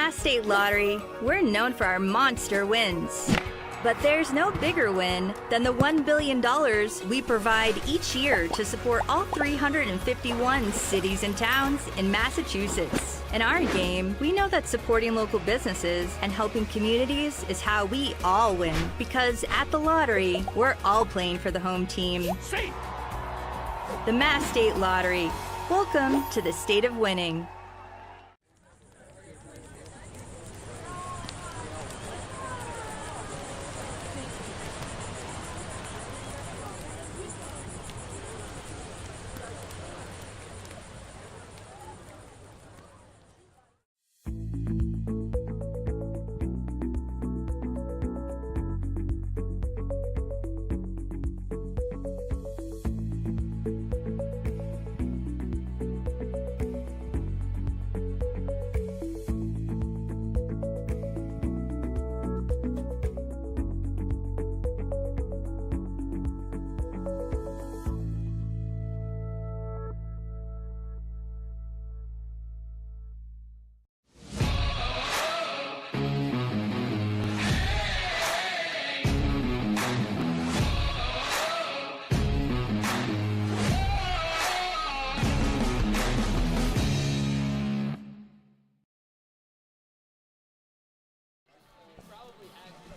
Mass State Lottery, we're known for our monster wins. But there's no bigger win than the $1 billion we provide each year to support all 351 cities and towns in Massachusetts. In our game, we know that supporting local businesses and helping communities is how we all win. Because at the lottery, we're all playing for the home team. The Mass State Lottery. Welcome to the state of winning.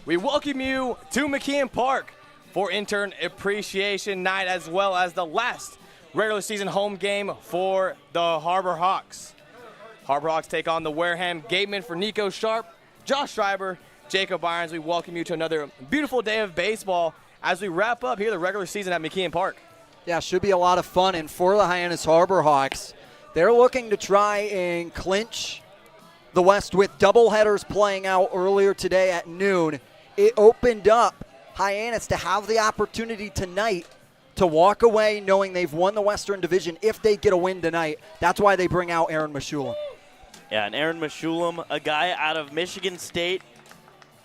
We welcome you to McKeon Park for Intern Appreciation Night, as well as the last regular season home game for the Harbor Hawks. Harbor Hawks take on the Wareham Gatemen. For Nico Sharp, Josh Schreiber, Jacob Irons, we welcome you to another beautiful day of baseball as we wrap up here the regular season at McKeon Park. Yeah, should be a lot of fun. And for the Hyannis Harbor Hawks, they're looking to try and clinch the West with doubleheaders playing out earlier today at noon. It opened up Hyannis to have the opportunity tonight to walk away knowing they've won the Western Division if they get a win tonight. That's why they bring out Aaron Meshulam. Yeah, and Aaron Meshulam, a guy out of Michigan State,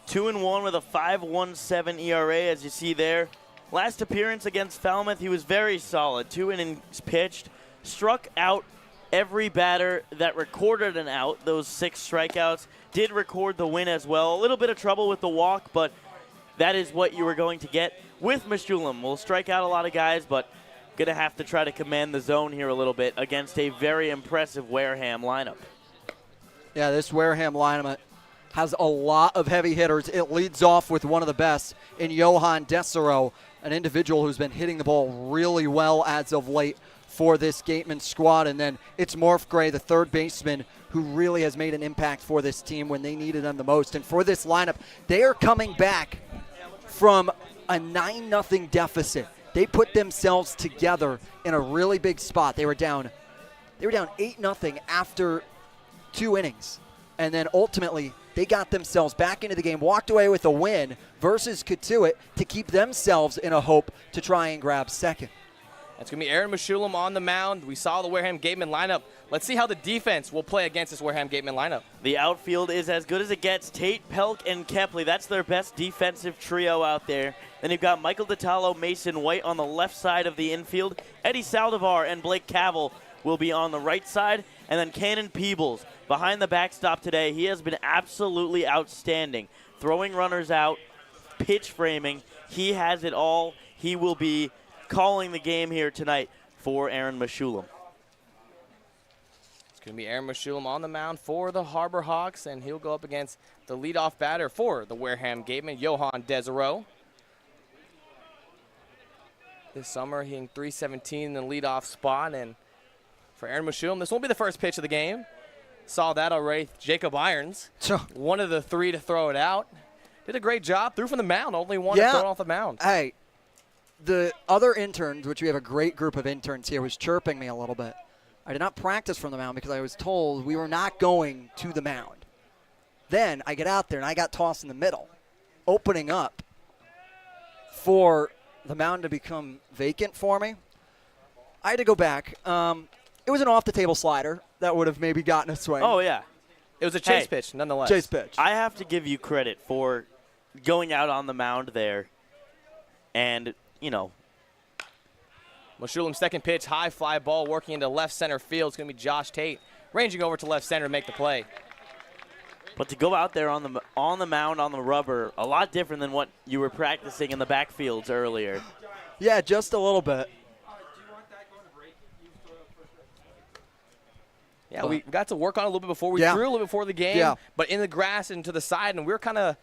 2-1 with a 5.17 ERA, as you see there. Last appearance against Falmouth, he was very solid. 2 innings pitched, struck out every batter that recorded an out, those 6 strikeouts. Did record the win as well. A little bit of trouble with the walk, but that is what you were going to get with Meshulam. Will strike out a lot of guys, but going to have to try to command the zone here a little bit against a very impressive Wareham lineup. Yeah, this Wareham lineup has a lot of heavy hitters. It leads off with one of the best in Johan Desero, an individual who's been hitting the ball really well as of late for this Gateman squad. And then it's Morph Gray, the third baseman, who really has made an impact for this team when they needed them the most. And for this lineup, they are coming back from a 9-0 deficit. They put themselves together in a really big spot. They were down 8-0 after 2 innings. And then ultimately, they got themselves back into the game, walked away with a win versus Katuitt to keep themselves in a hope to try and grab second. It's going to be Aaron Meshulam on the mound. We saw the Wareham Gatemen lineup. Let's see how the defense will play against this Wareham Gatemen lineup. The outfield is as good as it gets. Tate, Pelk, and Kepley. That's their best defensive trio out there. Then you've got Michael DiTalo, Mason White on the left side of the infield. Eddie Saldivar and Blake Cavell will be on the right side. And then Cannon Peebles behind the backstop today. He has been absolutely outstanding. Throwing runners out, pitch framing. He has it all. He will be calling the game here tonight for Aaron Meshulam. It's going to be Aaron Meshulam on the mound for the Harbor Hawks, and he'll go up against the leadoff batter for the Wareham Gatemen, Johan Desero. This summer, he hitting .317 in the leadoff spot, and for Aaron Meshulam, this won't be the first pitch of the game. Saw that already. Jacob Irons, one of the 3 to throw it out. Did a great job. Threw from the mound. Only one to throw it off the mound. Hey, the other interns, which we have a great group of interns here, was chirping me a little bit. I did not practice from the mound because I was told we were not going to the mound. Then I get out there and I got tossed in the middle, opening up for the mound to become vacant for me. I had to go back. It was an off-the-table slider that would have maybe gotten a swing. Oh, yeah. It was a chase pitch, nonetheless. Chase pitch. I have to give you credit for going out on the mound there and, you know. Meshulam's second pitch, high fly ball working into left center field. It's going to be Josh Tate ranging over to left center to make the play. But to go out there on the mound, on the rubber, a lot different than what you were practicing in the backfields earlier. Yeah, just a little bit. Yeah, we got to work on it a little bit before. We threw a little bit before the game, but in the grass and to the side, and we were kind of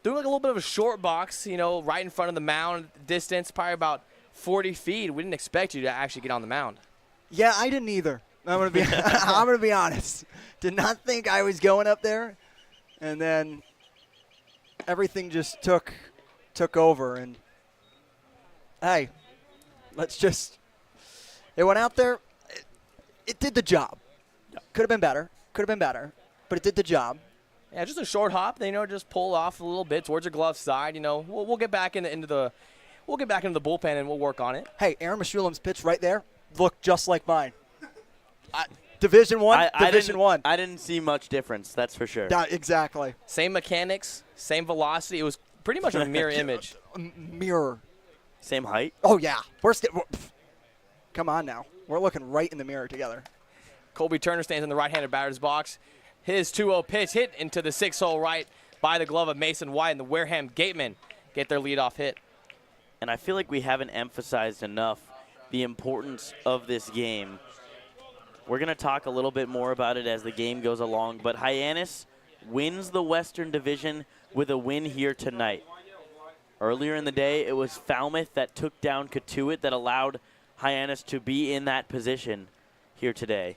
doing like a little bit of a short box, you know, right in front of the mound, distance probably about 40 feet. We didn't expect you to actually get on the mound. Yeah, I didn't either. I'm gonna be I'm gonna be honest. Did not think I was going up there, and then everything just took over. And hey, it went out there. It did the job. Could have been better, but it did the job. Yeah, just a short hop. You know, just pull off a little bit towards your glove side. You know, we'll get back into the bullpen and we'll work on it. Hey, Aaron Meshulam's pitch right there looked just like mine. Division One. I didn't see much difference. That's for sure. Yeah, exactly. Same mechanics, same velocity. It was pretty much a mirror image. Mirror. Same height. Oh yeah. Come on now. We're looking right in the mirror together. Colby Turner stands in the right-handed batter's box. His 2-0 pitch hit into the 6-hole right by the glove of Mason White, and the Wareham Gatemen get their leadoff hit. And I feel like we haven't emphasized enough the importance of this game. We're going to talk a little bit more about it as the game goes along, but Hyannis wins the Western Division with a win here tonight. Earlier in the day, it was Falmouth that took down Cotuit that allowed Hyannis to be in that position here today.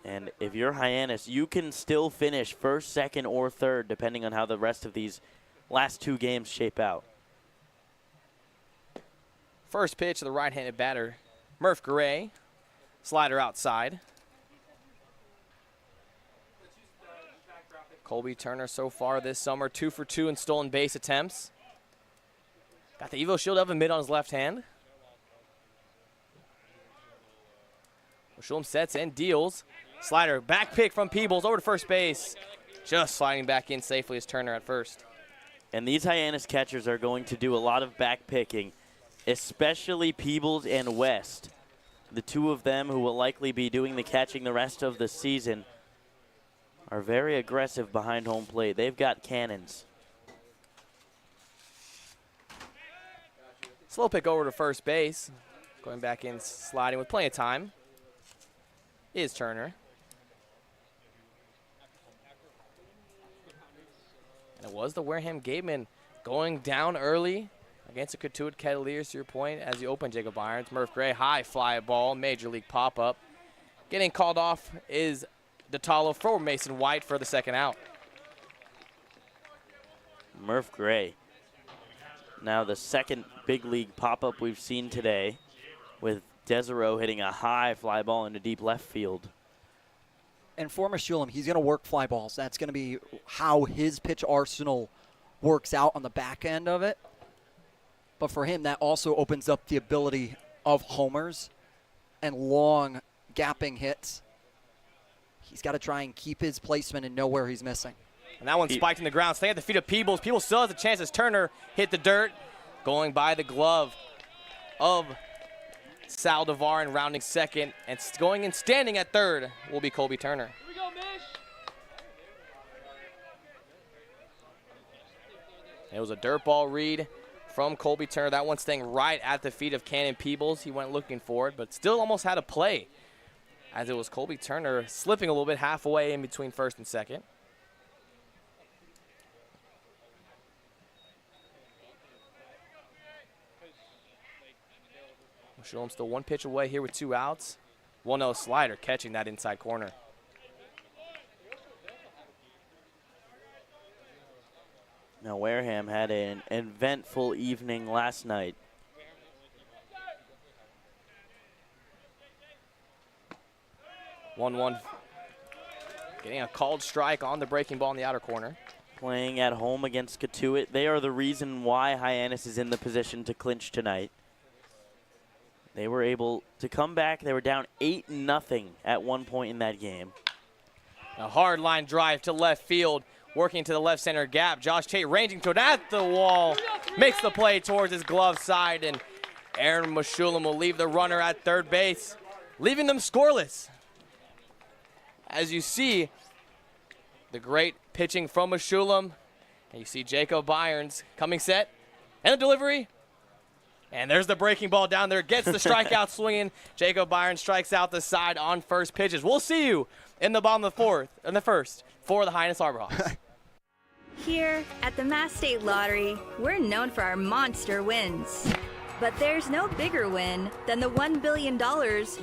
And if you're Hyannis, you can still finish first, second, or third, depending on how the rest of these last two games shape out. First pitch of the right-handed batter, Murph Gray. Slider outside. Colby Turner so far this summer, 2 for 2 in stolen base attempts. Got the Evo Shield of mid on his left hand. Meshulam sets and deals. Slider, back pick from Peebles over to first base. Just sliding back in safely as Turner at first. And these Hyannis catchers are going to do a lot of back picking, especially Peebles and West. The two of them who will likely be doing the catching the rest of the season are very aggressive behind home plate. They've got cannons. Slow pick over to first base. Going back in, sliding with plenty of time is Turner. And it was the Wareham Gatemen going down early against the Cotuit Cavaliers, to your point, as you open Jacob Irons. Murph Gray, high fly ball, major league pop-up. Getting called off is DeTalo for Mason White for the second out. Murph Gray. Now the second big league pop-up we've seen today, with Desereau hitting a high fly ball into deep left field. And for Meshulam, he's going to work fly balls. That's going to be how his pitch arsenal works out on the back end of it. But for him, that also opens up the ability of homers and long gapping hits. He's got to try and keep his placement and know where he's missing. And that one spiked in the ground, staying at the feet of Peebles. Peebles still has a chance as Turner hit the dirt, going by the glove of Saldivar and rounding second, and going and standing at third will be Colby Turner. Here we go, Mish. It was a dirt ball read from Colby Turner. That one staying right at the feet of Cannon Peebles. He went looking for it, but still almost had a play, as it was Colby Turner slipping a little bit halfway in between first and second. Meshulam still one pitch away here with 2 outs. 1-0 slider catching that inside corner. Now Wareham had an eventful evening last night. One. Getting a called strike on the breaking ball in the outer corner. Playing at home against Cotuit. They are the reason why Hyannis is in the position to clinch tonight. They were able to come back. They were down 8-0 at one point in that game. A hard line drive to left field, working to the left center gap. Josh Tate ranging toward at the wall, makes the play towards his glove side, and Aaron Meshulam will leave the runner at third base, leaving them scoreless. As you see, The great pitching from Meshulam. And you see Jacob Irons coming set. And the delivery. And there's the breaking ball down there. Gets the strikeout swinging. Jacob Irons strikes out the side on first pitches. We'll see you in the bottom of the first for the Hyannis Harbor Hawks. Here at the Mass State Lottery, we're known for our monster wins. But there's no bigger win than the $1 billion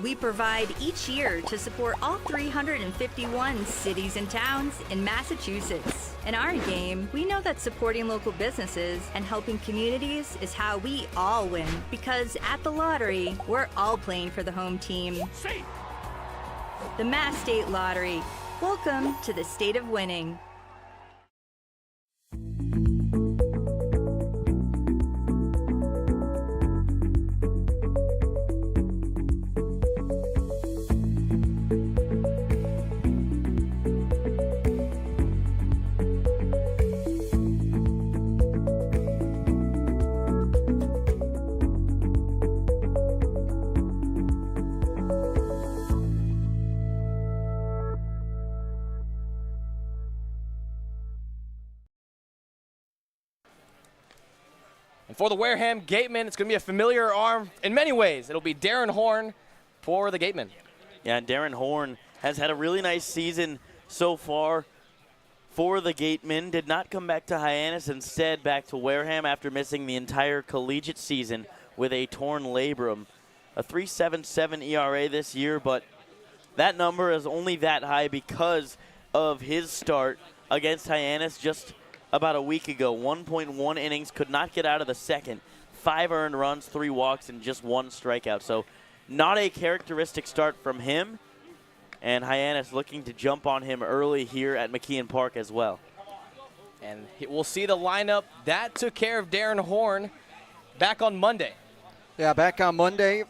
we provide each year to support all 351 cities and towns in Massachusetts. In our game, we know that supporting local businesses and helping communities is how we all win. Because at the lottery, we're all playing for the home team. The Mass State Lottery. Welcome to the state of winning. And for the Wareham Gatemen, it's going to be a familiar arm in many ways. It'll be Darren Horn for the Gatemen. Yeah, Darren Horn has had a really nice season so far for the Gatemen. Did not come back to Hyannis, instead back to Wareham after missing the entire collegiate season with a torn labrum. A 3.77 ERA this year, but that number is only that high because of his start against Hyannis just about a week ago. 1.1 innings, could not get out of the second. 5 earned runs, 3 walks, and just 1 strikeout. So not a characteristic start from him. And Hyannis looking to jump on him early here at McKeon Park as well. And we'll see the lineup that took care of Darren Horn back on Monday. Yeah, back on Monday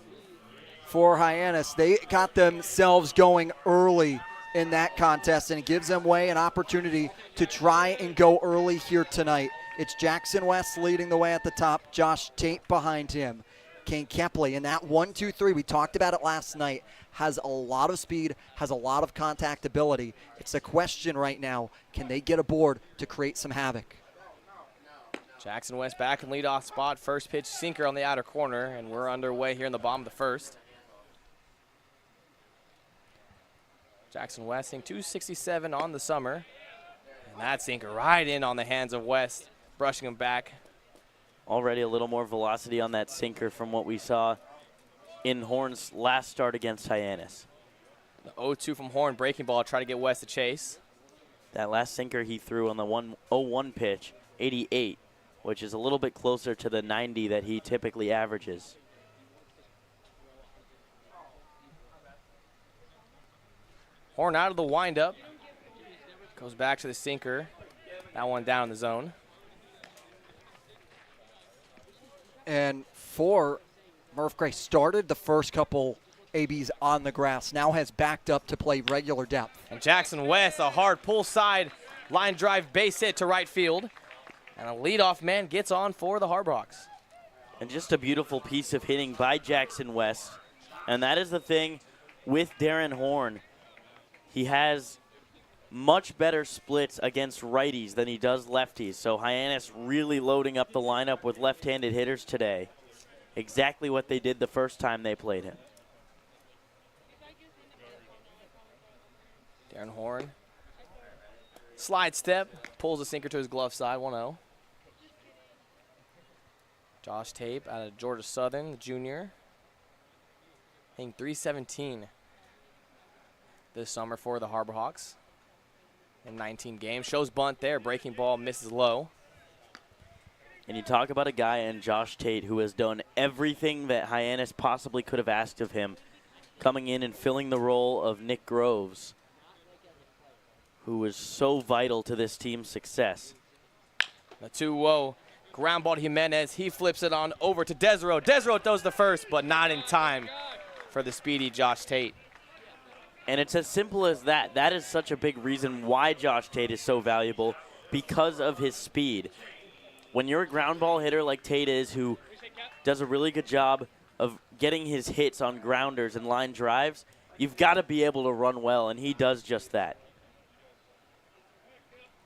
for Hyannis. They got themselves going early in that contest, and it gives them an opportunity to try and go early here tonight. It's Jackson West leading the way at the top, Josh Tate behind him, Kane Kepley. And that 1-2-3, we talked about it last night, has a lot of speed, has a lot of contact ability. It's a question right now, can they get aboard to create some havoc? Jackson West back in leadoff spot. First pitch sinker on the outer corner, and we're underway here in the bottom of the first. Jackson West hitting 267 on the summer. And that sinker right in on the hands of West, brushing him back. Already a little more velocity on that sinker from what we saw in Horn's last start against Hyannis. The 0-2 from Horn, breaking ball, try to get West to chase. That last sinker he threw on the 1-0-1 pitch, 88, which is a little bit closer to the 90 that he typically averages. Horn out of the windup. Goes back to the sinker. That one down in the zone. And for Murph Gray, started the first couple ABs on the grass, now has backed up to play regular depth. And Jackson West, a hard pull side line drive base hit to right field. And a leadoff man gets on for the Harbor Hawks. And just a beautiful piece of hitting by Jackson West. And that is the thing with Darren Horn. He has much better splits against righties than he does lefties. So Hyannis really loading up the lineup with left-handed hitters today. Exactly what they did the first time they played him. Darren Horn. Slide step, pulls the sinker to his glove side, 1-0. Josh Tate out of Georgia Southern, the junior. Hitting 317 this summer for the Harbor Hawks in 19 games. Shows bunt there, breaking ball, misses low. And you talk about a guy in Josh Tate who has done everything that Hyannis possibly could have asked of him, coming in and filling the role of Nick Groves, who was so vital to this team's success. The 2-0 ground ball to Jimenez. He flips it on over to Desero. Desero throws the first, but not in time for the speedy Josh Tate. And it's as simple as that. That is such a big reason why Josh Tate is so valuable, because of his speed. When you're a ground ball hitter like Tate is, who does a really good job of getting his hits on grounders and line drives, you've got to be able to run well, and he does just that.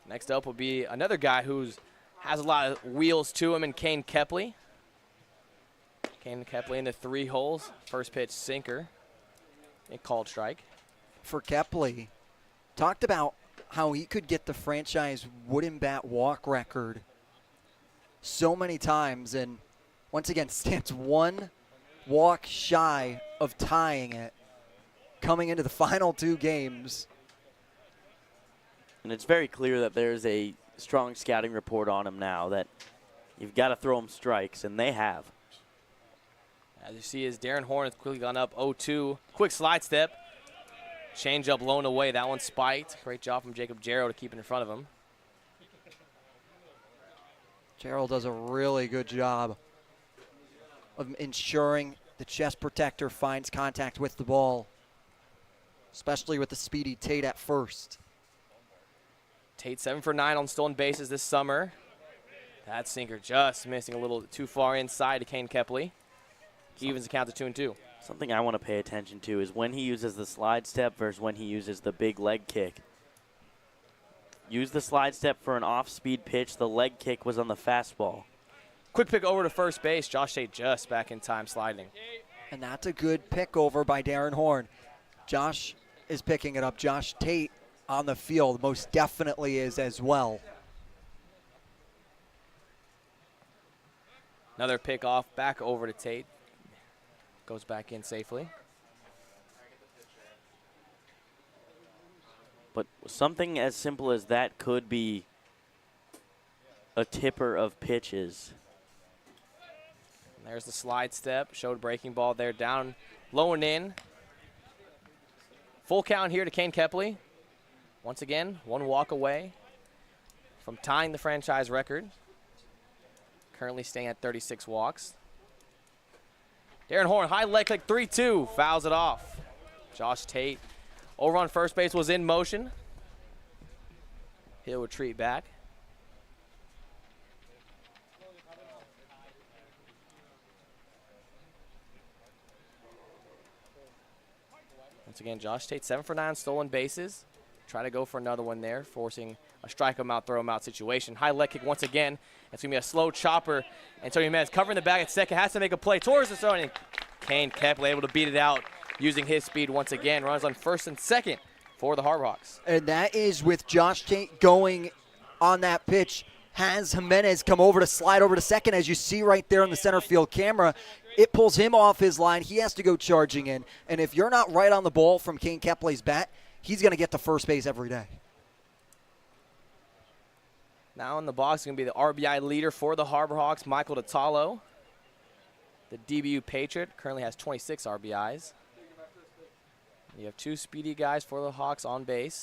Next up will be another guy who has a lot of wheels to him, and Kane Kepley. Kane Kepley into 3 holes. First pitch sinker. A called strike. For Kepley, talked about how he could get the franchise wooden bat walk record so many times, and once again stands 1 walk shy of tying it coming into the final 2 games. And it's very clear that there's a strong scouting report on him now that you've got to throw him strikes, and they have. As you see, as Darren Horn has quickly gone up 0-2. Quick slide step. Change up blown away. That one spiked. Great job from Jacob Jarrow to keep it in front of him. Gerald does a really good job of ensuring the chest protector finds contact with the ball, especially with the speedy Tate at first. Tate 7 for 9 on stolen bases this summer. That sinker just missing a little too far inside to Kane Kepley. He evens the count to 2-2. Something I want to pay attention to is when he uses the slide step versus when he uses the big leg kick. Use the slide step for an off-speed pitch. The leg kick was on the fastball. Quick pick over to first base. Josh Tate just back in time sliding. And that's a good pick over by Darren Horn. Josh is picking it up. Josh Tate on the field most definitely is as well. Another pick off back over to Tate. Goes back in safely. But something as simple as that could be a tipper of pitches. And there's the slide step. Showed breaking ball there, down, low and in. Full count here to Kane Kepley. Once again, 1 walk away from tying the franchise record. Currently staying at 36 walks. Darren Horn, high leg kick, 3-2, fouls it off. Josh Tate over on first base was in motion. He'll retreat back. Once again, Josh Tate 7 for 9 stolen bases. Try to go for another one there, forcing a strike him out, throw him out situation. High leg kick once again. It's going to be a slow chopper. Antonio Jimenez covering the bag at second, has to make a play towards the zone, and Kane Kepley able to beat it out using his speed once again. Runs on first and second for the Harbor Hawks. And that is with Josh Tate going on that pitch. Has Jimenez come over to slide over to second, as you see right there on the center field camera. It pulls him off his line. He has to go charging in. And if you're not right on the ball from Kane Kepley's bat, he's going to get to first base every day. Now in the box is going to be the RBI leader for the Harbor Hawks, Michael Detallo. The DBU Patriot currently has 26 RBIs. You have 2 speedy guys for the Hawks on base.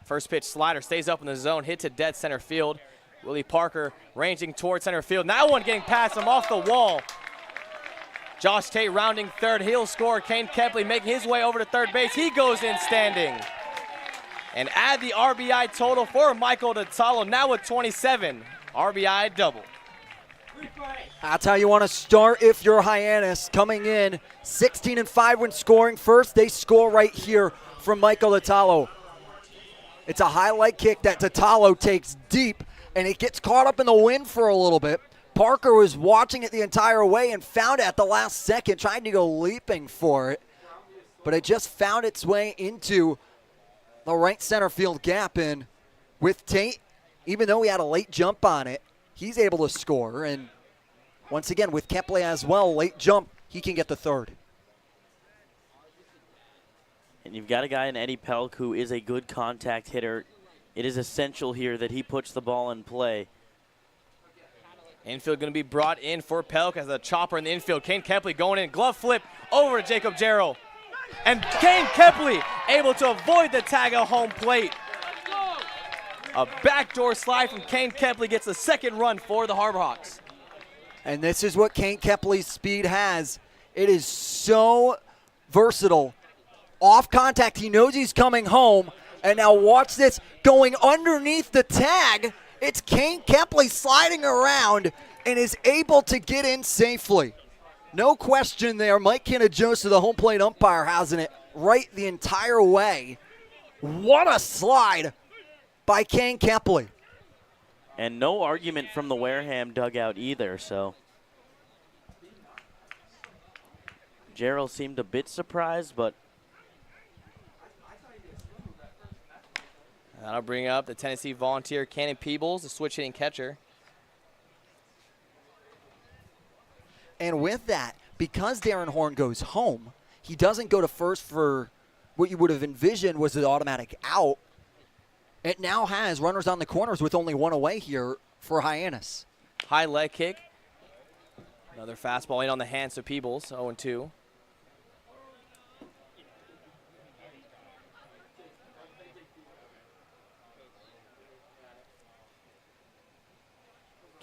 First pitch slider stays up in the zone, hit to dead center field. Willie Parker ranging towards center field. Now one getting past him off the wall. Josh Tate rounding third. He'll score. Kane Kepley making his way over to third base. He goes in standing. And add the RBI total for Michael Detallo, now with 27. RBI double. That's how you want to start if you're Hyannis. Coming in 16-5 when scoring first. They score right here from Michael Detallo. It's a high leg kick that Detallo takes deep, and it gets caught up in the wind for a little bit. Parker was watching it the entire way and found it at the last second, trying to go leaping for it. But it just found its way into the right center field gap, and with Tate, even though he had a late jump on it, he's able to score. And once again, with Kepley as well, late jump, he can get the third. And you've got a guy in Eddie Pelk who is a good contact hitter. It is essential here that he puts the ball in play. Infield going to be brought in for Pelk as a chopper in the infield. Kane Kepley going in, glove flip over to Jacob Jarrow. And Kane Kepley able to avoid the tag at home plate. A backdoor slide from Kane Kepley gets the second run for the Harbor Hawks. And this is what Kane Kepley's speed has. It is so versatile. Off contact, he knows he's coming home. And now watch this, going underneath the tag. It's Kane Kepley sliding around and is able to get in safely. No question there. Mike Kinajosa, the home plate umpire, has it right the entire way. What a slide by Kane Kepley. And no argument from the Wareham dugout either, so. Gerald seemed a bit surprised, but. That'll bring up the Tennessee Volunteer Cannon Peebles, the switch hitting catcher. And with that, because Darren Horn goes home, he doesn't go to first for what you would have envisioned was an automatic out. It now has runners on the corners with only one away here for Hyannis. High leg kick. Another fastball in on the hands of Peebles, 0-2.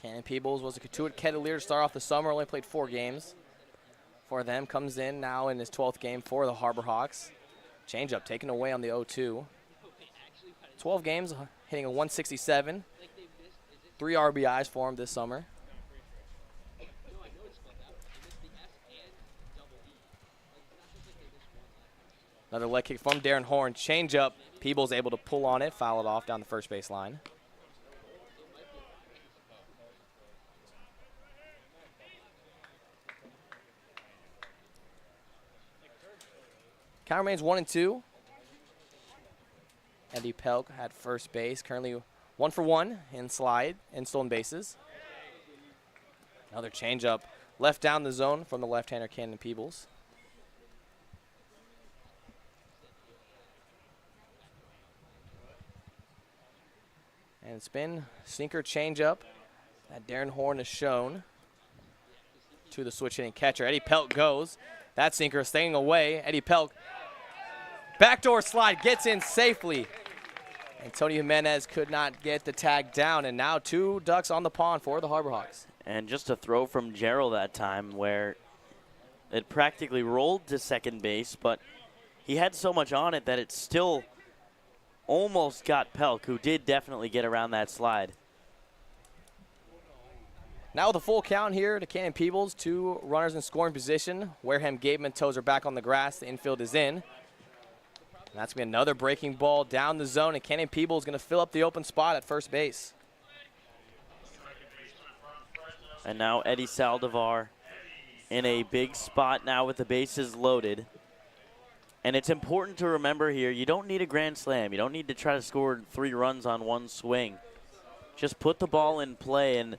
Cannon Peebles was a Katuitt Kettleer to start off the summer, only played 4 games for them. Comes in now in his 12th game for the Harbor Hawks. Changeup taken away on the 0-2. 12 games, hitting a 167. 3 RBIs for him this summer. Another leg kick from Darren Horn. Changeup. Peebles able to pull on it, foul it off down the first base line. Count remains 1-2. Eddie Pelk at first base, currently 1 for 1 in slide and stolen bases. Another changeup left down the zone from the left-hander Cannon Peebles. And spin, sinker, changeup that Darren Horn has shown to the switch hitting catcher. Eddie Pelk goes. That sinker staying away. Eddie Pelk, backdoor slide, gets in safely. Antonio Jimenez could not get the tag down, and now 2 ducks on the pond for the Harbor Hawks. And just a throw from Gerald that time where it practically rolled to second base, but he had so much on it that it still almost got Pelk, who did definitely get around that slide. Now with a full count here to Cannon Peebles, 2 runners in scoring position. Wareham Gatemen toes are back on the grass. The infield is in. And that's going to be another breaking ball down the zone, and Cannon Peebles is going to fill up the open spot at first base. And now Eddie Saldivar in a big spot now with the bases loaded. And it's important to remember here, you don't need a grand slam. You don't need to try to score 3 runs on one swing. Just put the ball in play and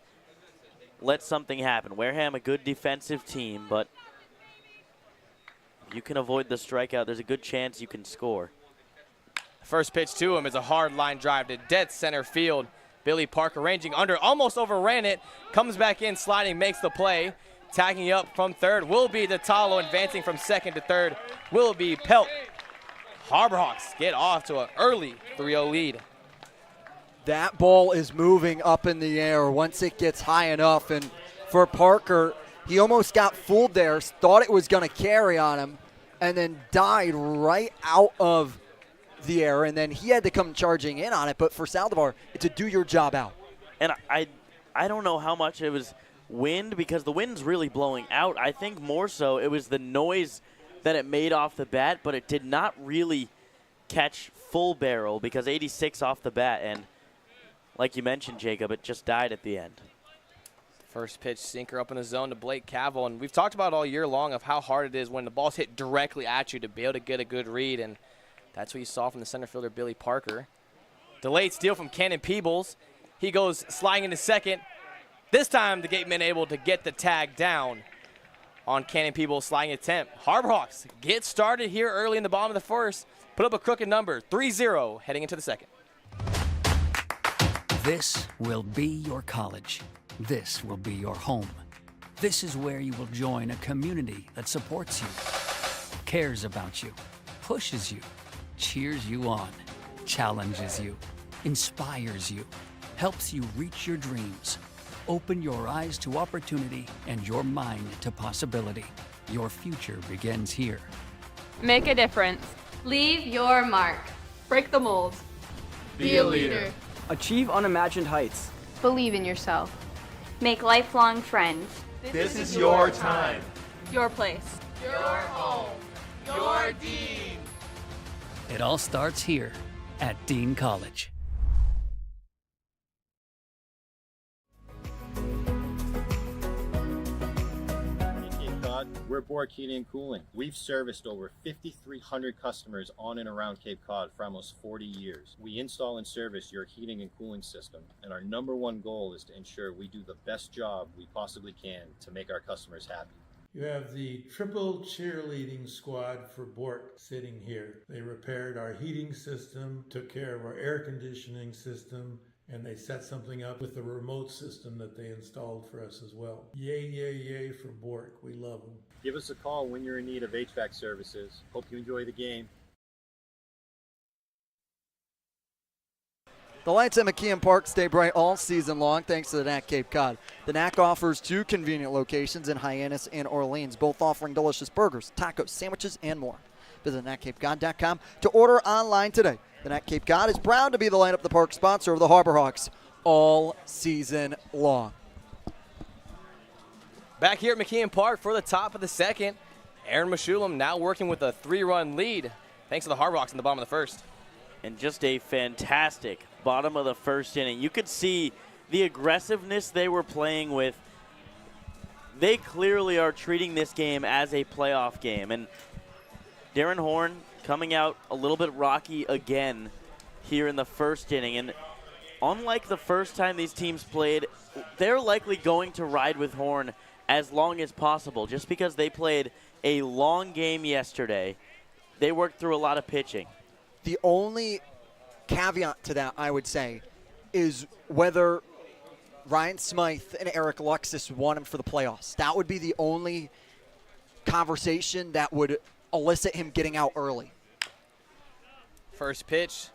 let something happen. Wareham, a good defensive team, but you can avoid the strikeout. There's a good chance you can score. First pitch to him is a hard line drive to dead center field. Billy Parker ranging under, almost overran it, comes back in, sliding, makes the play. Tagging up from third will be Datalo, advancing from second to third will be Pelk. Harbor Hawks get off to an early 3-0 lead. That ball is moving up in the air once it gets high enough, and for Parker, he almost got fooled there, thought it was going to carry on him, and then died right out of the air, and then he had to come charging in on it. But for Saldivar, it's a do-your-job out. And I don't know how much it was wind, because the wind's really blowing out. I think more so it was the noise that it made off the bat, but it did not really catch full barrel because 86 off the bat, and like you mentioned, Jacob, it just died at the end. First pitch sinker up in the zone to Blake Cavill, and we've talked about all year long of how hard it is when the ball's hit directly at you to be able to get a good read, and that's what you saw from the center fielder Billy Parker. Delayed steal from Cannon Peebles. He goes sliding into second. This time the Gatemen able to get the tag down on Cannon Peebles' sliding attempt. Harbor Hawks get started here early in the bottom of the first. Put up a crooked number, 3-0 heading into the second. This will be your college. This will be your home. This is where you will join a community that supports you, cares about you, pushes you, cheers you on, challenges you, inspires you, helps you reach your dreams. Open your eyes to opportunity and your mind to possibility. Your future begins here. Make a difference. Leave your mark. Break the mold. Be a leader. Achieve unimagined heights. Believe in yourself. Make lifelong friends. This is your time. Your place. Your home. Your Dean. It all starts here at Dean College. We're Bork Heating and Cooling. We've serviced over 5,300 customers on and around Cape Cod for almost 40 years. We install and service your heating and cooling system, and our #1 goal is to ensure we do the best job we possibly can to make our customers happy. You have the triple cheerleading squad for Bork sitting here. They repaired our heating system, took care of our air conditioning system, and they set something up with the remote system that they installed for us as well. Yay, yay, yay for Bork. We love them. Give us a call when you're in need of HVAC services. Hope you enjoy the game. The lights at McKeon Park stay bright all season long thanks to the NAC Cape Cod. The NAC offers 2 convenient locations in Hyannis and Orleans, both offering delicious burgers, tacos, sandwiches, and more. Visit NACCapeCod.com to order online today. The NAC Cape Cod is proud to be the Light Up the Park sponsor of the Harbor Hawks all season long. Back here at McKeon Park for the top of the second, Aaron Meshulam now working with a 3-run lead thanks to the Harbor Hawks in the bottom of the first. And just a fantastic bottom of the first inning. You could see the aggressiveness they were playing with. They clearly are treating this game as a playoff game. And Darren Horn coming out a little bit rocky again here in the first inning. And unlike the first time these teams played, they're likely going to ride with Horn as long as possible. Just because they played a long game yesterday, they worked through a lot of pitching. The only caveat to that, I would say, is whether Ryan Smythe and Eric Luxus want him for the playoffs. That would be the only conversation that would elicit him getting out early. First pitch,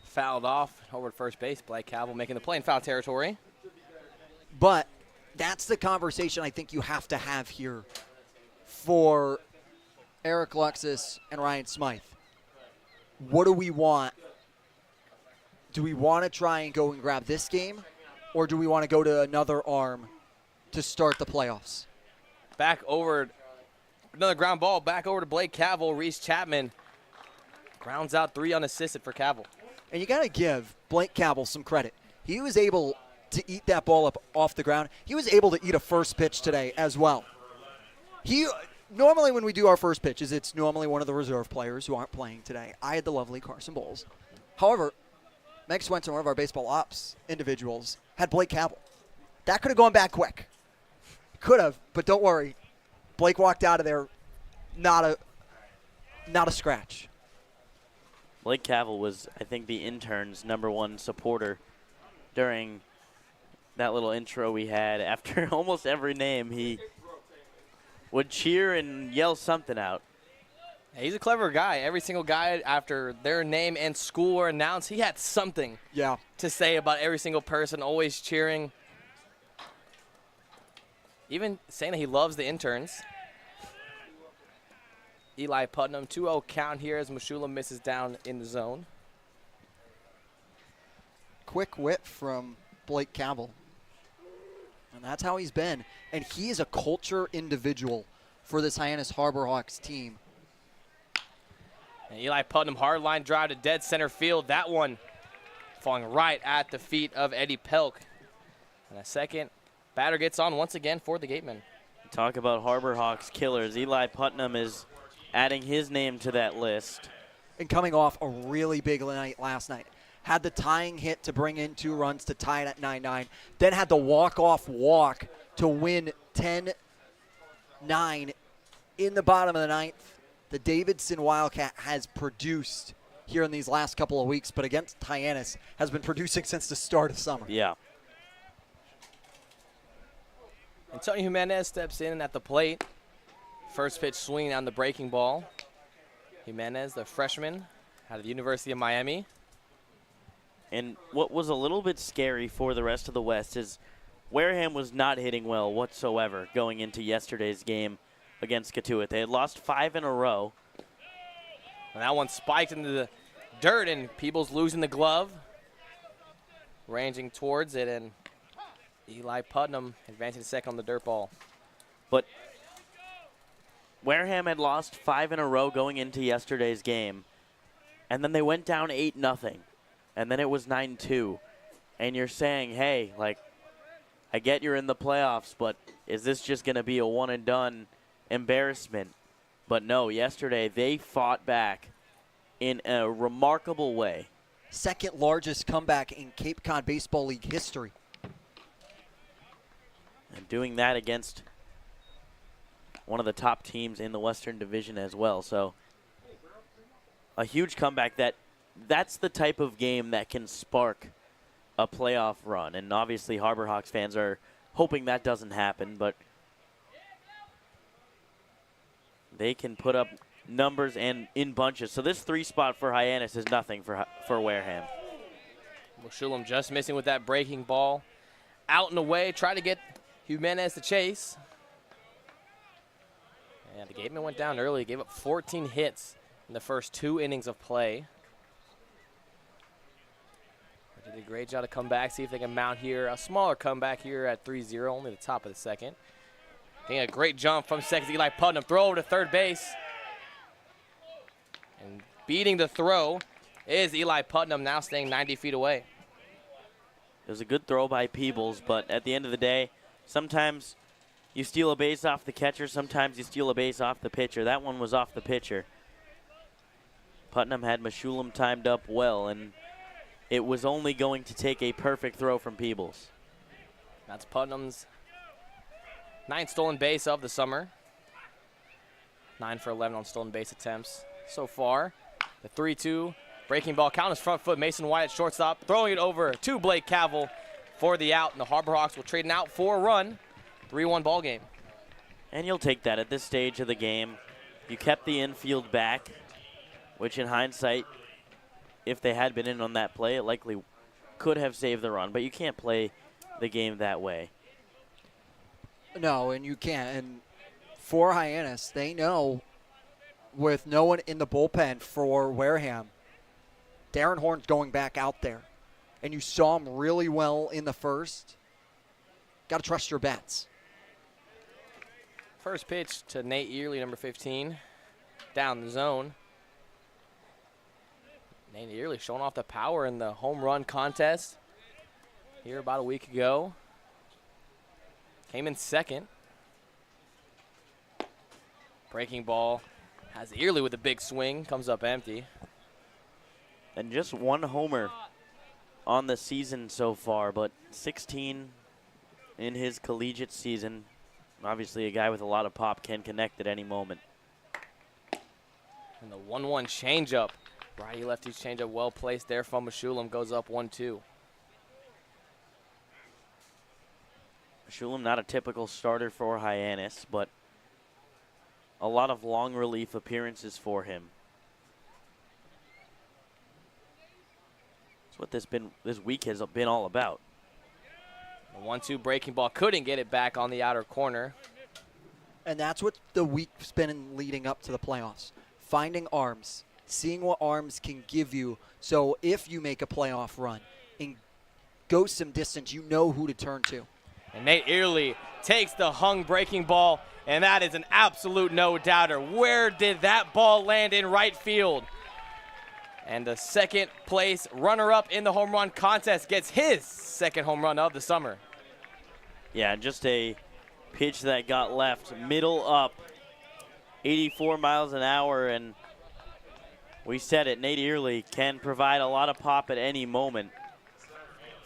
fouled off over to first base. Blake Cavill making the play in foul territory. But that's the conversation I think you have to have here for Eric Luxus and Ryan Smythe. What do we want? Do we want to try and go and grab this game, or do we want to go to another arm to start the playoffs? Back over, another ground ball back over to Blake Cavill. Reese Chapman grounds out 3 unassisted for Cavill. And you got to give Blake Cavill some credit. He was able to eat that ball up off the ground. He was able to eat a first pitch today as well. Normally when we do our first pitches, it's normally one of the reserve players who aren't playing today. I had the lovely Carson Bowles. However, Meg Swenson, one of our baseball ops individuals, had Blake Cavill. That could have gone back quick. Could have, but don't worry. Blake walked out of there not a scratch. Blake Cavill was, I think, the intern's #1 supporter during that little intro we had. After almost every name, he would cheer and yell something out. He's a clever guy. Every single guy, after their name and school were announced, he had something to say about every single person, always cheering. Even saying that he loves the interns. Eli Putnam, 2-0 count here as Meshulam misses down in the zone. Quick whip from Blake Cavill. And that's how he's been. And he is a culture individual for this Hyannis Harbor Hawks team. And Eli Putnam, hard line drive to dead center field. That one falling right at the feet of Eddie Pelk. And a second batter gets on once again for the Gatemen. Talk about Harbor Hawks killers. Eli Putnam is adding his name to that list. And coming off a really big night last night. Had the tying hit to bring in 2 runs to tie it at 9-9. Then had the walk-off walk to win 10-9 in the bottom of the 9th. The Davidson Wildcat has produced here in these last couple of weeks, but against Hyannis has been producing since the start of summer. Yeah. Antonio Jimenez steps in at the plate. First pitch swinging on the breaking ball. Jimenez, the freshman out of the University of Miami. And what was a little bit scary for the rest of the West is Wareham was not hitting well whatsoever going into yesterday's game against Cotuit. They had lost 5 in a row. And that one spiked into the dirt, and Peebles losing the glove. Ranging towards it, and Eli Putnam advancing to second on the dirt ball. But Wareham had lost 5 in a row going into yesterday's game. And then they went down 8-0. And then it was 9-2. And you're saying, hey, like, I get you're in the playoffs, but is this just going to be a one-and-done embarrassment? But no, yesterday they fought back in a remarkable way. Second largest comeback in Cape Cod Baseball League history. And doing that against one of the top teams in the Western Division as well. So a huge comeback. That's the type of game that can spark a playoff run. And obviously Harbor Hawks fans are hoping that doesn't happen, but they can put up numbers and in bunches. So this 3-spot for Hyannis is nothing for Wareham. Mashulum just missing with that breaking ball. Out and away, try to get Hyannis to chase. And the Gatemen went down early, gave up 14 hits in the first 2 innings of play. They did a great job to come back, see if they can mount here. A smaller comeback here at 3-0, only the top of the second. Getting a great jump from second, Eli Putnam. Throw over to third base. And beating the throw is Eli Putnam, now staying 90 feet away. It was a good throw by Peebles, but at the end of the day, sometimes you steal a base off the catcher, sometimes you steal a base off the pitcher. That one was off the pitcher. Putnam had Mashulum timed up well, and it was only going to take a perfect throw from Peebles. That's Putnam's 9th stolen base of the summer. 9 for 11 on stolen base attempts so far. The 3-2 breaking ball, count his front foot. Mason White at shortstop, throwing it over to Blake Cavill for the out, and the Harbor Hawks will trade an out for a run. 3-1 ball game. And you'll take that at this stage of the game. You kept the infield back, which in hindsight, if they had been in on that play, it likely could have saved the run, but you can't play the game that way. No, and you can't. And for Hyannis, they know with no one in the bullpen for Wareham, Darren Horn's going back out there. And you saw him really well in the first. Got to trust your bats. First pitch to Nate Early, number 15, down the zone. Nate Early showing off the power in the home run contest here about a week ago. Came in second. Breaking ball has Early with a big swing, comes up empty. And just 1 homer on the season so far, but 16 in his collegiate season. Obviously a guy with a lot of pop, can connect at any moment. And the 1-1 changeup. Righty lefty's changeup well placed there from Mashulum, goes up 1-2. Mashulum not a typical starter for Hyannis, but a lot of long relief appearances for him. That's what this week has been all about. The 1-2 breaking ball, couldn't get it back on the outer corner. And that's what the week's been leading up to the playoffs. Finding arms, seeing what arms can give you. So if you make a playoff run and go some distance, you know who to turn to. And Nate Early takes the hung breaking ball, and that is an absolute no-doubter. Where did that ball land in right field? And the second place runner-up in the home run contest gets his second home run of the summer. Yeah, just a pitch that got left middle up, 84 miles an hour, and we said it, Nate Early can provide a lot of pop at any moment.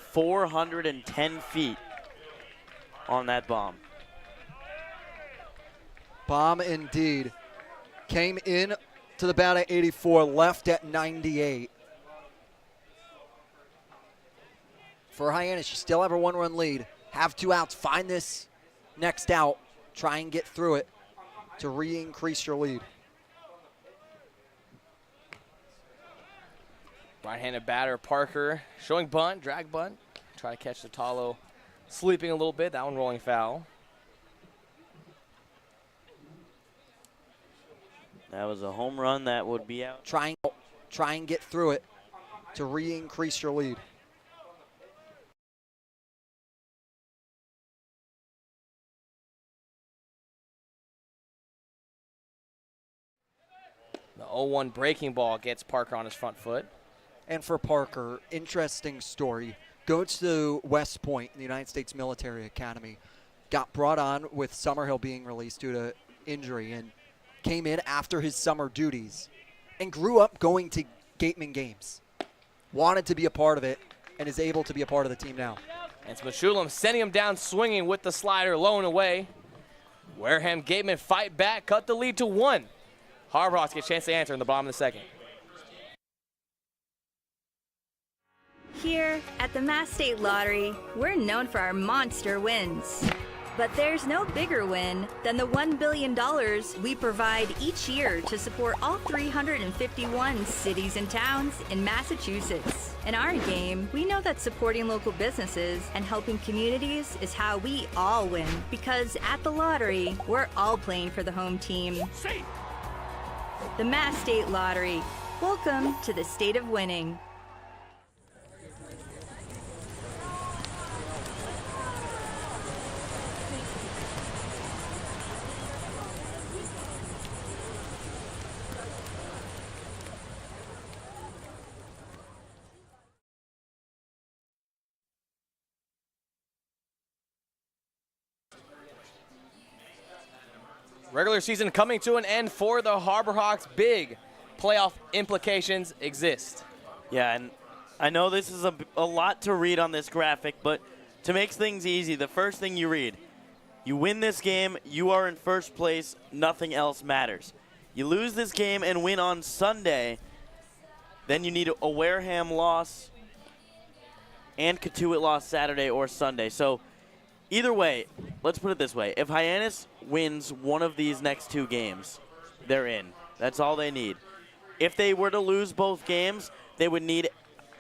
410 feet on that bomb. Bomb indeed. Came in to the bat at 84, left at 98. For Hyannis, you still have a 1-run lead. Have 2 outs. Find this next out. Try and get through it to re-increase your lead. Right-handed batter Parker showing bunt, drag bunt. Try to catch the Talo sleeping a little bit. That one rolling foul. That was a home run that would be out. Try and get through it to re-increase your lead. The 0-1 breaking ball gets Parker on his front foot. And for Parker, interesting story. Goes to West Point in the United States Military Academy. Got brought on with Summerhill being released due to injury and came in after his summer duties and grew up going to Gatemen games. Wanted to be a part of it and is able to be a part of the team now. And it's Meshulam sending him down swinging with the slider, low and away. Wareham Gatemen fight back, cut the lead to 1. Harbor Hawks get a chance to answer in the bottom of the second. Here at the Mass State Lottery, we're known for our monster wins. But there's no bigger win than the $1 billion we provide each year to support all 351 cities and towns in Massachusetts. In our game, we know that supporting local businesses and helping communities is how we all win. Because at the lottery, we're all playing for the home team. The Mass State Lottery. Welcome to the state of winning. Regular season coming to an end for the Harbor Hawks. Big playoff implications exist. Yeah, and I know this is a lot to read on this graphic, but to make things easy, the first thing you read, you win this game, you are in first place, nothing else matters. You lose this game and win on Sunday, then you need a Wareham loss and Cotuit loss Saturday or Sunday. So either way, let's put it this way. If Hyannis wins one of these next 2 games, they're in. That's all they need. If they were to lose both games, they would need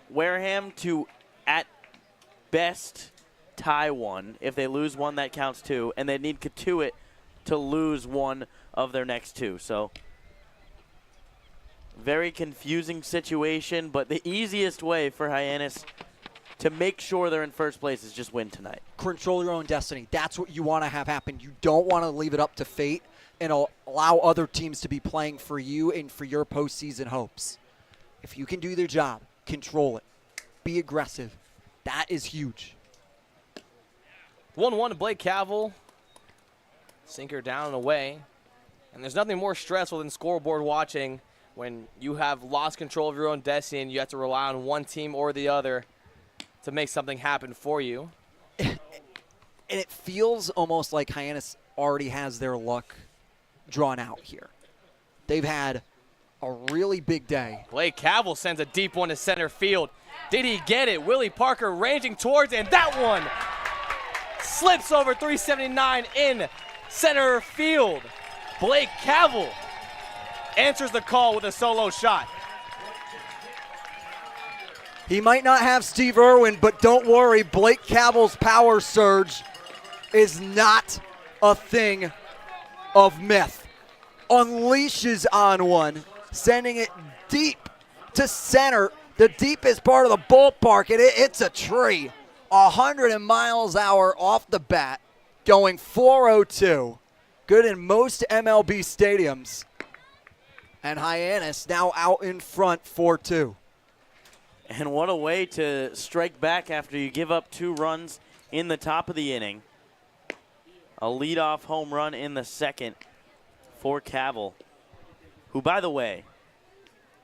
Wareham to, at best, tie 1. If they lose 1, that counts 2. And they need Cotuit to lose 1 of their next 2. So, very confusing situation, but the easiest way for Hyannis to make sure they're in first place is just win tonight. Control your own destiny. That's what you want to have happen. You don't want to leave it up to fate and allow other teams to be playing for you and for your postseason hopes. If you can do their job, control it. Be aggressive. That is huge. 1-1 to Blake Cavill. Sinker down and away. And there's nothing more stressful than scoreboard watching when you have lost control of your own destiny and you have to rely on one team or the other to make something happen for you. And it feels almost like Hyannis already has their luck drawn out here. They've had a really big day. Blake Cavill sends a deep one to center field. Did he get it? Willie Parker ranging towards it, and that one slips over 379 in center field. Blake Cavill answers the call with a solo shot. He might not have Steve Irwin, but don't worry, Blake Cavill's power surge is not a thing of myth. Unleashes on one, sending it deep to center, the deepest part of the ballpark, and it's a tree. 100 miles an hour off the bat, going 402. Good in most MLB stadiums. And Hyannis now out in front 4-2. And what a way to strike back after you give up 2 runs in the top of the inning. A leadoff home run in the second for Cavill, who, by the way,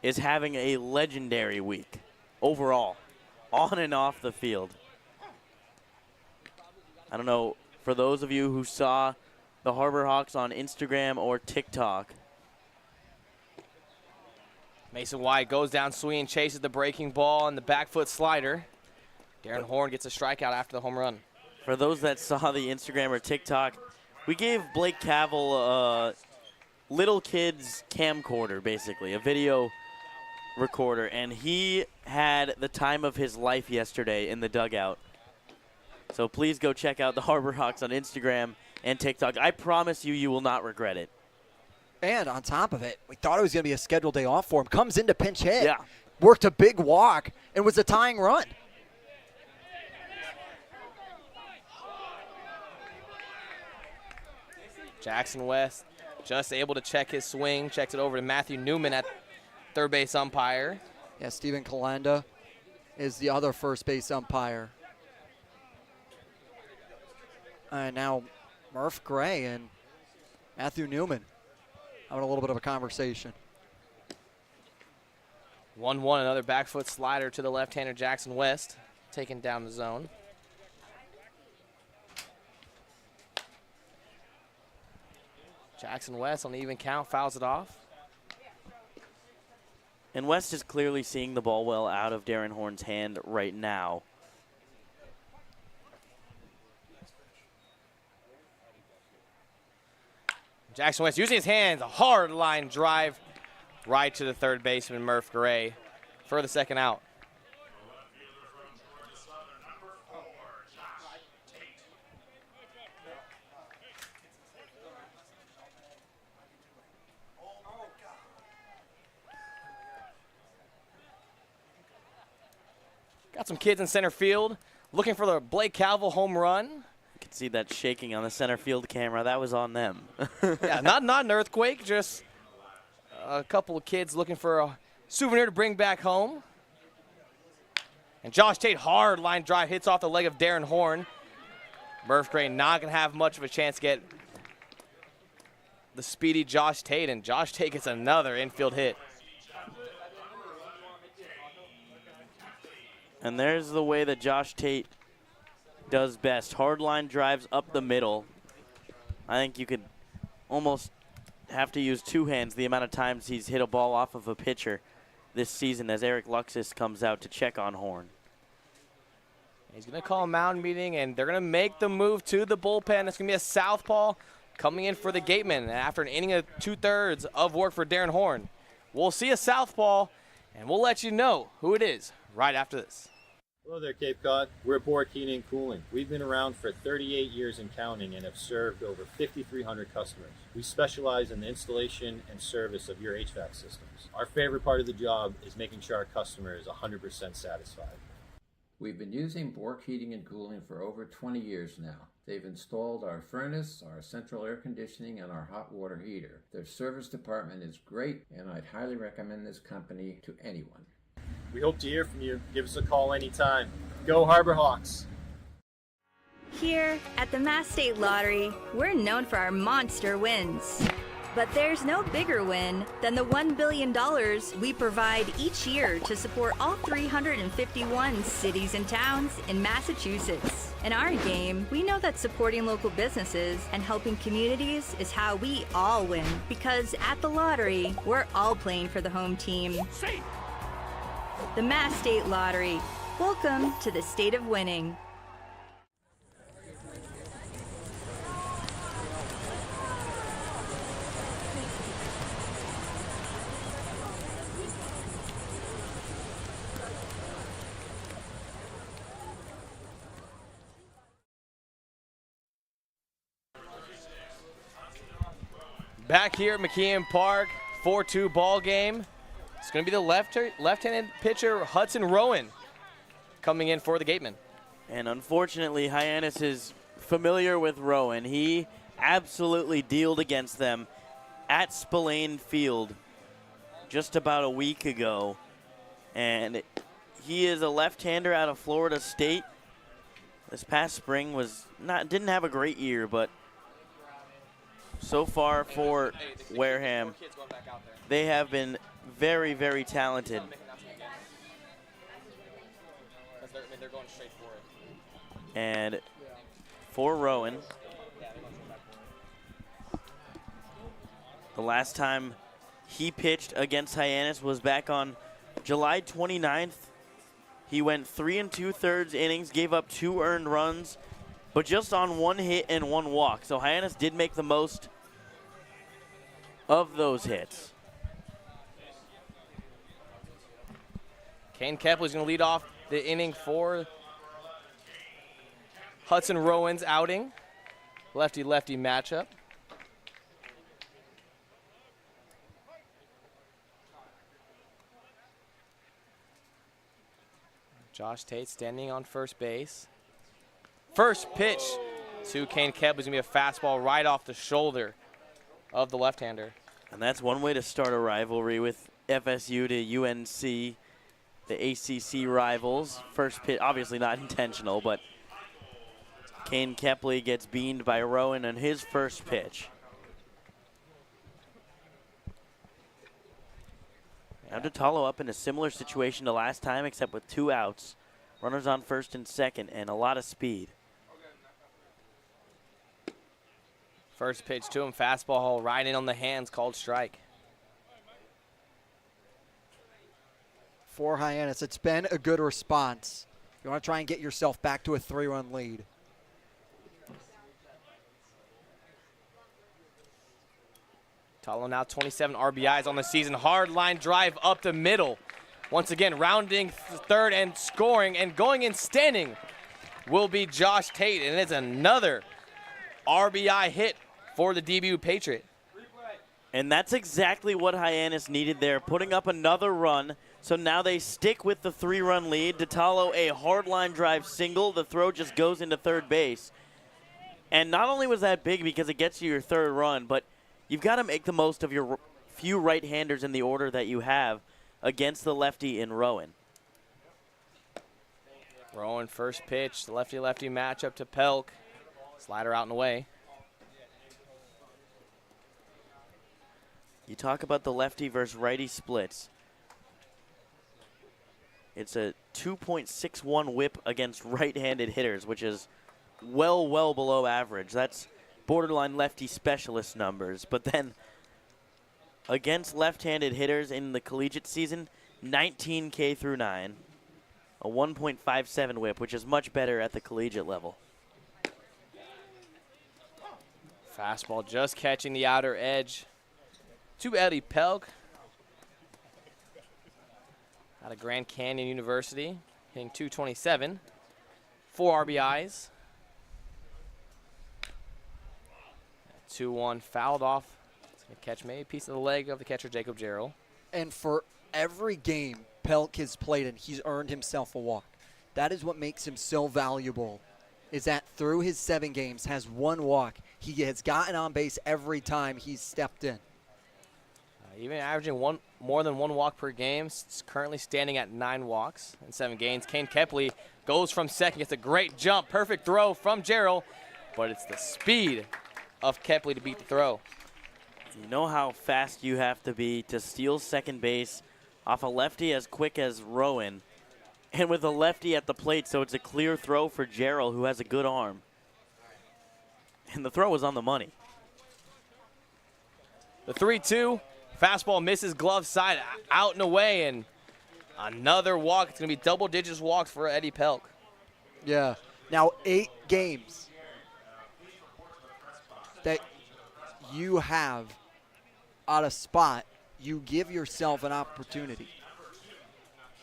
is having a legendary week overall, on and off the field. I don't know, for those of you who saw the Harbor Hawks on Instagram or TikTok, Mason White goes down swinging, chases the breaking ball and the back foot slider. Darren Horn gets a strikeout after the home run. For those that saw the Instagram or TikTok, we gave Blake Cavill a little kid's camcorder, basically, a video recorder, and he had the time of his life yesterday in the dugout. So please go check out the Harbor Hawks on Instagram and TikTok. I promise you, you will not regret it. And on top of it, we thought it was going to be a scheduled day off for him. Comes into pinch hit. Yeah. Worked a big walk and was a tying run. Jackson West just able to check his swing. Checks it over to Matthew Newman at third base umpire. Yeah, Stephen Kalenda is the other first base umpire. And now Murph Gray and Matthew Newman having a little bit of a conversation. 1-1, another back foot slider to the left-hander Jackson West, taking down the zone. Jackson West on the even count, fouls it off. And West is clearly seeing the ball well out of Darren Horn's hand right now. Jackson West using his hands, a hard line drive right to the third baseman, Murph Gray, for the second out. Got some kids in center field looking for the Blake Calville home run. You can see that shaking on the center field camera. That was on them. Yeah, not an earthquake, just a couple of kids looking for a souvenir to bring back home. And Josh Tate, hard line drive, hits off the leg of Darren Horn. Murph Gray not going to have much of a chance to get the speedy Josh Tate, and Josh Tate gets another infield hit. And there's the way that Josh Tate does best. Hard line drives up the middle. I think you could almost have to use two hands the amount of times he's hit a ball off of a pitcher this season as Eric Luxus comes out to check on Horn. He's going to call a mound meeting, and they're going to make the move to the bullpen. It's going to be a southpaw coming in for the Gatemen after an inning of 2/3 of work for Darren Horn. We'll see a southpaw, and we'll let you know who it is right after this. Hello there, Cape Cod. We're Bork Heating and Cooling. We've been around for 38 years and counting and have served over 5,300 customers. We specialize in the installation and service of your HVAC systems. Our favorite part of the job is making sure our customer is 100% satisfied. We've been using Bork Heating and Cooling for over 20 years now. They've installed our furnace, our central air conditioning, and our hot water heater. Their service department is great, and I'd highly recommend this company to anyone. We hope to hear from you. Give us a call anytime. Go Harbor Hawks! Here at the Mass State Lottery, we're known for our monster wins. But there's no bigger win than the $1 billion we provide each year to support all 351 cities and towns in Massachusetts. In our game, we know that supporting local businesses and helping communities is how we all win. Because at the lottery, we're all playing for the home team. The Mass State Lottery. Welcome to the state of winning. Back here at McKeon Park, 4-2 ball game. It's going to be the left-handed pitcher, Hudson Rowan, coming in for the Gatemen. And unfortunately, Hyannis is familiar with Rowan. He absolutely dealed against them at Spillane Field just about a week ago. And he is a left-hander out of Florida State. This past spring didn't have a great year, but so far for Wareham, they have been very, very talented. And for Rowan, the last time he pitched against Hyannis was back on July 29th. He went 3 2/3 innings, gave up 2 earned runs, but just on 1 hit and 1 walk. So Hyannis did make the most of those hits. Kane Kepley's going to lead off the inning for Hudson Rowan's outing. Lefty-lefty matchup. Josh Tate standing on first base. First pitch to Kane Kepley is going to be a fastball right off the shoulder of the left-hander. And that's one way to start a rivalry with FSU to UNC. the ACC rivals. First pitch, obviously not intentional, but Kane Kepley gets beamed by Rowan on his first pitch. Now Detallo up in a similar situation to last time, except with 2 outs. Runners on first and second, and a lot of speed. First pitch to him, fastball right in on the hands, called strike. For Hyannis, it's been a good response. You want to try and get yourself back to a 3-run lead. Detallo now 27 RBIs on the season. Hard line drive up the middle. Once again, rounding third and scoring, and going in standing will be Josh Tate, and it's another RBI hit for the DBU Patriot. And that's exactly what Hyannis needed there, putting up another run. So now they stick with the 3-run lead. Detallo, a hard line drive single. The throw just goes into third base. And not only was that big because it gets you your 3rd run, but you've got to make the most of your few right-handers in the order that you have against the lefty in Rowan. Rowan first pitch, the lefty-lefty matchup to Pelk. Slider out and away. You talk about the lefty versus righty splits. It's a 2.61 whip against right-handed hitters, which is well below average. That's borderline lefty specialist numbers. But then against left-handed hitters in the collegiate season, 19 K through 9, a 1.57 whip, which is much better at the collegiate level. Fastball just catching the outer edge to Eddie Pelk out of Grand Canyon University, hitting .227, 4 RBIs. 2-1 fouled off. It's going to catch maybe a piece of the leg of the catcher, Jacob Jarrell. And for every game Pelk has played in, he's earned himself a walk. That is what makes him so valuable, is that through his 7 games, has 1 walk. He has gotten on base every time he's stepped in. Even averaging more than 1 walk per game. It's currently standing at 9 walks in 7 games. Kane Kepley goes from second. Gets a great jump. Perfect throw from Jarrell. But it's the speed of Kepley to beat the throw. You know how fast you have to be to steal second base off a lefty as quick as Rowan. And with a lefty at the plate, so it's a clear throw for Jarrell, who has a good arm. And the throw was on the money. The 3-2. Fastball misses glove side, out and away, and another walk. It's going to be double digits walks for Eddie Pelk. Yeah. Now 8 games that you have at a spot, you give yourself an opportunity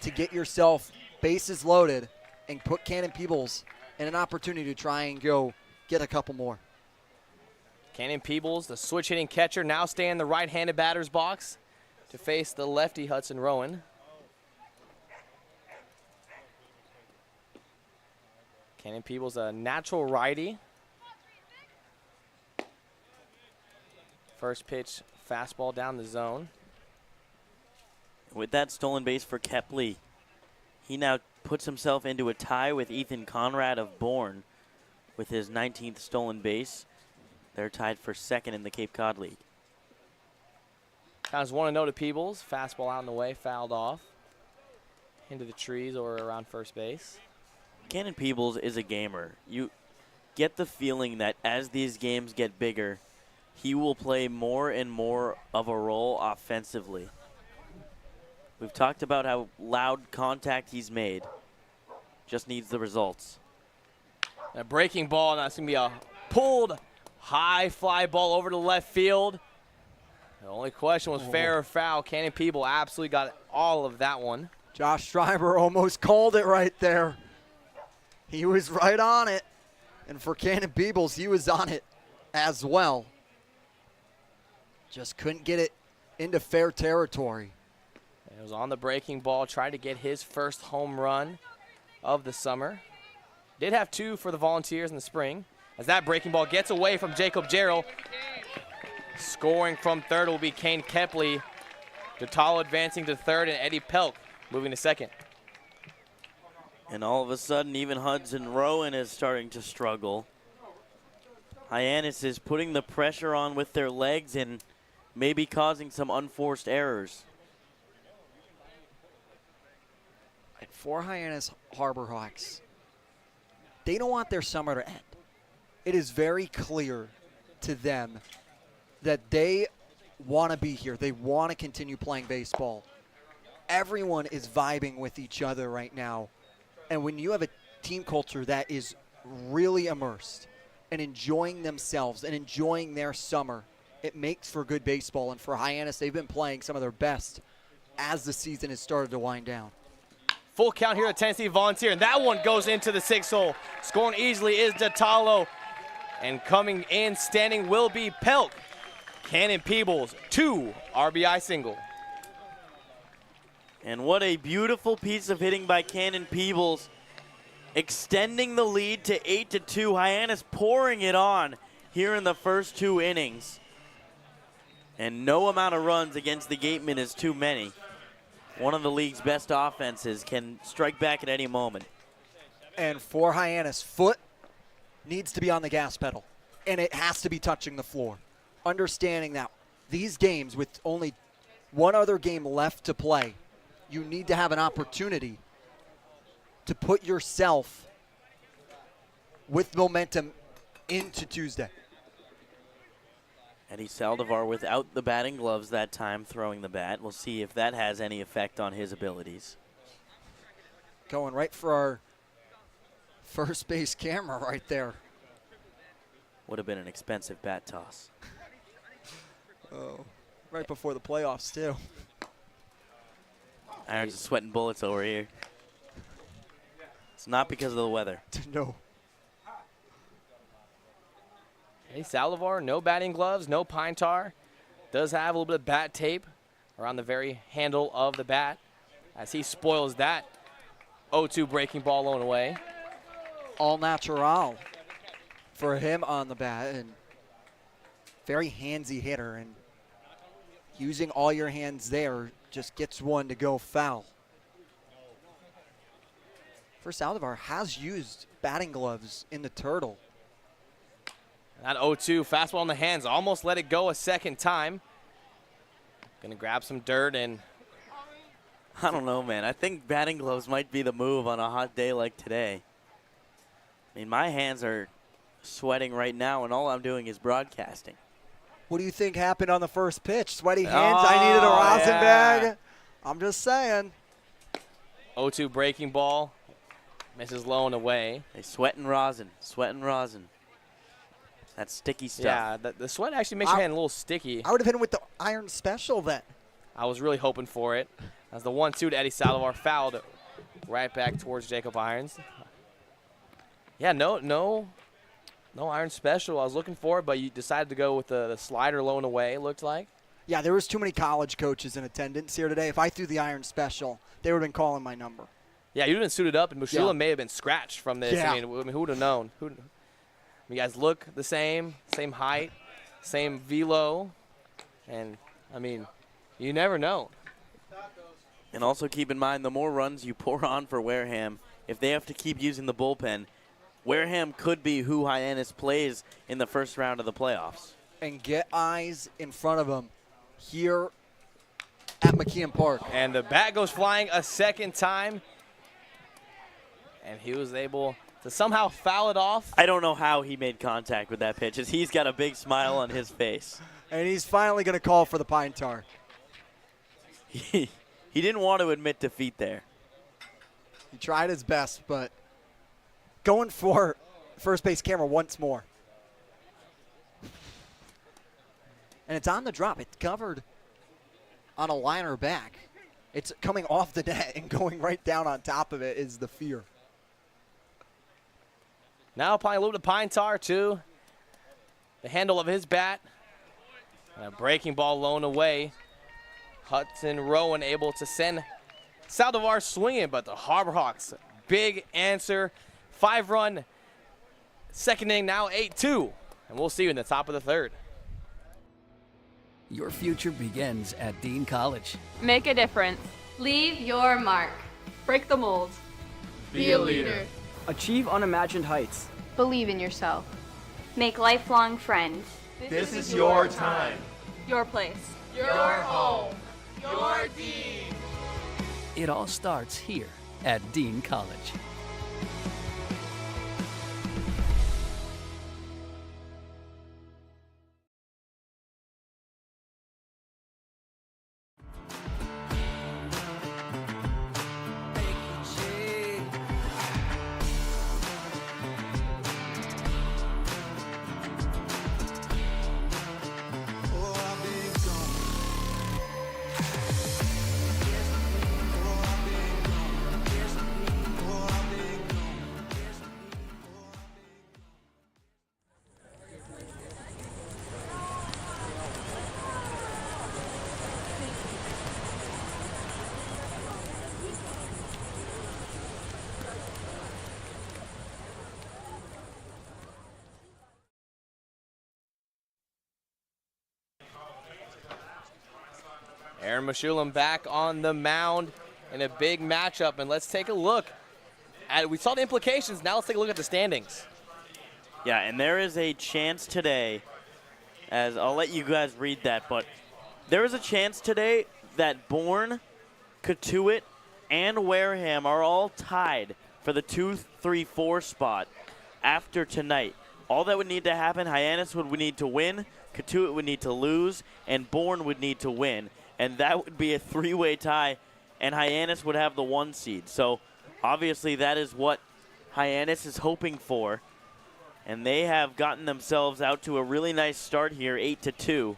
to get yourself bases loaded and put Cannon Peebles in an opportunity to try and go get a couple more. Cannon Peebles, the switch-hitting catcher, now staying in the right-handed batter's box to face the lefty Hudson Rowan. Cannon Peebles, a natural righty. First pitch, fastball down the zone. With that stolen base for Kepley, he now puts himself into a tie with Ethan Conrad of Bourne with his 19th stolen base. They're tied for second in the Cape Cod League. Counts 1-0 to Peebles. Fastball out in the way, fouled off into the trees or around first base. Cannon Peebles is a gamer. You get the feeling that as these games get bigger, he will play more and more of a role offensively. We've talked about how loud contact he's made. Just needs the results. A breaking ball, and that's going to be a pulled high fly ball over to left field. The only question was fair or foul. Cannon Peebles absolutely got all of that one. Josh Schreiber almost called it right there. He was right on it. And for Cannon Peebles, he was on it as well. Just couldn't get it into fair territory. It was on the breaking ball, tried to get his first home run of the summer. Did have 2 for the Volunteers in the spring. As that breaking ball gets away from Jacob Jarrell. Scoring from third will be Kane Kepley. Detallo advancing to third, and Eddie Pelk moving to second. And all of a sudden, even Hudson Rowan is starting to struggle. Hyannis is putting the pressure on with their legs and maybe causing some unforced errors. For Hyannis Harbor Hawks, they don't want their summer to end. It is very clear to them that they want to be here. They want to continue playing baseball. Everyone is vibing with each other right now. And when you have a team culture that is really immersed and enjoying themselves and enjoying their summer, it makes for good baseball. And for Hyannis, they've been playing some of their best as the season has started to wind down. Full count here at Tennessee Volunteer, and that one goes into the 6 hole. Scoring easily is DeTalo, and coming in standing will be Pelk. Cannon Peebles, 2 RBI single. And what a beautiful piece of hitting by Cannon Peebles, extending the lead to 8-2. Hyannis pouring it on here in the first 2 innings. And no amount of runs against the Gatemen is too many. One of the league's best offenses can strike back at any moment. And for Hyannis, foot needs to be on the gas pedal, and it has to be touching the floor. Understanding that these games, with only one other game left to play, you need to have an opportunity to put yourself with momentum into Tuesday. Eddie Saldivar without the batting gloves that time, throwing the bat. We'll see if that has any effect on his abilities. Going right for our first base camera right there. Would have been an expensive bat toss. Oh, right before the playoffs, too. Irons are sweating bullets over here. It's not because of the weather. No. Hey, Saldivar, no batting gloves, no pine tar. Does have a little bit of bat tape around the very handle of the bat as he spoils that 0-2 breaking ball low and away. All natural for him on the bat, and very handsy hitter, and using all your hands there just gets one to go foul. For Saldivar has used batting gloves in the Turtle. That 0-2 fastball in the hands, almost let it go a second time. Gonna grab some dirt and. I don't know, man. I think batting gloves might be the move on a hot day like today. I mean, my hands are sweating right now, and all I'm doing is broadcasting. What do you think happened on the first pitch? Sweaty hands, I needed a rosin bag. I'm just saying. 0-2 breaking ball, misses low and away. They sweat and rosin, sweat and rosin. That's sticky stuff. Yeah, the sweat actually makes your hand a little sticky. I would have hit him with the iron special then. I was really hoping for it. As the 1-2 to Eddie Saldivar fouled right back towards Jacob Irons. Yeah, no iron special. I was looking for it, but you decided to go with the slider low and away, it looked like. Yeah, there was too many college coaches in attendance here today. If I threw the iron special, they would have been calling my number. Yeah, you'd have been suited up, and Mushula may have been scratched from this. Yeah. I mean, who would have known? You guys look the same height, same velo, and, I mean, you never know. And also keep in mind, the more runs you pour on for Wareham, if they have to keep using the bullpen, Wareham could be who Hyannis plays in the first round of the playoffs. And get eyes in front of them here at McKeon Park. And the bat goes flying a second time, and he was able to somehow foul it off. I don't know how he made contact with that pitch, as he's got a big smile on his face. And he's finally going to call for the pine tar. He didn't want to admit defeat there. He tried his best, but going for first base camera once more. And it's on the drop. It's covered on a liner back. It's coming off the net and going right down on top of it is the fear. Now applying a little bit of pine tar to the handle of his bat. And a breaking ball low and away. Hudson Rowan able to send Saldivar swinging, but the Harbor Hawks, big answer. 5-run second inning, now 8-2. And we'll see you in the top of the third. Your future begins at Dean College. Make a difference. Leave your mark. Break the mold. Be a leader. Achieve unimagined heights. Believe in yourself. Make lifelong friends. This is your time. Your place. Your home. Your dean. It all starts here at Dean College. Aaron Meshulam back on the mound in a big matchup, and let's take a look we saw the implications. Now let's take a look at the standings. Yeah, and there is a chance today, as I'll let you guys read that, but there is a chance today that Bourne, Cotuit, and Wareham are all tied for the 2, 3, 4 spot after tonight. All that would need to happen, Hyannis would need to win, Cotuit would need to lose, and Bourne would need to win. And that would be a 3-way tie, and Hyannis would have the 1 seed. So obviously that is what Hyannis is hoping for. And they have gotten themselves out to a really nice start here, 8-2.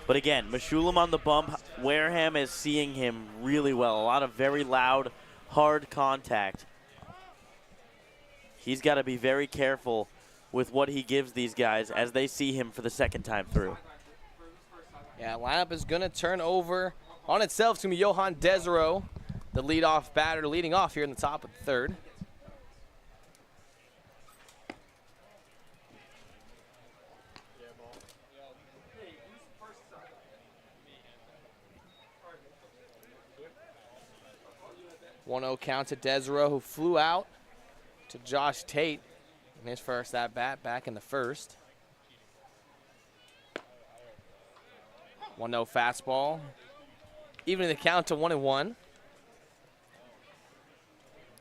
But again, Meshulam on the bump. Wareham is seeing him really well. A lot of very loud, hard contact. He's got to be very careful with what he gives these guys as they see him for the second time through. Yeah, lineup is going to turn over on itself. It's going to be Johan Desiro, the leadoff batter, leading off here in the top of the third. One 0 count to Desiro, who flew out to Josh Tate in his first at-bat back in the first. 1-0 fastball. Even the count to 1-1.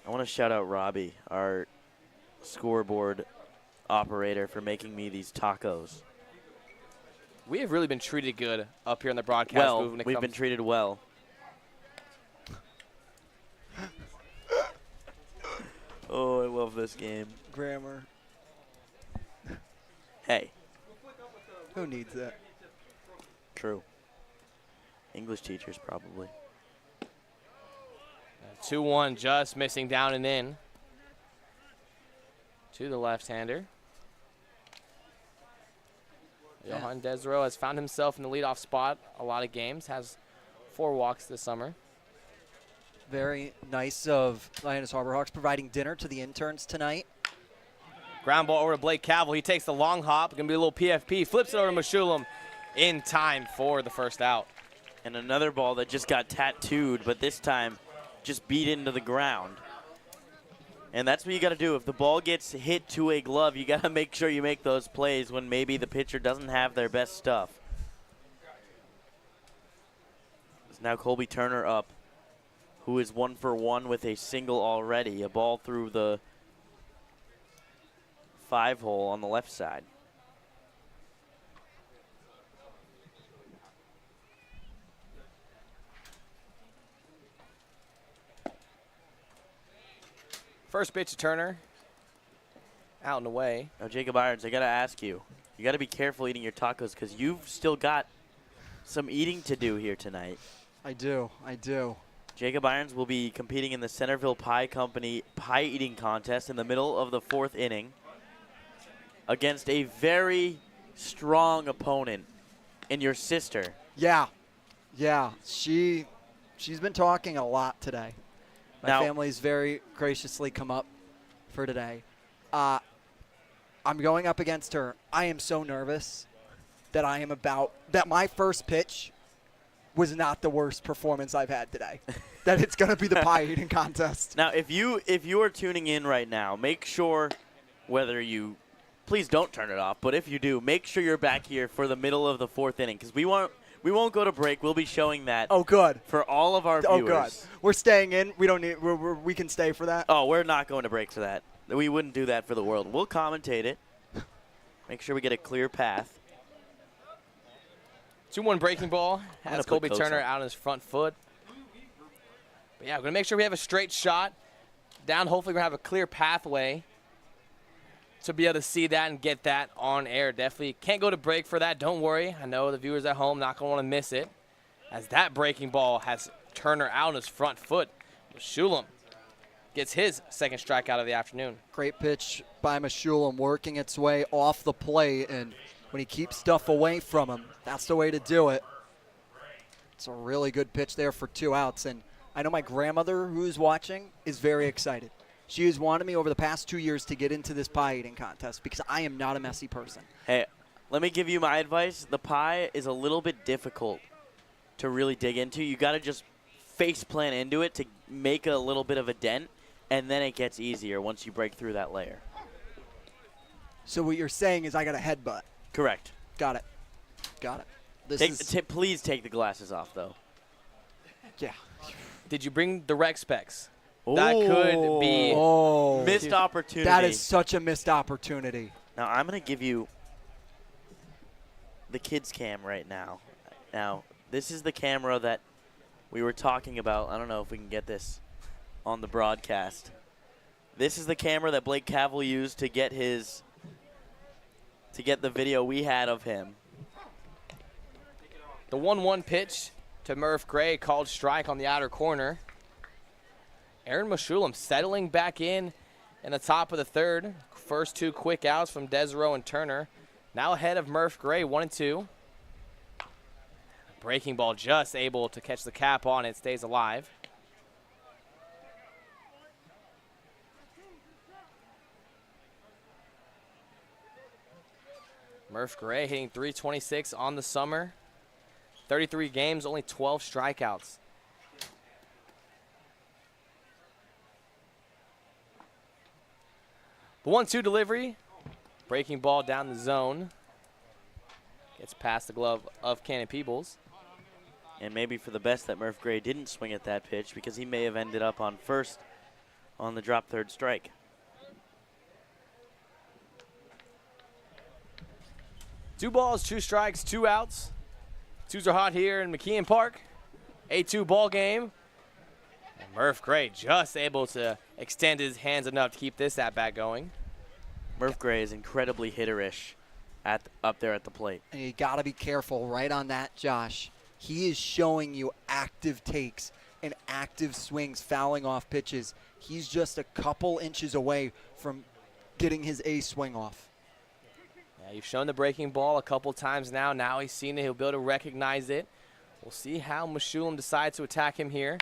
I want to shout out Robbie, our scoreboard operator, for making me these tacos. We have really been treated good up here in the broadcast booth. Well, we've been treated well. Oh, I love this game. Grammar. Hey. Who needs that? True. English teachers, probably. 2-1, just missing down and in to the left-hander. Yeah. Johan Desiro has found himself in the leadoff spot a lot of games, has 4 walks this summer. Very nice of Hyannis Harbor Hawks providing dinner to the interns tonight. Ground ball over to Blake Cavill. He takes the long hop. Going to be a little PFP. Flips it over to Meshulam in time for the first out. And another ball that just got tattooed, but this time just beat into the ground. And that's what you got to do. If the ball gets hit to a glove, you got to make sure you make those plays when maybe the pitcher doesn't have their best stuff. It's now Colby Turner up, who is 1 for 1 with a single already. A ball through the 5-hole on the left side. First pitch to Turner. Out and away. Now, Jacob Irons, I got to ask you. You got to be careful eating your tacos because you've still got some eating to do here tonight. I do. Jacob Irons will be competing in the Centerville Pie Company pie eating contest in the middle of the 4th inning against a very strong opponent in your sister. Yeah. She's been talking a lot today. My family's very graciously come up for today. I'm going up against her. I am so nervous that my first pitch was not the worst performance I've had today. that it's going to be the pie eating contest. Now, if you are tuning in right now, make sure please don't turn it off, but if you do, make sure you're back here for the middle of the 4th inning because we won't go to break. We'll be showing that. Oh, good. For all of our viewers. Oh, good. We're staying in. We don't need. We can stay for that. Oh, we're not going to break for that. We wouldn't do that for the world. We'll commentate it. Make sure we get a clear path. 2-1 breaking ball. Has Colby Turner out on his front foot. But yeah, we're going to make sure we have a straight shot. Down, hopefully we're going to have a clear pathway to be able to see that and get that on air. Definitely can't go to break for that. Don't worry. I know the viewers at home not going to want to miss it. As that breaking ball has Turner out on his front foot. Meshulam gets his second strikeout of the afternoon. Great pitch by Meshulam, working its way off the plate, and when he keeps stuff away from him, that's the way to do it. It's a really good pitch there for 2 outs, and I know my grandmother, who's watching, is very excited. She has wanted me over the past 2 years to get into this pie eating contest because I am not a messy person. Hey, let me give you my advice. The pie is a little bit difficult to really dig into. You got to just face plant into it to make a little bit of a dent, and then it gets easier once you break through that layer. So what you're saying is I got a headbutt. Correct. Got it. Please take the glasses off, though. Yeah. Did you bring the rec specs? That could be missed opportunity. That is such a missed opportunity. Now, I'm going to give you the kids cam right now. Now, this is the camera that we were talking about. I don't know if we can get this on the broadcast. This is the camera that Blake Cavell used to get the video we had of him. The 1-1 pitch to Murph Gray, called strike on the outer corner. Aaron Meshulam settling back in the top of the 3rd. First 2 quick outs from Desereau and Turner. Now ahead of Murph Gray, 1-2. Breaking ball just able to catch the cap on it, stays alive. Murph Gray hitting .326 on the summer. 33 games, only 12 strikeouts. The 1-2 delivery. Breaking ball down the zone. Gets past the glove of Cannon Peebles. And maybe for the best that Murph Gray didn't swing at that pitch because he may have ended up on first on the drop 3rd strike. 2 balls, 2 strikes, 2 outs. 2s are hot here in McKeon Park. 8-2 ball game. And Murph Gray just able to extend his hands enough to keep this at-bat going. Murph Gray is incredibly hitterish up there at the plate. And you got to be careful right on that, Josh. He is showing you active takes and active swings, fouling off pitches. He's just a couple inches away from getting his A swing off. Yeah, you've shown the breaking ball a couple times now. Now he's seen it. He'll be able to recognize it. We'll see how Meshulam decides to attack him here.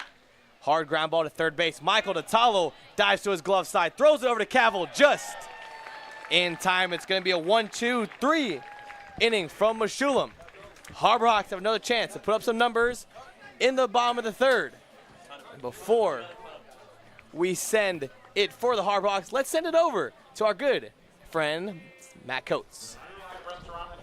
Hard ground ball to third base. Michael Tatalo dives to his glove side, throws it over to Cavell just in time. It's going to be a 1-2-3 inning from Meshulam. Harbor Hawks have another chance to put up some numbers in the bottom of the 3rd. Before we send it for the Harbor Hawks, let's send it over to our good friend, Matt Coates.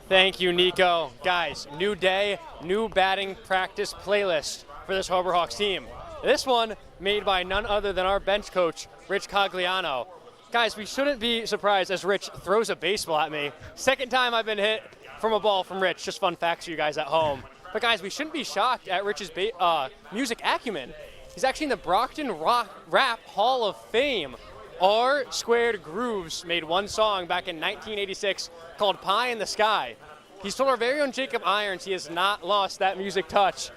Thank you, Nico. Guys, new day, new batting practice playlist for this Harbor Hawks team. This one made by none other than our bench coach, Rich Cogliano. Guys, we shouldn't be surprised as Rich throws a baseball at me. Second time I've been hit from a ball from Rich. Just fun facts for you guys at home. But guys, we shouldn't be shocked at Rich's music acumen. He's actually in the Brockton Rap Hall of Fame. R Squared Grooves made one song back in 1986 called Pie in the Sky. He's told our very own Jacob Irons he has not lost that music touch,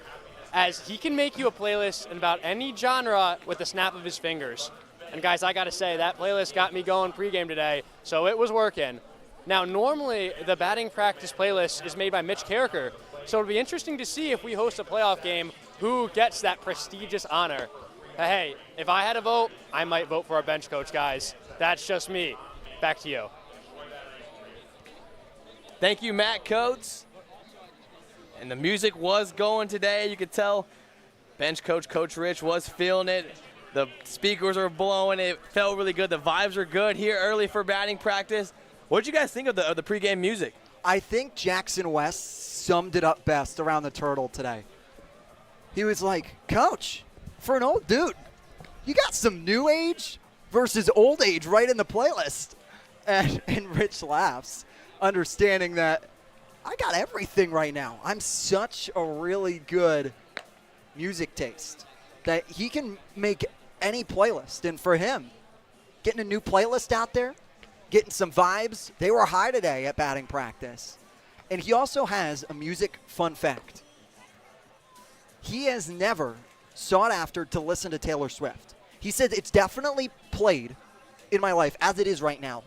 as he can make you a playlist in about any genre with the snap of his fingers. And guys, I gotta say, that playlist got me going pregame today, so it was working. Now, normally the batting practice playlist is made by Mitch Carricker, so it'll be interesting to see if we host a playoff game who gets that prestigious honor. Hey, if I had a vote, I might vote for our bench coach, guys. That's just me. Back to you. Thank you, Matt Coates. And the music was going today. You could tell Bench coach, Coach Rich, was feeling it. The speakers were blowing. It felt really good. The vibes were good here early for batting practice. What did you guys think of the pregame music? I think Jackson West summed it up best around the turtle today. He was like, Coach, for an old dude, you got some new age versus old age right in the playlist. And Rich laughs, understanding that I got everything right now. I'm such a really good music taste that he can make any playlist. And for him, getting a new playlist out there, getting some vibes, they were high today at batting practice. And he also has a music fun fact. He has never sought after to listen to Taylor Swift. He said it's definitely played in my life, as it is right now,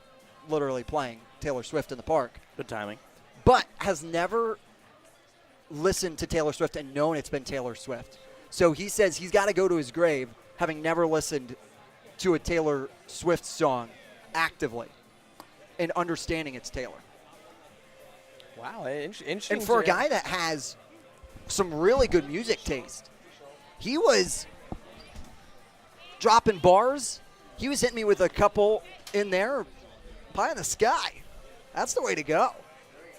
literally playing Taylor Swift in the park. Good timing. But has never listened to Taylor Swift and known it's been Taylor Swift. So he says he's got to go to his grave having never listened to a Taylor Swift song actively and understanding it's Taylor. Wow, interesting. And for a guy that has some really good music taste, he was dropping bars. He was hitting me with a couple in there, pie in the sky. That's the way to go.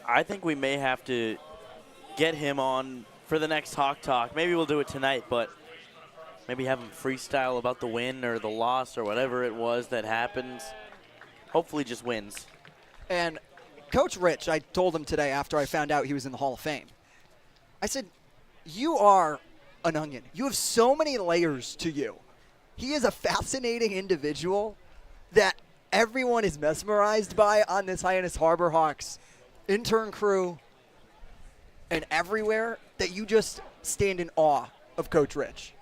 I think we may have to get him on for the next Hawk Talk. Maybe we'll do it tonight, but maybe have him freestyle about the win or the loss or whatever it was that happens. Hopefully just wins. And Coach Rich, I told him today after I found out he was in the Hall of Fame, I said, you are an onion. You have so many layers to you. He is a fascinating individual that everyone is mesmerized by on this Hyannis Harbor Hawks intern crew and everywhere, that you just stand in awe of Coach Rich.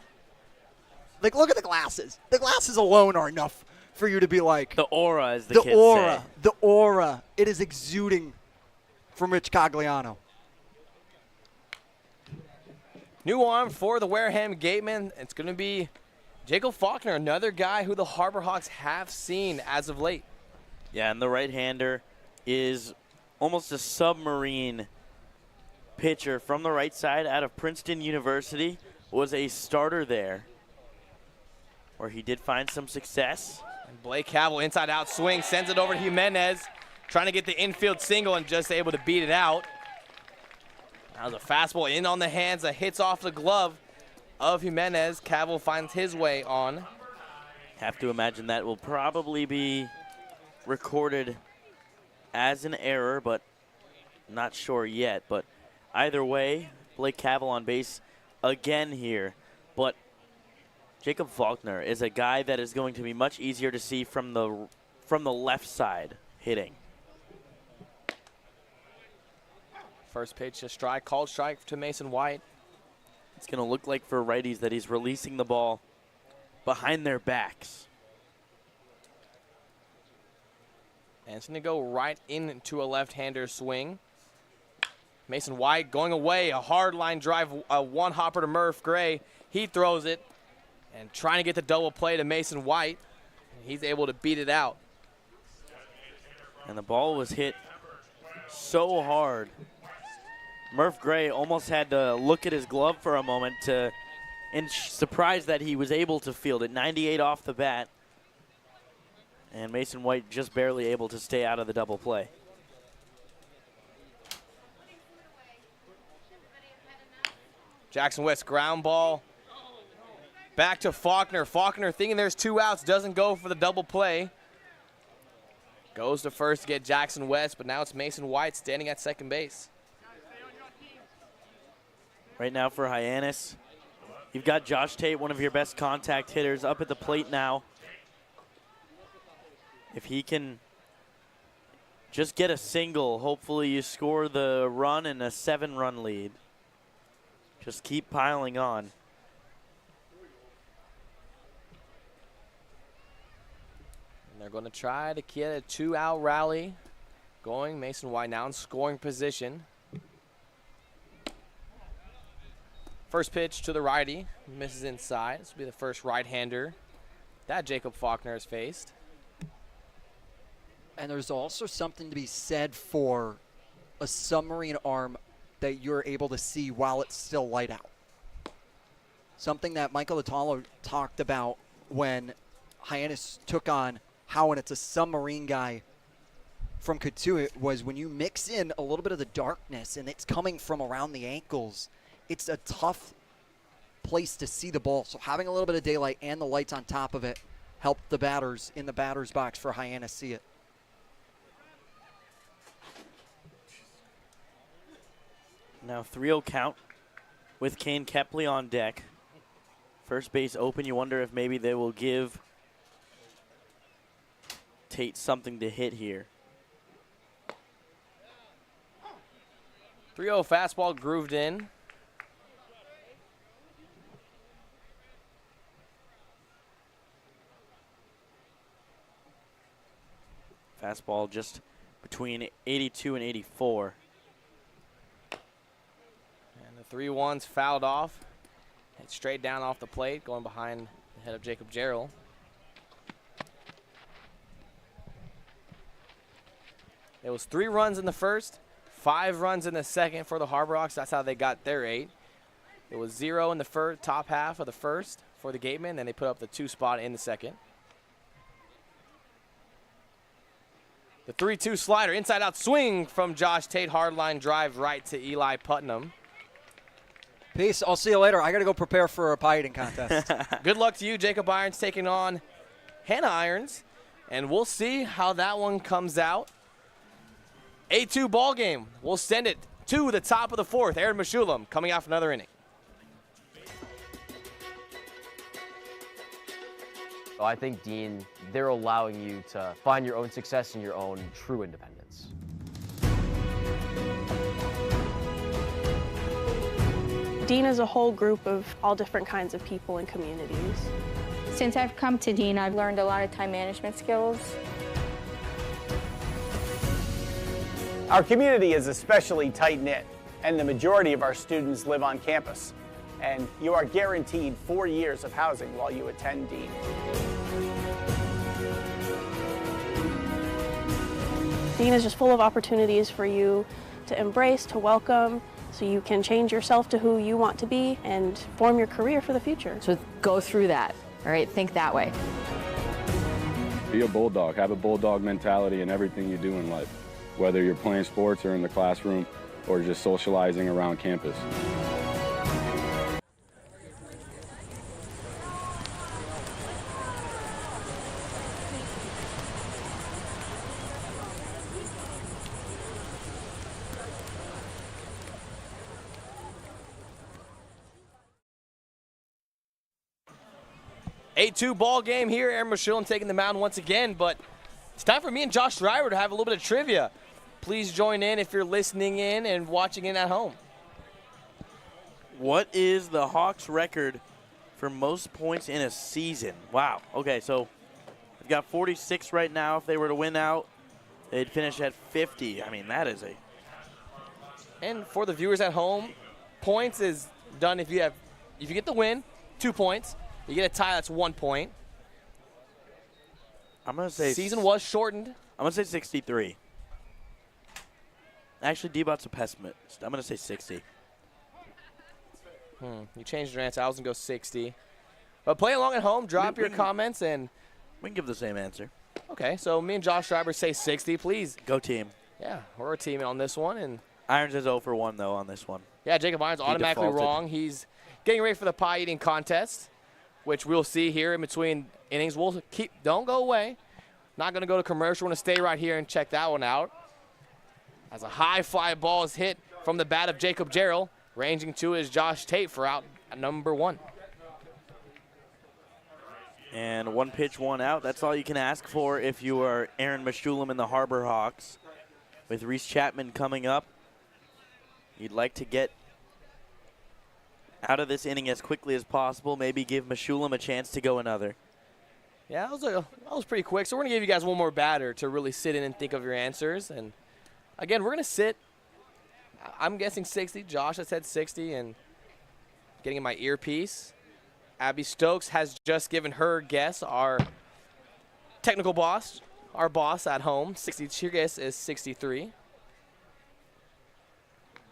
Like, look at the glasses. The glasses alone are enough for you to be like. The aura, as the kids say. The aura. It is exuding from Rich Cogliano. New arm for the Wareham Gatemen. It's going to be Jacob Faulkner, another guy who the Harbor Hawks have seen as of late. Yeah, and the right-hander is almost a submarine pitcher from the right side out of Princeton University. Was a starter there where he did find some success. And Blake Cavill, inside-out swing, sends it over to Jimenez, trying to get the infield single and just able to beat it out. That was a fastball in on the hands that hits off the glove of Jimenez. Cavill finds his way on. Have to imagine that will probably be recorded as an error, but not sure yet. But either way, Blake Cavill on base again here. But Jacob Faulkner is a guy that is going to be much easier to see from the left side hitting. First pitch, a strike, called strike to Mason White. It's going to look like for righties that he's releasing the ball behind their backs. And it's going to go right into a left-hander swing. Mason White going away, a hard line drive, a one-hopper to Murph Gray. He throws it and trying to get the double play to Mason White. And he's able to beat it out. And the ball was hit so hard. Murph Gray almost had to look at his glove for a moment and surprised that he was able to field it. 98 off the bat. And Mason White just barely able to stay out of the double play. Jackson West ground ball. Back to Faulkner. Faulkner thinking there's 2 outs, doesn't go for the double play. Goes to first to get Jackson West, but now it's Mason White standing at second base. Right now for Hyannis, you've got Josh Tate, one of your best contact hitters, up at the plate now. If he can just get a single, hopefully you score the run and a 7-run lead. Just keep piling on. And they're going to try to get a 2-out rally going. Mason White now in scoring position. First pitch to the righty, misses inside. This will be the first right-hander that Jacob Faulkner has faced. And there's also something to be said for a submarine arm that you're able to see while it's still light out. Something that Michael Vitalo talked about when Hyannis took on Howen, it's a submarine guy from Katuitt, was when you mix in a little bit of the darkness and it's coming from around the ankles, it's a tough place to see the ball. So having a little bit of daylight and the lights on top of it helped the batters in the batter's box for Hyannis see it. Now 3-0 count with Kane Kepley on deck. First base open. You wonder if maybe they will give Tate something to hit here. 3-0 fastball grooved in. Fastball just between 82 and 84. And the 3-1's fouled off. Hit straight down off the plate, going behind the head of Jacob Jarrell. It was 3 runs in the first, 5 runs in the second for the Harbor Hawks. That's how they got their 8. It was 0 in the top half of the first for the Gatemen, then they put up the 2 spot in the second. The 3-2 slider, inside-out swing from Josh Tate. Hardline drive right to Eli Putnam. Peace. I'll see you later. I got to go prepare for a pie eating contest. Good luck to you. Jacob Irons taking on Hannah Irons, and we'll see how that one comes out. 8-2 ball game. We'll send it to the top of the 4th. Aaron Meshulam coming off another inning. I think, Dean, they're allowing you to find your own success and your own true independence. Dean is a whole group of all different kinds of people and communities. Since I've come to Dean, I've learned a lot of time management skills. Our community is especially tight-knit, and the majority of our students live on campus. And you are guaranteed 4 years of housing while you attend Dean. Dean is just full of opportunities for you to embrace, to welcome, so you can change yourself to who you want to be and form your career for the future. So go through that, all right? Think that way. Be a bulldog. Have a bulldog mentality in everything you do in life, whether you're playing sports or in the classroom or just socializing around campus. 8-2 ball game here. Aaron Meshulam taking the mound once again, but it's time for me and Josh Schreiber to have a little bit of trivia. Please join in if you're listening in and watching in at home. What is the Hawks' record for most points in a season? Wow. Okay, so they've got 46 right now. If they were to win out, they'd finish at 50. I mean, that is a... And for the viewers at home, points is done if you get the win, 2 points. You get a tie, that's 1 point. I'm going to say... Season was shortened. I'm going to say 63. Actually, D-Bot's a pessimist. I'm going to say 60. You changed your answer. I was going to go 60. But play along at home. Drop your comments and... We can give the same answer. Okay, so me and Josh Schreiber say 60, please. Go team. Yeah, we're a team on this one. And Irons is 0 for 1, though, on this one. Yeah, Jacob Irons automatically wrong. He's getting ready for the pie eating contest, which we'll see here in between innings. We'll don't go away. Not going to go to commercial. We're going to stay right here and check that one out. As a high fly ball is hit from the bat of Jacob Jarrell. Ranging to is Josh Tate for out at number 1. And 1 pitch, 1 out. That's all you can ask for if you are Aaron Meshulam and the Harbor Hawks. With Reese Chapman coming up, you'd like to get out of this inning as quickly as possible. Maybe give Meshulam a chance to go another. Yeah, that was pretty quick. So we're going to give you guys one more batter to really sit in and think of your answers. And again, we're going to sit. I'm guessing 60. Josh has said 60 and getting in my earpiece. Abby Stokes has just given her guess, our technical boss, our boss at home. 60. Your guess is 63.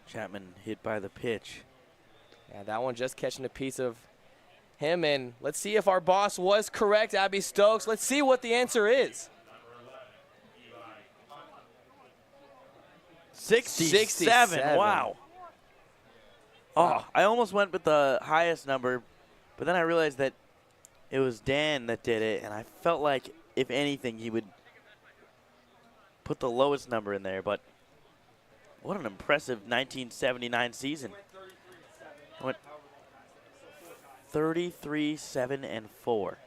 Chapman hit by the pitch. Yeah, that one just catching a piece of him, and let's see if our boss was correct, Abby Stokes. Let's see what the answer is. 67. Wow. Oh, I almost went with the highest number, but then I realized that it was Dan that did it, and I felt like, if anything, he would put the lowest number in there. But what an impressive 1979 season. Went 33, 7, and 4.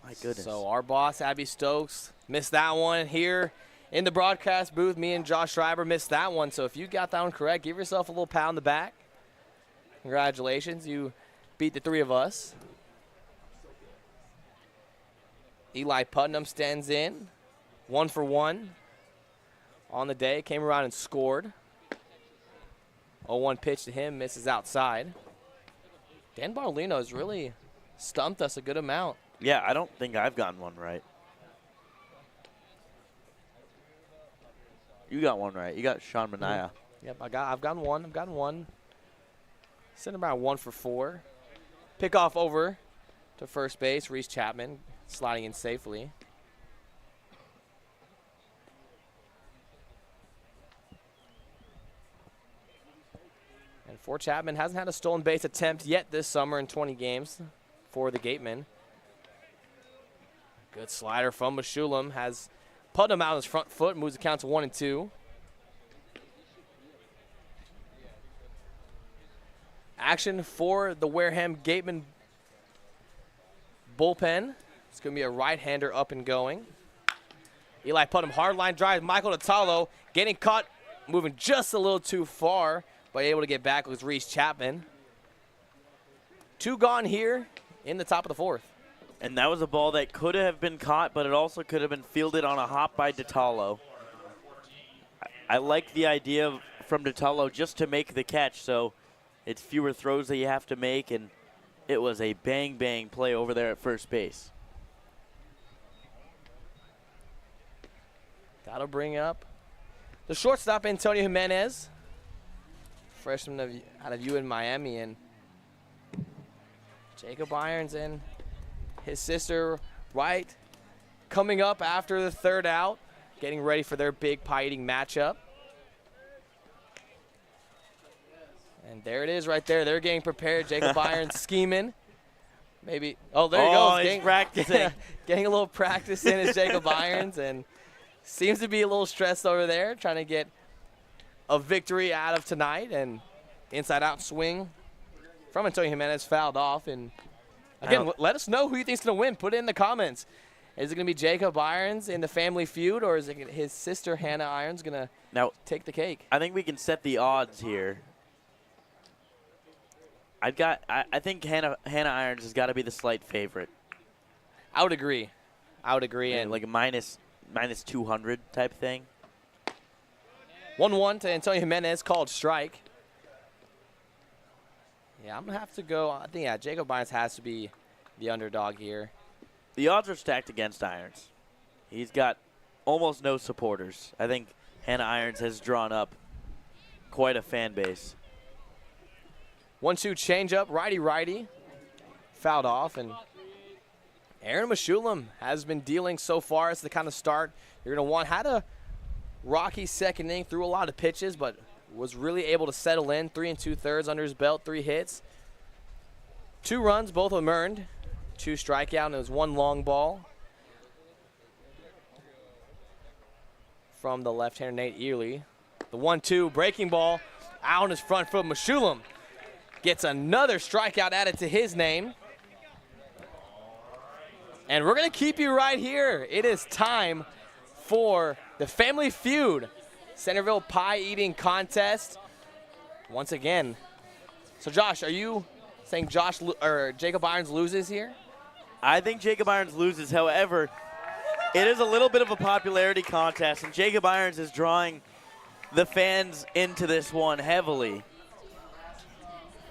My goodness. So our boss, Abby Stokes, missed that one here in the broadcast booth. Me and Josh Schreiber missed that one. So if you got that one correct, give yourself a little pat on the back. Congratulations. You beat the three of us. Eli Putnam stands in. 1 for 1 on the day. Came around and scored. 0-1 pitch to him. Misses outside. Dan Barlino has really stumped us a good amount. Yeah, I don't think I've gotten one right. You got one right. You got Sean Mania. Yep, I've gotten one. Sitting about 1 for 4. Pick off over to first base. Reese Chapman sliding in safely. And for Chapman, hasn't had a stolen base attempt yet this summer in 20 games for the Gatemen. Good slider from Meshulam. Has Putnam out on his front foot. Moves the count to 1-2. Action for the Wareham Gatemen bullpen. It's going to be a right-hander up and going. Eli Putnam, hard line drive. Michael Natalo getting caught, moving just a little too far, but able to get back with Reese Chapman. 2 gone here in the top of the 4th. And that was a ball that could have been caught, but it also could have been fielded on a hop by Natalo. I like the idea from Natalo just to make the catch, so it's fewer throws that you have to make, and it was a bang-bang play over there at first base. That'll bring up the shortstop, Antonio Jimenez. Freshman out of UIn Miami, and Jacob Irons and his sister Wright coming up after the 3rd out, getting ready for their big pie-eating matchup. And there it is right there. They're getting prepared. Jacob Irons scheming. Maybe. Oh, there he goes. He's practicing. Getting a little practice in as Jacob Irons, and seems to be a little stressed over there, trying to get a victory out of tonight. And inside-out swing from Antonio Jimenez fouled off. And again, let us know who you think's going to win. Put it in the comments. Is it going to be Jacob Irons in the Family Feud, or is it his sister Hannah Irons going to take the cake? I think we can set the odds here. I think Hannah Irons has got to be the slight favorite. I would agree. And like a minus 200 type thing. 1-1 to Antonio Jimenez, called strike. Yeah, I'm going to have to go. I think, yeah, Jacob Irons has to be the underdog here. The odds are stacked against Irons. He's got almost no supporters. I think Hannah Irons has drawn up quite a fan base. 1-2 changeup, righty. Fouled off, and Aaron Meshulam has been dealing so far. It's the kind of start you're going to want. Had a rocky second inning, threw a lot of pitches, but was really able to settle in. 3 2/3 under his belt, 3 hits. 2 runs, both of them earned. 2 strikeout, and it was 1 long ball from the left-hander Nate Early. The 1-2 breaking ball out on his front foot. Meshulam gets another strikeout added to his name. And we're going to keep you right here. It is time for the Family Feud Centerville Pie Eating Contest. Once again. So, Josh, are you saying Jacob Irons loses here? I think Jacob Irons loses. However, it is a little bit of a popularity contest, and Jacob Irons is drawing the fans into this one heavily.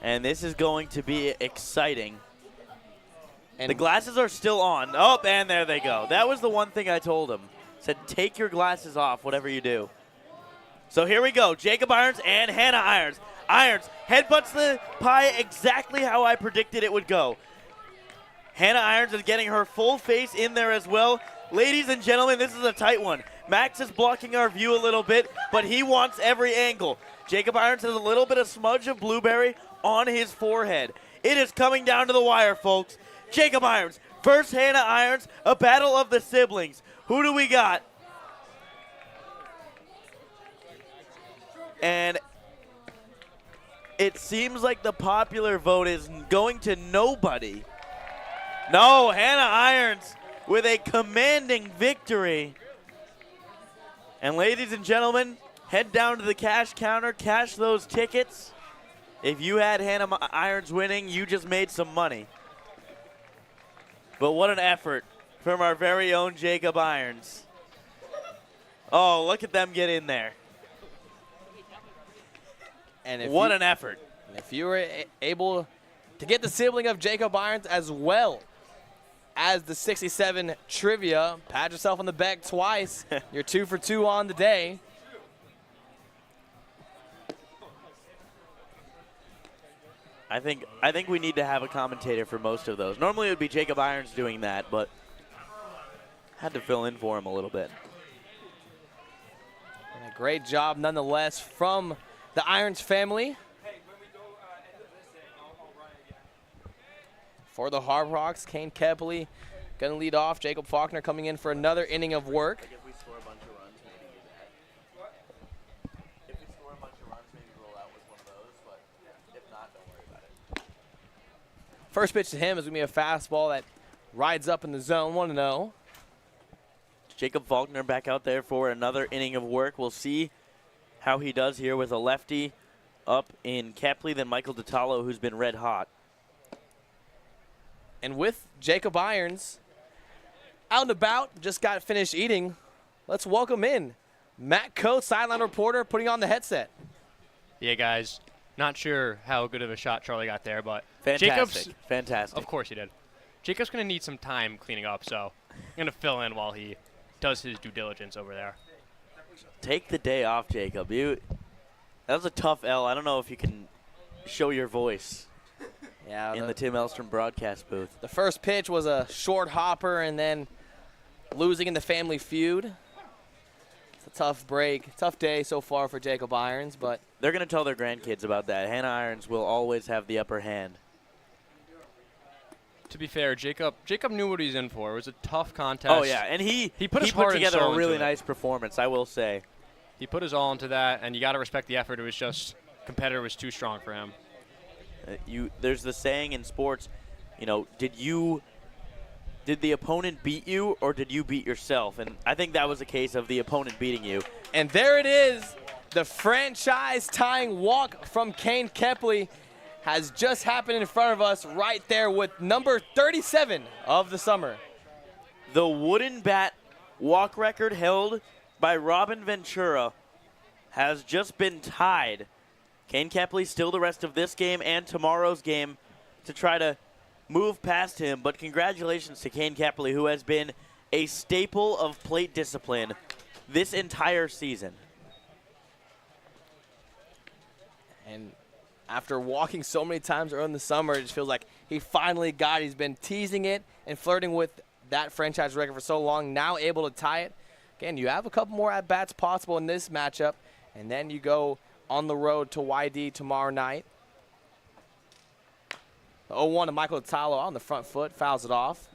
And this is going to be exciting. And the glasses are still on. Oh, and there they go. That was the one thing I told him. Said, take your glasses off, whatever you do. So here we go. Jacob Irons and Hannah Irons. Irons headbutts the pie exactly how I predicted it would go. Hannah Irons is getting her full face in there as well. Ladies and gentlemen, this is a tight one. Max is blocking our view a little bit, but he wants every angle. Jacob Irons has a little bit of smudge of blueberry on his forehead. It is coming down to the wire, folks. Jacob Irons versus Hannah Irons, a battle of the siblings. Who do we got? And it seems like the popular vote is going to nobody. No, Hannah Irons with a commanding victory. And ladies and gentlemen, head down to the cash counter, cash those tickets. If you had Hannah Irons winning, you just made some money. But what an effort from our very own Jacob Irons. Oh, look at them get in there. And what an effort. If you were able to get the sibling of Jacob Irons as well as the 67 trivia, pat yourself on the back twice. You're 2 for 2 on the day. I think we need to have a commentator for most of those. Normally it would be Jacob Irons doing that, but had to fill in for him a little bit. And a great job nonetheless from the Irons family. For the Harbor Hawks, Kane Kepley going to lead off. Jacob Faulkner coming in for another inning of work. If we score a bunch of runs, maybe do that. If we score a bunch of runs, maybe roll out with one of those, but if not, don't worry about it. First pitch to him is going to be a fastball that rides up in the zone, 1-0. Jacob Faulkner back out there for another inning of work. We'll see how he does here with a lefty up in Kepley, then Michael DiTallo, who's been red hot. And with Jacob Irons out and about, just got finished eating, let's welcome in Matt Coates, sideline reporter, putting on the headset. Yeah, guys, not sure how good of a shot Charlie got there, but Fantastic. Fantastic. Of course he did. Jacob's going to need some time cleaning up, so I'm going to fill in while he does his due diligence over there. Take the day off, Jacob. That was a tough L. I don't know if you can show your voice. Yeah, in the Tim Elstrom broadcast booth. The first pitch was a short hopper and then losing in the family feud. It's a tough break, tough day so far for Jacob Irons, but they're going to tell their grandkids about that. Hannah Irons will always have the upper hand. To be fair, Jacob knew what he's in for. It was a tough contest. Oh, yeah, and he put together a really nice performance, I will say. He put his all into that, and you got to respect the effort. It was just competitor was too strong for him. There's the saying in sports, did the opponent beat you or did you beat yourself? And I think that was a case of the opponent beating you. And there it is. The franchise-tying walk from Kane Kepley has just happened in front of us right there with number 37 of the summer. The wooden bat walk record held by Robin Ventura has just been tied. Kane Kepley still the rest of this game and tomorrow's game to try to move past him. But congratulations to Kane Kepley, who has been a staple of plate discipline this entire season. And after walking so many times early in the summer, it just feels like he finally got it. He's been teasing it and flirting with that franchise record for so long, now able to tie it. Again, you have a couple more at-bats possible in this matchup, and then you go on the road to YD tomorrow night. The 0-1 to Michael DiTallo on the front foot, fouls it off.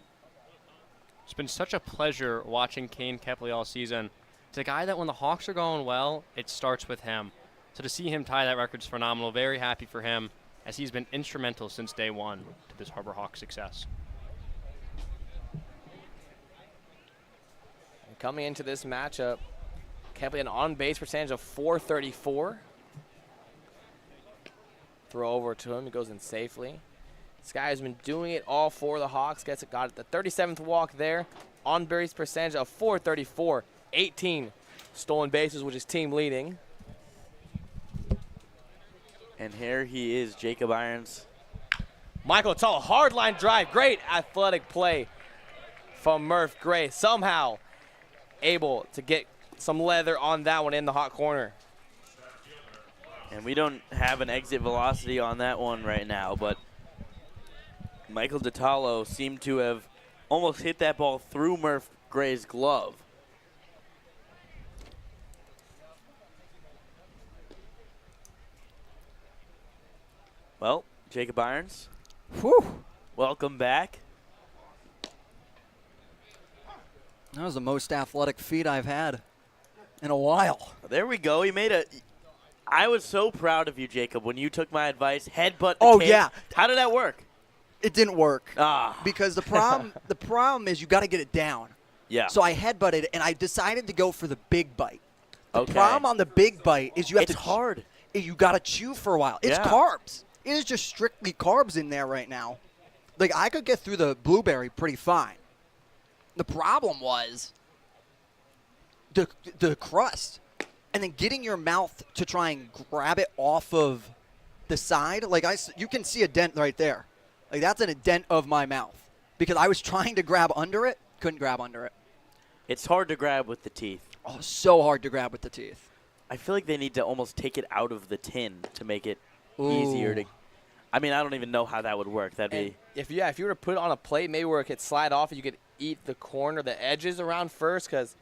It's been such a pleasure watching Kane Kepley all season. It's a guy that when the Hawks are going well, it starts with him. So to see him tie that record is phenomenal. Very happy for him, as he's been instrumental since day one to this Harbor Hawks success. And coming into this matchup, Kepley an on-base percentage of .434. Throw over to him. He goes in safely. This guy has been doing it all for the Hawks. Got it the 37th walk there. On-base percentage of .434. 18 stolen bases, which is team leading. And here he is, Jacob Irons. Michael DiTallo, hard line drive. Great athletic play from Murph Gray. Somehow able to get some leather on that one in the hot corner. And we don't have an exit velocity on that one right now, but Michael DiTallo seemed to have almost hit that ball through Murph Gray's glove. Well, Jacob Irons, welcome back. That was the most athletic feat I've had in a while. There we go. He made a. I was so proud of you, Jacob, when you took my advice. Headbutt. Oh, yeah. How did that work? It didn't work. Ah. Because the problem is you got to get it down. Yeah. So I headbutted, and I decided to go for the big bite. The Okay. problem on the big bite is you have It's to hard. You got to chew for a while. It's Yeah. carbs. It is just strictly carbs in there right now. Like, I could get through the blueberry pretty fine. The problem was the crust, and then getting your mouth to try and grab it off of the side. Like, you can see a dent right there. Like, that's a dent of my mouth because I was trying to grab under it, couldn't grab under it. It's hard to grab with the teeth. Oh, so hard to grab with the teeth. I feel like they need to almost take it out of the tin to make it Ooh. easier to. I mean, I don't even know how that would work. That'd And be. if you were to put it on a plate, maybe where it could slide off, you could eat the corner, the edges around first, because,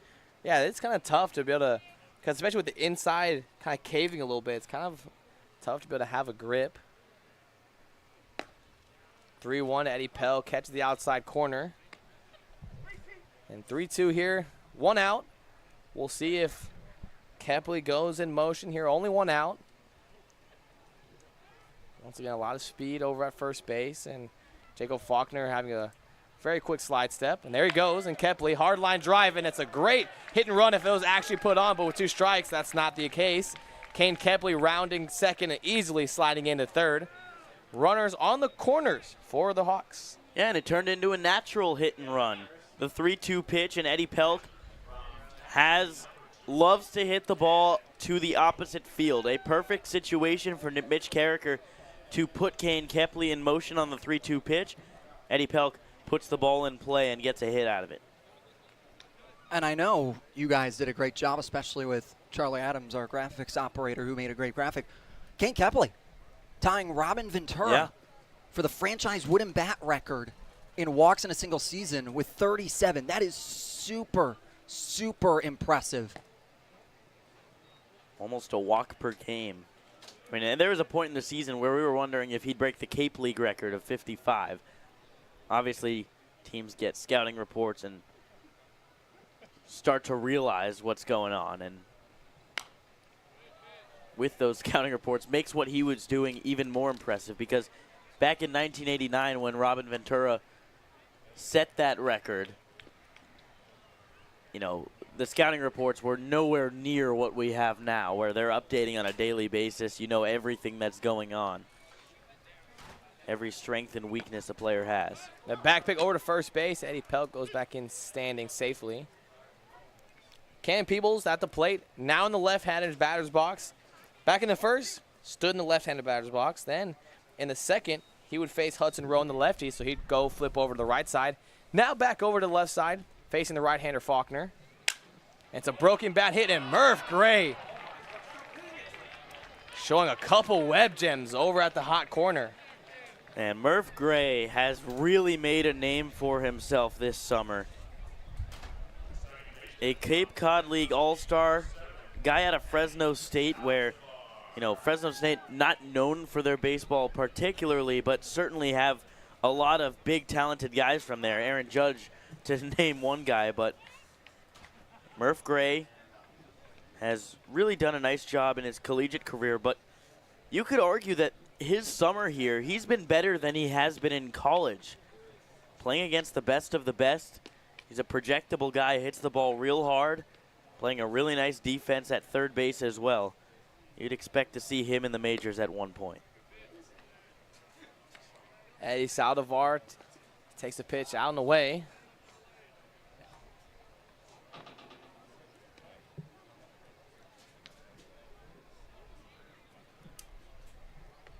yeah, it's kind of tough to be able to, because especially with the inside kind of caving a little bit, it's kind of tough to be able to have a grip. 3-1, Eddie Pell catches the outside corner. And 3-2 here, 1 out. We'll see if Kepley goes in motion here, only 1 out. Once again, a lot of speed over at first base, and Jacob Faulkner having a very quick slide step. And there he goes, and Kepley, hard line drive, and it's a great hit and run if it was actually put on, but with 2 strikes, that's not the case. Kane Kepley rounding second and easily sliding into third. Runners on the corners for the Hawks. Yeah, and it turned into a natural hit and run. The 3-2 pitch, and Eddie Pelk loves to hit the ball to the opposite field. A perfect situation for Mitch Carricker to put Kane Kepley in motion on the 3-2 pitch. Eddie Pelk puts the ball in play and gets a hit out of it. And I know you guys did a great job, especially with Charlie Adams, our graphics operator, who made a great graphic. Kane Kepley tying Robin Ventura for the franchise wooden bat record in walks in a single season with 37. That is super, super impressive. Almost a walk per game. I mean, and there was a point in the season where we were wondering if he'd break the Cape League record of 55. Obviously, teams get scouting reports and start to realize what's going on. And with those scouting reports, makes what he was doing even more impressive, because back in 1989 when Robin Ventura set that record, you know, the scouting reports were nowhere near what we have now, where they're updating on a daily basis. You know everything that's going on, every strength and weakness a player has. The back pick over to first base. Eddie Pelk goes back in standing safely. Cam Peebles at the plate, now in the left-handed batter's box. Back in the first, stood in the left-handed batter's box. Then in the second, he would face Hudson Rowe in the lefty, so he'd go flip over to the right side. Now back over to the left side, facing the right-hander Faulkner. It's a broken bat hit, and Murph Gray showing a couple web gems over at the hot corner. And Murph Gray has really made a name for himself this summer. A Cape Cod League All-Star, guy out of Fresno State, where, you know, Fresno State not known for their baseball particularly, but certainly have a lot of big talented guys from there. Aaron Judge, to name one guy, but Murph Gray has really done a nice job in his collegiate career, but you could argue that his summer here, he's been better than he has been in college. Playing against the best of the best. He's a projectable guy, hits the ball real hard, playing a really nice defense at third base as well. You'd expect to see him in the majors at one point. Eddie Saldivar takes the pitch out and away.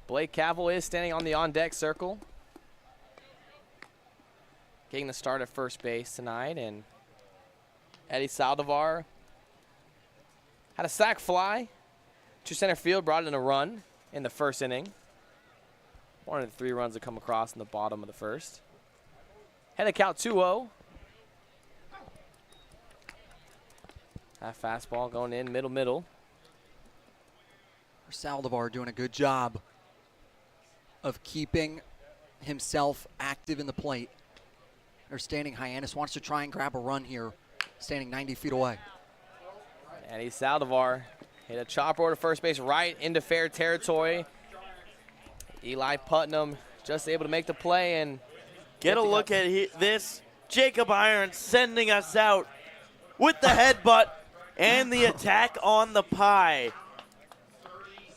Blake Cavill is standing on the on-deck circle. Getting the start at first base tonight, and Eddie Saldivar had a sac fly, to center field, brought in a run in the first inning. One of the 3 runs that come across in the bottom of the first. Had a count 2-0. That fastball going in middle. Saldivar doing a good job of keeping himself active in the plate. Understanding Hyannis wants to try and grab a run here, standing 90 feet away. And he's Saldivar. Hit a chopper over to first base right into fair territory. Eli Putnam just able to make the play and get a look at this. Jacob Irons sending us out with the headbutt and the attack on the pie.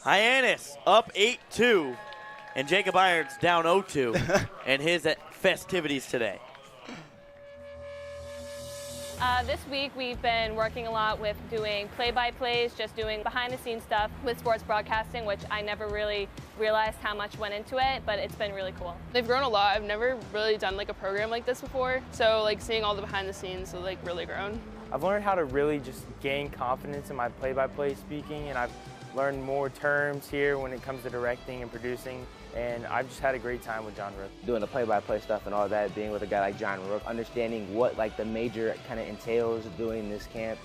Hyannis up 8-2, and Jacob Irons down 0-2 and his festivities today. This week we've been working a lot with doing play-by-plays, just doing behind-the-scenes stuff with sports broadcasting, which I never really realized how much went into it, but it's been really cool. They've grown a lot. I've never really done like a program like this before, so like seeing all the behind-the-scenes has like really grown. I've learned how to really just gain confidence in my play-by-play speaking, and I've learned more terms here when it comes to directing and producing, and I've just had a great time with John Rook. Doing the play-by-play stuff and all that, being with a guy like John Rook, understanding what like the major kind of entails doing this camp,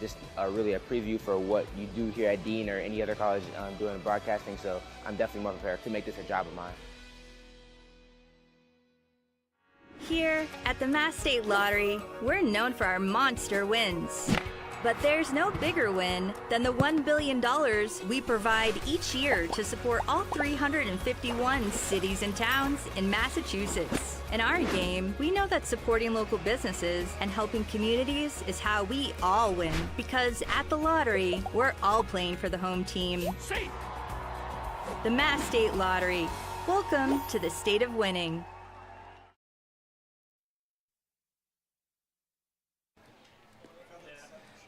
just really a preview for what you do here at Dean or any other college doing broadcasting, so I'm definitely more prepared to make this a job of mine. Here at the Mass State Lottery, we're known for our monster wins. But there's no bigger win than the $1 billion we provide each year to support all 351 cities and towns in Massachusetts. In our game, we know that supporting local businesses and helping communities is how we all win. Because at the lottery, we're all playing for the home team. The Mass State Lottery. Welcome to the state of winning.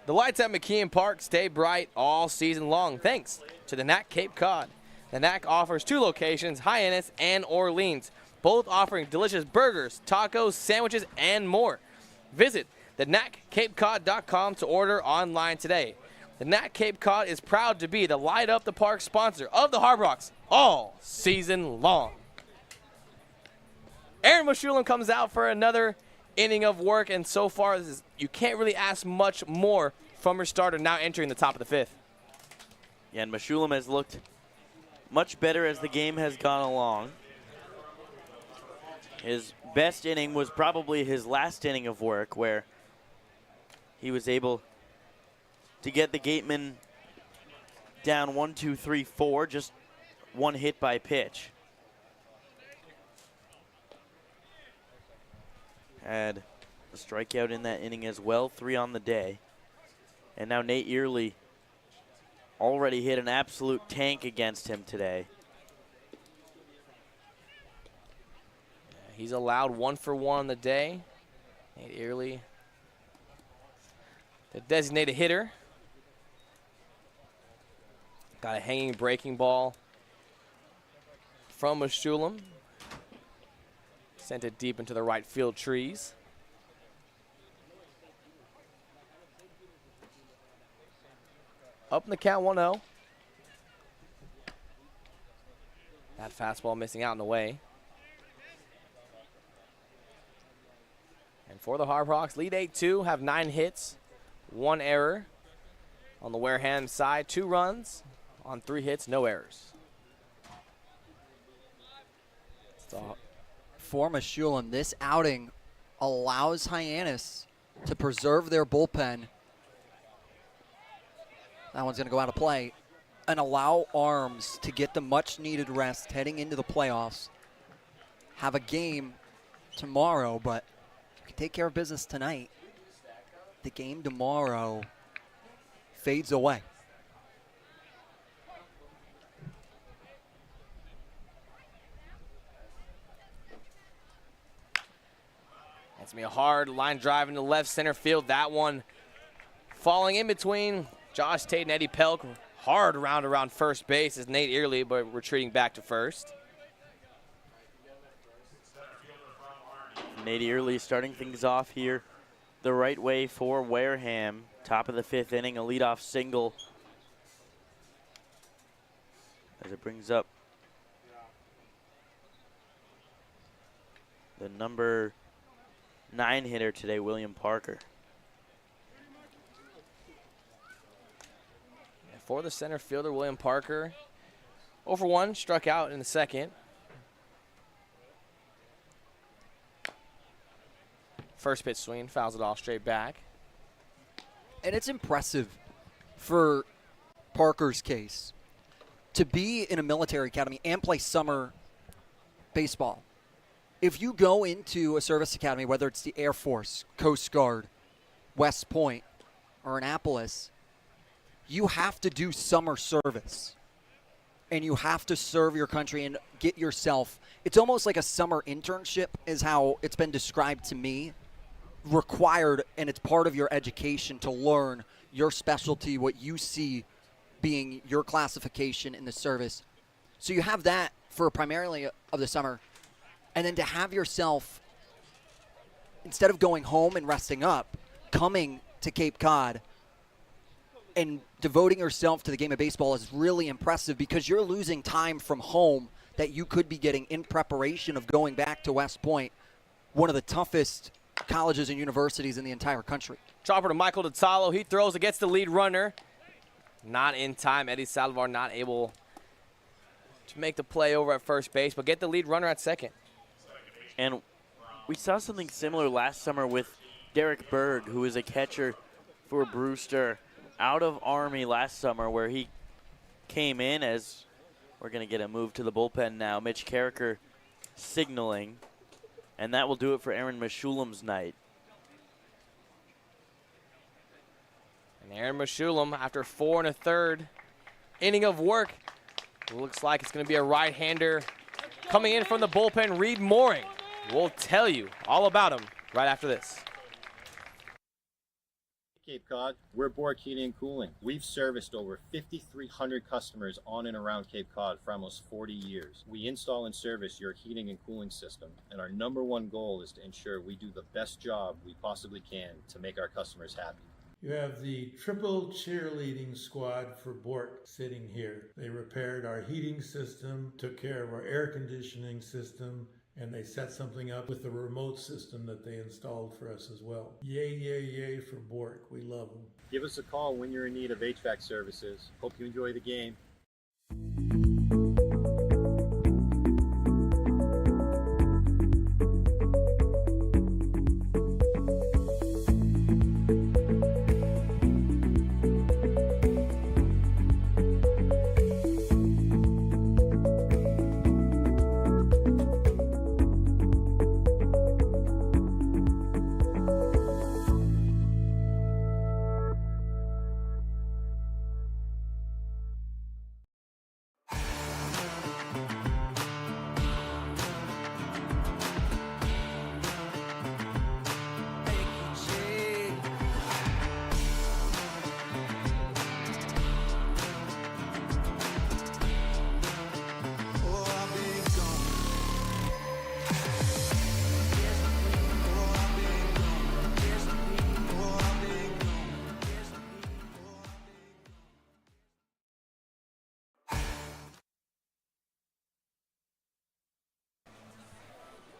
The lights at McKeon Park stay bright all season long thanks to the NAC Cape Cod. The NAC offers 2 locations, Hyannis and Orleans, both offering delicious burgers, tacos, sandwiches, and more. Visit thenaccapecod.com to order online today. The NAC Cape Cod is proud to be the Light Up the Park sponsor of the Harbor Hawks all season long. Aaron Meshulam comes out for another inning of work, and so far you can't really ask much more from your starter now entering the top of the 5th. Yeah, and Meshulam has looked much better as the game has gone along. His best inning was probably his last inning of work, where he was able to get the Gatemen down 1-2-3-4, just 1 hit by pitch. Had a strikeout in that inning as well, 3 on the day. And now Nate Early already hit an absolute tank against him today. He's allowed 1 for 1 on the day. Nate Early, the designated hitter. Got a hanging breaking ball from Meshulam. Sent it deep into the right field trees. Up in the count 1-0. That fastball missing out in the way. And for the Harbor Hawks, lead 8-2, have 9 hits, 1 error. On the Wareham side, 2 runs on 3 hits, no errors. So, for Meshulam, this outing allows Hyannis to preserve their bullpen. That one's going to go out of play. And allow Arms to get the much-needed rest heading into the playoffs. Have a game tomorrow, but if you take care of business tonight, the game tomorrow fades away. It's going to be a hard line drive into left center field. That one falling in between Josh Tate and Eddie Pelk. Hard round around first base is Nate Early, but retreating back to first. Nate Early starting things off here the right way for Wareham. Top of the 5th inning, a leadoff single as it brings up the number 9 hitter today, William Parker. For the center fielder, William Parker, 0 for 1, struck out in the second. First pitch swing, fouls it off straight back. And it's impressive for Parker's case to be in a military academy and play summer baseball. If you go into a service academy, whether it's the Air Force, Coast Guard, West Point, or Annapolis, you have to do summer service. And you have to serve your country and get yourself, it's almost like a summer internship is how it's been described to me, required, and it's part of your education to learn your specialty, what you see being your classification in the service. So you have that for primarily of the summer. And then to have yourself, instead of going home and resting up, coming to Cape Cod and devoting yourself to the game of baseball is really impressive because you're losing time from home that you could be getting in preparation of going back to West Point, one of the toughest colleges and universities in the entire country. Chopper to Michael DeTalo. He throws, it gets the lead runner. Not in time. Eddie Saldivar not able to make the play over at first base, but get the lead runner at second. And we saw something similar last summer with Derek Berg, who is a catcher for Brewster out of Army last summer, where he came in as we're going to get a move to the bullpen now. Mitch Carricker signaling, and that will do it for Aaron Meshulam's night. And Aaron Meshulam, after 4 1/3 inning of work, looks like it's going to be a right-hander coming in from the bullpen, Reed Mooring. We'll tell you all about him right after this. Cape Cod, we're Bork Heating and Cooling. We've serviced over 5,300 customers on and around Cape Cod for almost 40 years. We install and service your heating and cooling system, and our #1 goal is to ensure we do the best job we possibly can to make our customers happy. You have the triple cheerleading squad for Bork sitting here. They repaired our heating system, took care of our air conditioning system, and they set something up with the remote system that they installed for us as well. Yay, yay, yay for Bork. We love them. Give us a call when you're in need of HVAC services. Hope you enjoy the game.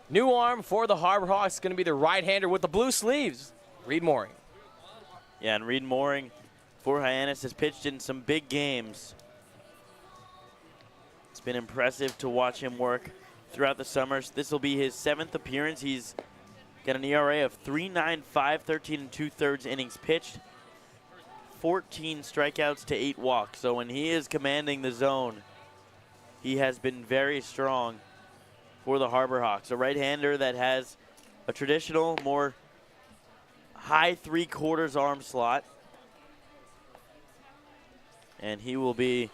New arm for the Harbor Hawks is going to be the right-hander with the blue sleeves, Reed Mooring. Yeah, and Reed Mooring for Hyannis has pitched in some big games. It's been impressive to watch him work throughout the summers. This will be his 7th appearance. He's got an ERA of 3.95, 13 2/3 innings pitched, 14 strikeouts to 8 walks. So when he is commanding the zone, he has been very strong for the Harbor Hawks. A right-hander that has a traditional, more high 3/4 arm slot. And he will be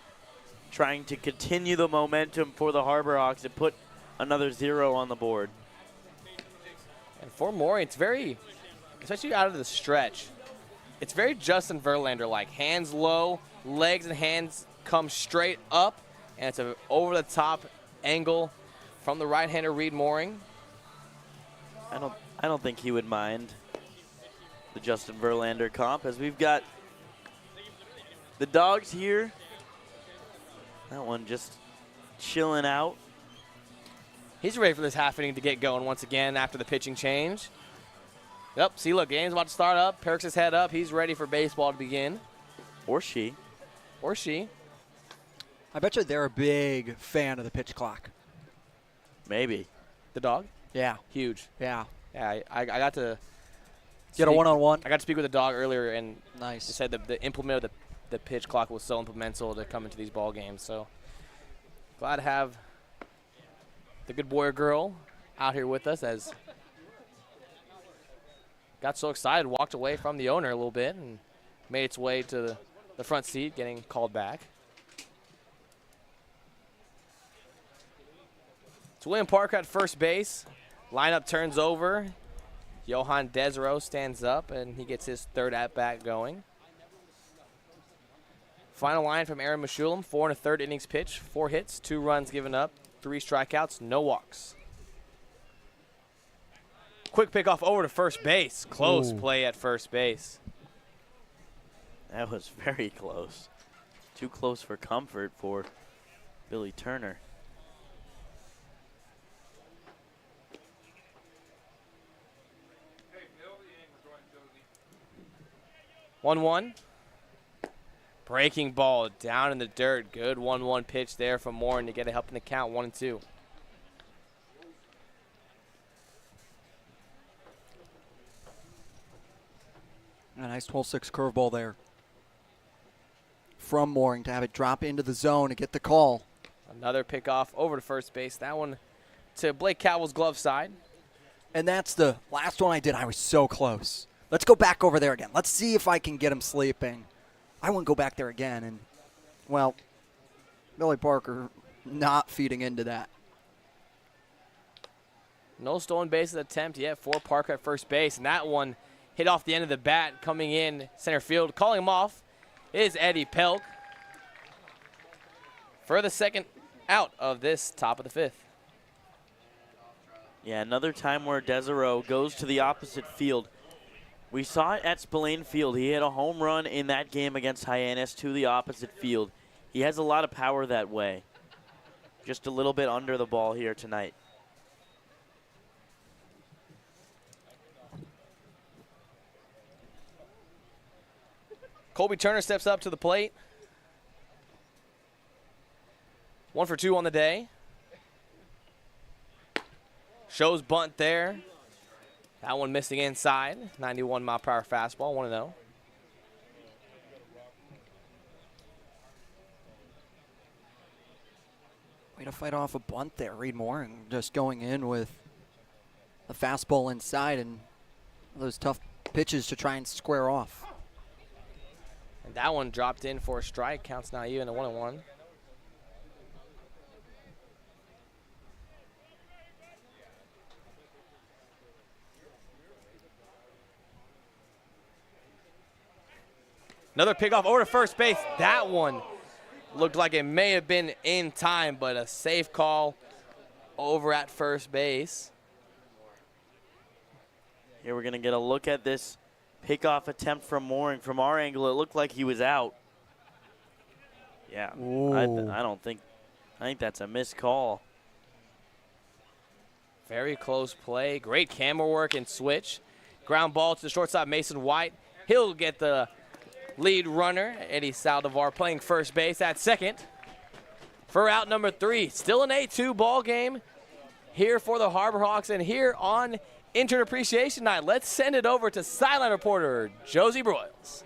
trying to continue the momentum for the Harbor Hawks and put another 0 on the board. And for Mooring, it's very, especially out of the stretch, it's very Justin Verlander-like. Hands low, legs and hands come straight up, and it's an over-the-top angle from the right-hander Reed Mooring. I don't think he would mind the Justin Verlander comp, as we've got the Dogs here. That one just chilling out. He's ready for this half inning to get going once again after the pitching change. Yep, see, look, game's about to start up. Perks his head up. He's ready for baseball to begin. Or she. Or she. I bet you they're a big fan of the pitch clock. Maybe. The dog? Yeah. Huge. Yeah. Yeah, I got to get a one-on-one. I got to speak with the dog earlier, and nice. He said the implement of the pitch clock was so implemental to come into these ball games. So glad to have the good boy or girl out here with us, as got so excited, walked away from the owner a little bit and made its way to the front seat, getting called back. It's William Parker at first base. Lineup turns over. Johan Desiro stands up, and he gets his third at-bat going. Final line from Aaron Meshulam, 4 1/3 innings pitched, 4 hits, 2 runs given up, 3 strikeouts, no walks. Quick pickoff over to first base. Close play at first base. That was very close. Too close for comfort for Billy Turner. One. Breaking ball down in the dirt. Good 1-1 pitch there from Morin to get it up in the count, 1-2. A nice 12-6 curveball there from Mooring to have it drop into the zone and get the call. Another pickoff over to first base. That one to Blake Cowell's glove side. And that's the last one I did. I was so close. Let's go back over there again. Let's see if I can get him sleeping. I wouldn't go back there again. And, well, Billy Parker not feeding into that. No stolen bases attempt yet for Parker at first base. And that one hit off the end of the bat, coming in center field. Calling him off is Eddie Pelk for the second out of this top of the 5th. Yeah, another time where Desiro goes to the opposite field. We saw it at Spillane Field. He hit a home run in that game against Hyannis to the opposite field. He has a lot of power that way. Just a little bit under the ball here tonight. Colby Turner steps up to the plate. 1 for 2 on the day. Shows bunt there. That one missing inside. 91-mile-per-hour fastball, 1-0. Way to fight off a bunt there, Reed Mooring. Just going in with a fastball inside and those tough pitches to try and square off. And that one dropped in for a strike. Counts now even a 1-1. Another pickoff over to first base. That one looked like it may have been in time, but a safe call over at first base. Here we're going to get a look at this pickoff attempt from Mooring. From our angle, it looked like he was out. Yeah, I think that's a missed call. Very close play. Great camera work and switch. Ground ball to the shortstop, Mason White. He'll get the lead runner, Eddie Saldivar, playing first base at second for out number 3. Still an 8-2 ball game here for the Harbor Hawks, and here on Intern Appreciation Night, let's send it over to sideline reporter Josie Broyles.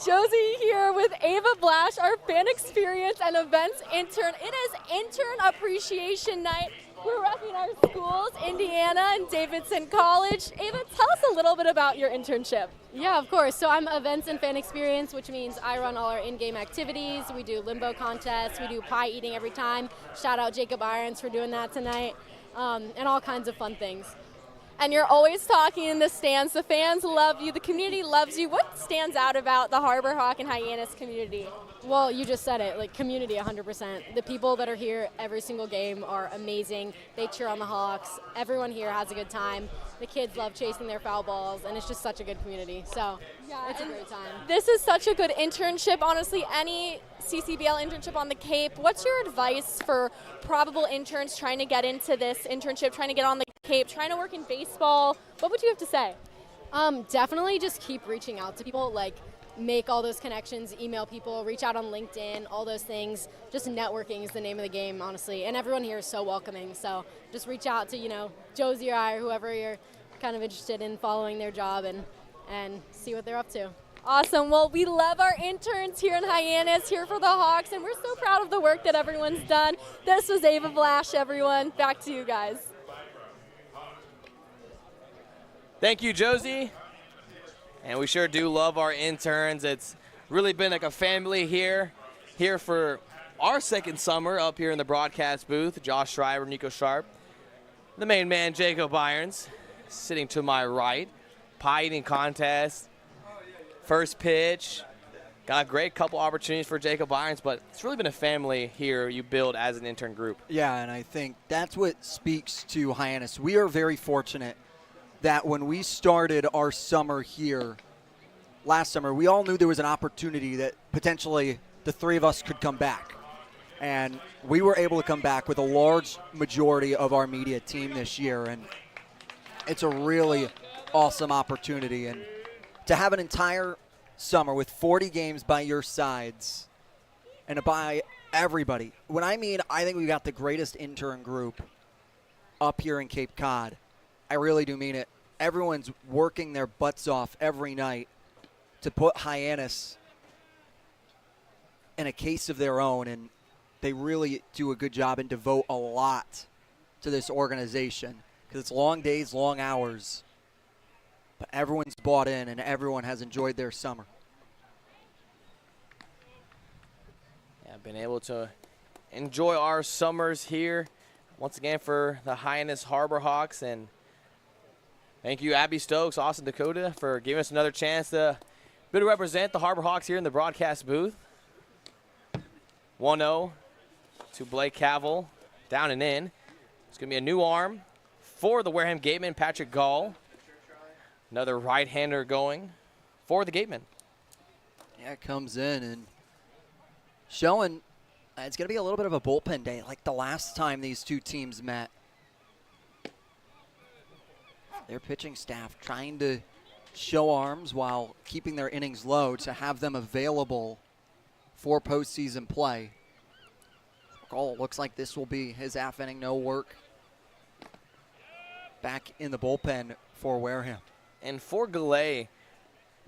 Josie here with Ava Blash, our fan experience and events intern. It is Intern Appreciation Night. We're repping our schools, Indiana and Davidson College. Ava, tell us a little bit about your internship. Yeah, of course. So I'm events and fan experience, which means I run all our in-game activities. We do limbo contests. We do pie eating every time. Shout out Jacob Irons for doing that tonight, and all kinds of fun things. and you're always talking in the stands. The fans love you. The community loves you. What stands out about the Harbor Hawk and Hyannis community? Well, you just said it, like community 100%. The people that are here every single game are amazing. They cheer on the Hawks. Everyone here has a good time. The kids love chasing their foul balls, and it's just such a good community. So it's a great time. This is such a good internship. Honestly, any CCBL internship on the Cape. What's your advice for probable interns trying to get into this internship, trying to get on the Cape, trying to work in baseball? What would you have to say? Definitely just keep reaching out to people, like make all those connections, email people, reach out on LinkedIn, all those things. Just networking is the name of the game, honestly. And everyone here is so welcoming. So just reach out to, Josie or I or whoever you're kind of interested in following their job and see what they're up to. Awesome. Well, we love our interns here in Hyannis, here for the Hawks, and we're so proud of the work that everyone's done. This was Ava Blash, everyone. Back to you guys. Thank you, Josie. And we sure do love our interns. It's really been like a family here for our second summer up here in the broadcast booth. Josh Schreiber, Nico Sharp, the main man, Jacob Irons, sitting to my right. Pie eating contest, first pitch. Got a great couple opportunities for Jacob Irons, but it's really been a family here you build as an intern group. Yeah, and I think that's what speaks to Hyannis. We are very fortunate that when we started our summer here last summer, we all knew there was an opportunity that potentially the three of us could come back. And we were able to come back with a large majority of our media team this year. And it's a really awesome opportunity. And to have an entire summer with 40 games by your sides and by everybody. When I think we got the greatest intern group up here in Cape Cod. I really do mean it. Everyone's working their butts off every night to put Hyannis in a case of their own, and they really do a good job and devote a lot to this organization because it's long days, long hours. But everyone's bought in, and everyone has enjoyed their summer. Yeah, I've been able to enjoy our summers here once again for the Hyannis Harbor Hawks, and thank you, Abby Stokes, Austin, Dakota, for giving us another chance to be able to represent the Harbor Hawks here in the broadcast booth. 1-0 to Blake Cavill, down and in. It's going to be a new arm for the Wareham Gatemen, Patrick Gall. Another right-hander going for the Gatemen. Yeah, it comes in and showing it's going to be a little bit of a bullpen day like the last time these two teams met. Their pitching staff trying to show arms while keeping their innings low to have them available for postseason play. Oh, it looks like this will be his half inning, no work. Back in the bullpen for Wareham. And for Goulet,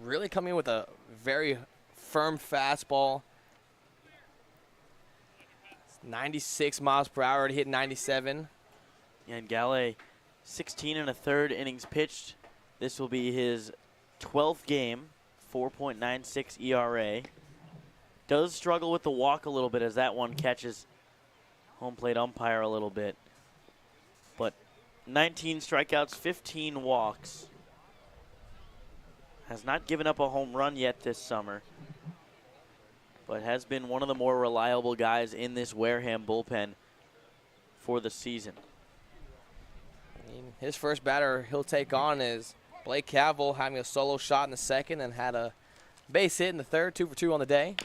really coming in with a very firm fastball. It's 96 miles per hour, already hit 97. And Goulet, 16 1/3 innings pitched. This will be his 12th game, 4.96 ERA. Does struggle with the walk a little bit as that one catches home plate umpire a little bit. But 19 strikeouts, 15 walks. Has not given up a home run yet this summer, but has been one of the more reliable guys in this Wareham bullpen for the season. His first batter he'll take on is Blake Cavill, having a solo shot in the second and had a base hit in the third, 2 for 2 on the day.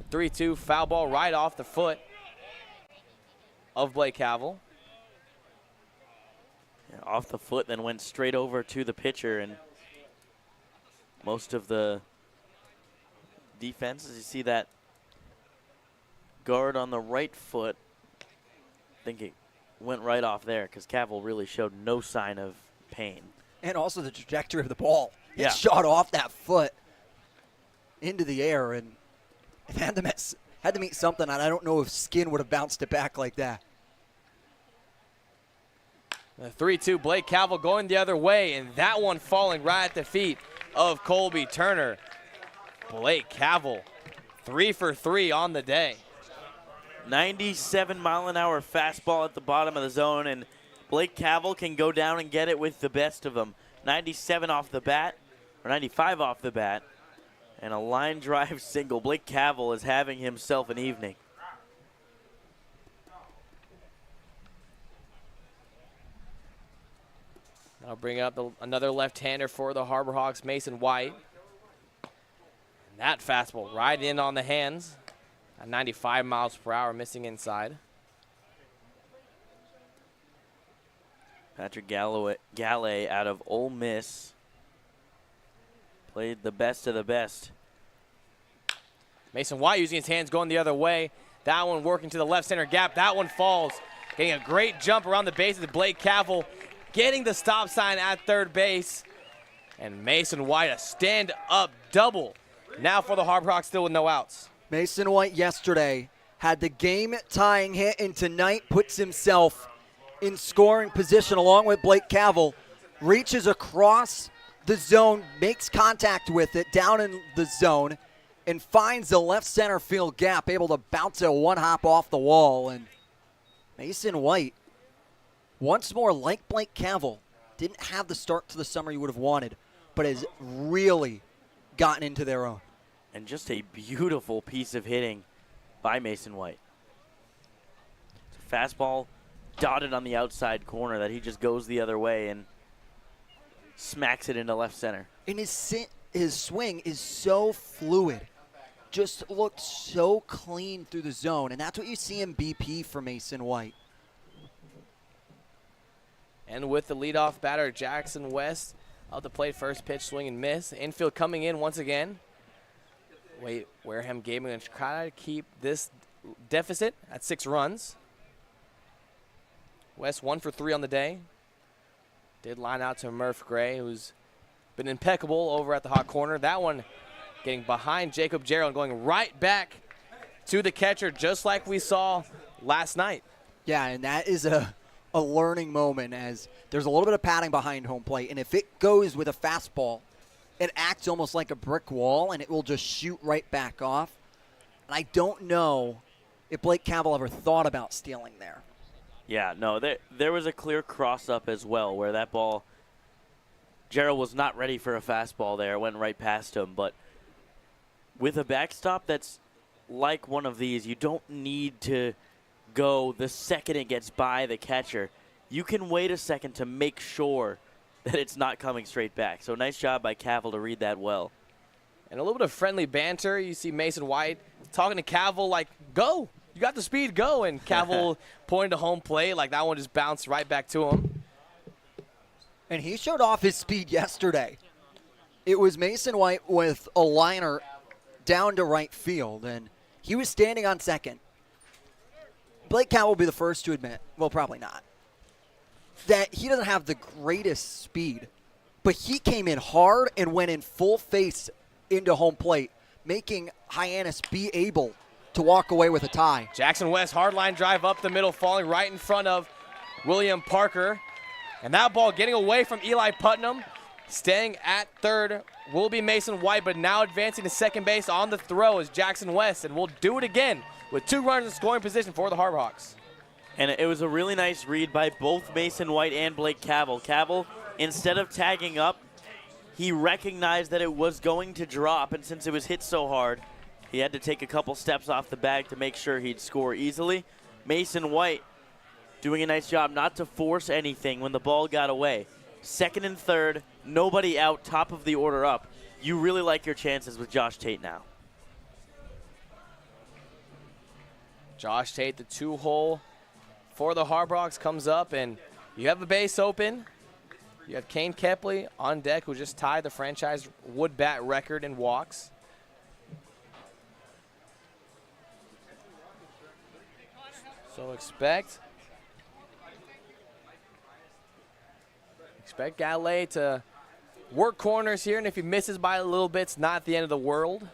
3-2 foul ball right off the foot of Blake Cavill. Yeah, off the foot, then went straight over to the pitcher, and most of the defense, as you see that guard on the right foot, I think it went right off there because Cavill really showed no sign of pain. And also the trajectory of the ball. Yeah. It shot off that foot into the air, and it had to meet something, and I don't know if skin would have bounced it back like that. The 3-2, Blake Cavill going the other way, and that one falling right at the feet of Colby Turner. Blake Cavill, 3 for 3 on the day. 97-mile-an-hour fastball at the bottom of the zone, and Blake Cavell can go down and get it with the best of them. 97 off the bat, or 95 off the bat, and a line drive single. Blake Cavell is having himself an evening. I'll bring up another left-hander for the Harbor Hawks, Mason White. And that fastball right in on the hands at 95 miles per hour, missing inside. Patrick Galley out of Ole Miss played the best of the best. Mason White using his hands going the other way. That one working to the left center gap. That one falls. Getting a great jump around the bases. Blake Cavell getting the stop sign at third base. And Mason White, a stand-up double. Now for the Harbor Hawks, still with no outs. Mason White yesterday had the game-tying hit, and tonight puts himself in scoring position along with Blake Cavell. Reaches across the zone, makes contact with it down in the zone, and finds the left center field gap, able to bounce it one hop off the wall. And Mason White, once more like Blake Cavell, didn't have the start to the summer you would have wanted, but has really gotten into their own. And just a beautiful piece of hitting by Mason White. It's a fastball dotted on the outside corner that he just goes the other way and smacks it into left center. And his swing is so fluid. Just looked so clean through the zone, and that's what you see in BP for Mason White. And with the leadoff batter, Jackson West out the plate, first pitch, swing and miss. Infield coming in once again. Wareham Gatemen going to try to keep this deficit at 6 runs. West 1 for 3 on the day. Did line out to Murph Gray, who's been impeccable over at the hot corner. That one getting behind Jacob Jarrell and going right back to the catcher, just like we saw last night. Yeah, and that is a learning moment, as there's a little bit of padding behind home plate, and if it goes with a fastball, it acts almost like a brick wall, and it will just shoot right back off. And I don't know if Blake Cavell ever thought about stealing there. Yeah, no, there was a clear cross-up as well where that ball, Jarrell was not ready for a fastball there, went right past him. But with a backstop that's like one of these, you don't need to go the second it gets by the catcher. You can wait a second to make sure that it's not coming straight back. So nice job by Cavell to read that well. And a little bit of friendly banter. You see Mason White talking to Cavell like, go. You got the speed, go. And Cavell pointing to home plate like that one just bounced right back to him. And he showed off his speed yesterday. It was Mason White with a liner down to right field, and he was standing on second. Blake Cavell will be the first to admit, well, probably not, that he doesn't have the greatest speed, but he came in hard and went in full face into home plate, making Hyannis be able to walk away with a tie. Jackson West, hard line drive up the middle, falling right in front of William Parker. And that ball getting away from Eli Putnam. Staying at third will be Mason White, but now advancing to second base on the throw is Jackson West, and we'll do it again with 2 runners in scoring position for the Harbor Hawks. And it was a really nice read by both Mason White and Blake Cavell. Cavell, instead of tagging up, he recognized that it was going to drop, and since it was hit so hard, he had to take a couple steps off the bag to make sure he'd score easily. Mason White doing a nice job not to force anything when the ball got away. Second and third, nobody out, top of the order up. You really like your chances with Josh Tate now. Josh Tate, the 2-hole for the Harbor Hawks, comes up, and you have a base open. You have Kane Kepley on deck, who just tied the franchise wood bat record in walks. So expect Galley to work corners here, and if he misses by a little bit, it's not the end of the world.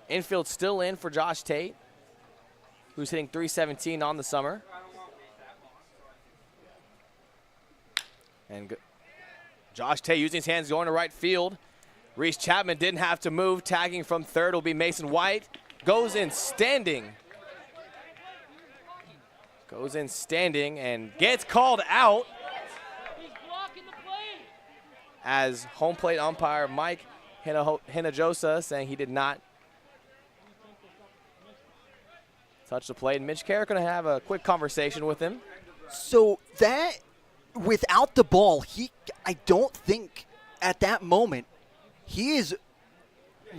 Infield still in for Josh Tate, who's hitting .317 on the summer. And Josh Tate using his hands going to right field. Reese Chapman didn't have to move. Tagging from third will be Mason White. Goes in standing. Goes in standing and gets called out as home plate umpire Mike Hinojosa saying he did not touch the plate. And Mitch Carrick going to have a quick conversation with him. So that, without the ball, I don't think at that moment he is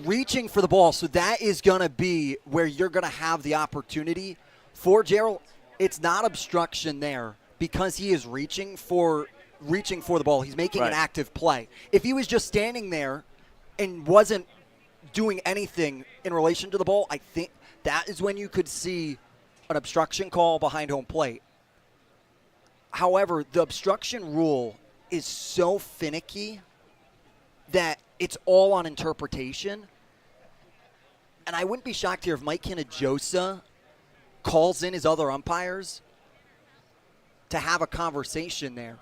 reaching for the ball. So that is going to be where you're going to have the opportunity for Gerald. It's not obstruction there because he is reaching for the ball. He's making an active play. If he was just standing there and wasn't doing anything in relation to the ball, I think that is when you could see an obstruction call behind home plate. However, the obstruction rule is so finicky that it's all on interpretation. And I wouldn't be shocked here if Mike Hinojosa calls in his other umpires to have a conversation there.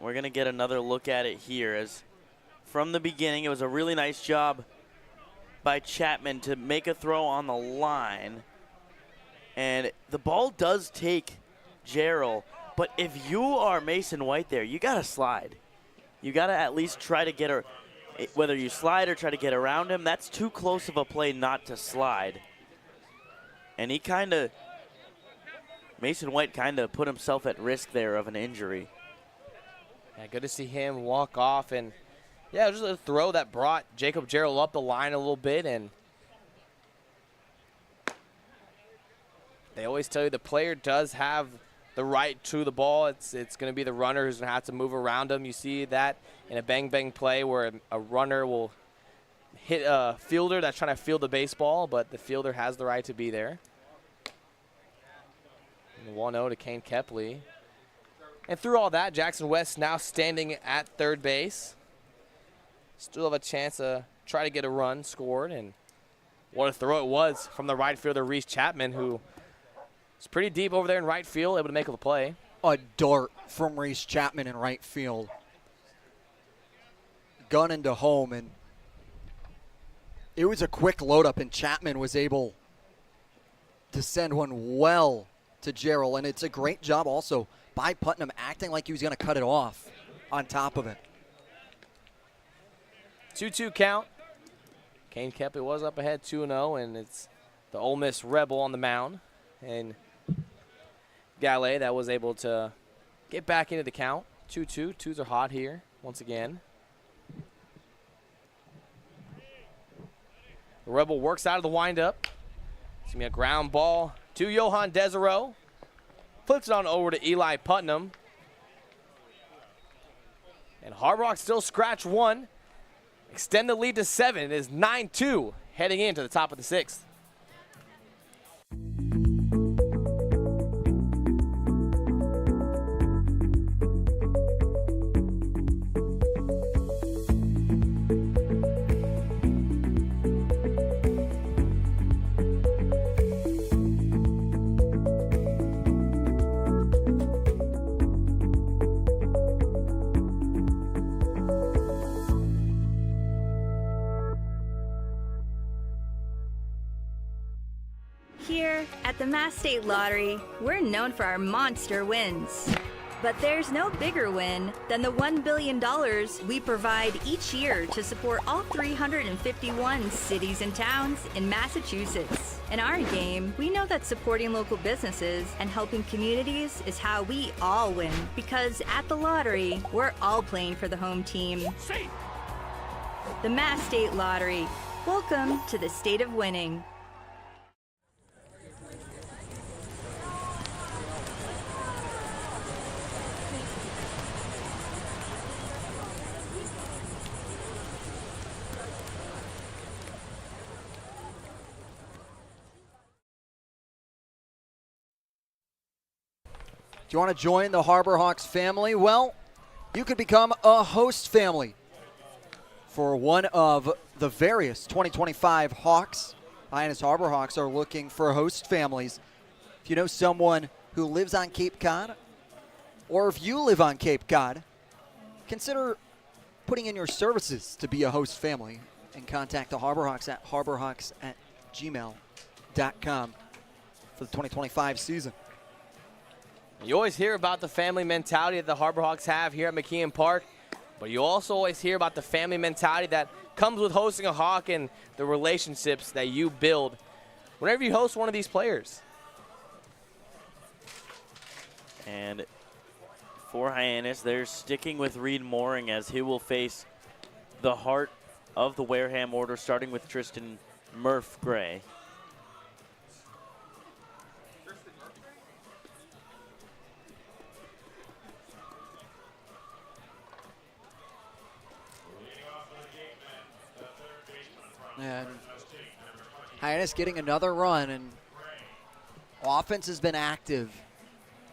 We're going to get another look at it here, as from the beginning it was a really nice job by Chapman to make a throw on the line. And the ball does take Gerald, but if you are Mason White there, you got to slide. You got to at least try to get her, whether you slide or try to get around him, that's too close of a play not to slide. And he Mason White kind of put himself at risk there of an injury. Yeah, good to see him walk off. And, yeah, just a throw that brought Jacob Gerald up the line a little bit. And they always tell you the player does have the right to the ball. It's going to be the runner who's going to have to move around him. You see that in a bang-bang play where a runner will hit a fielder that's trying to field the baseball, but the fielder has the right to be there. 1-0 to Kane Kepley. And through all that, Jackson West now standing at third base. Still have a chance to try to get a run scored. And what a throw it was from the right fielder, Reese Chapman, who is pretty deep over there in right field, able to make the play. A dart from Reese Chapman in right field. Gun into home, and it was a quick load up, and Chapman was able to send one well to Gerald. And it's a great job also by Putnam acting like he was going to cut it off on top of it. 2-2 count. Kane Kepley was up ahead 2-0, and it's the Ole Miss Rebel on the mound. And Gallet that was able to get back into the count. 2-2. Twos are hot here once again. The Rebel works out of the windup. It's going to be a ground ball to Johan Desiro. Flips it on over to Eli Putnam. And Harbor Hawks still scratch one. Extend the lead to 7. It is 9-2 heading into the top of the 6th. Here at the Mass State Lottery, we're known for our monster wins. But there's no bigger win than the $1 billion we provide each year to support all 351 cities and towns in Massachusetts. In our game, we know that supporting local businesses and helping communities is how we all win. Because at the lottery, we're all playing for the home team. The Mass State Lottery. Welcome to the state of winning. Do you want to join the Harbor Hawks family? Well, you could become a host family for one of the various 2025 Hawks. Hyannis Harbor Hawks are looking for host families. If you know someone who lives on Cape Cod, or if you live on Cape Cod, consider putting in your services to be a host family and contact the Harbor Hawks at harborhawks@gmail.com. for the 2025 season. You always hear about the family mentality that the Harbor Hawks have here at McKeon Park, but you also always hear about the family mentality that comes with hosting a Hawk and the relationships that you build whenever you host one of these players. And for Hyannis, they're sticking with Reed Mooring as he will face the heart of the Wareham order, starting with Tristan Murph Gray. And Hyannis getting another run, and offense has been active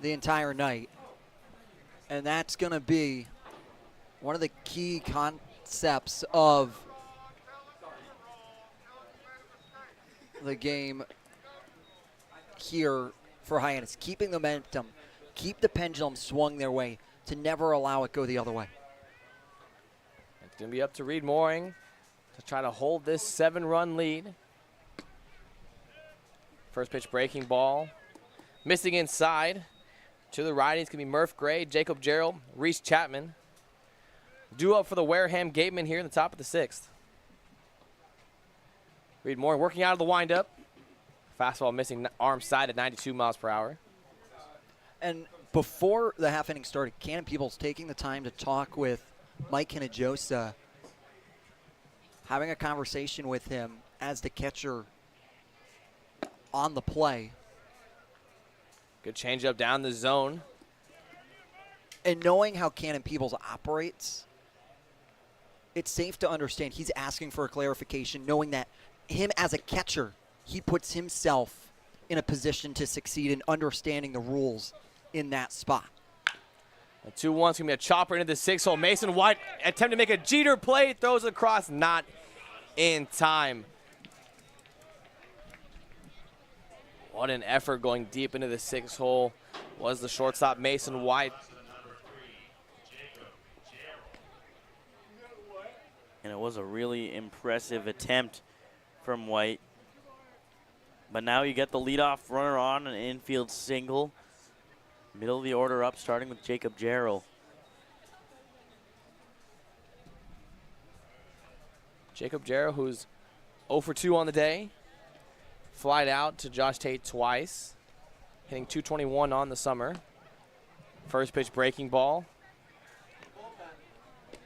the entire night. And that's going to be one of the key concepts of the game here for Hyannis. Keeping the momentum, keep the pendulum swung their way to never allow it go the other way. It's going to be up to Reed Mooring to try to hold this 7-run lead. First pitch breaking ball. Missing inside. To the righties going to be Murph Gray, Jacob Gerald, Reese Chapman. Due up for the Wareham Gatemen here in the top of the 6th. Reed Mooring working out of the windup. Fastball missing arm side at 92 miles per hour. And before the half inning started, Cannon Peoples taking the time to talk with Mike Hinojosa, having a conversation with him as the catcher on the play. Good changeup down the zone. And knowing how Cannon Peoples operates, it's safe to understand he's asking for a clarification, knowing that him as a catcher, he puts himself in a position to succeed in understanding the rules in that spot. A 2-1's going to be a chopper into the 6-hole. Mason White attempt to make a Jeter play, throws it across, not in time. What an effort going deep into the 6-hole was the shortstop Mason White. And it was a really impressive attempt from White. But now you get the leadoff runner on an infield single. Middle of the order up, starting with Jacob Jarrell. Jacob Jarrell, who's 0 for 2 on the day. Flied out to Josh Tate twice. Hitting .221 on the summer. First pitch breaking ball.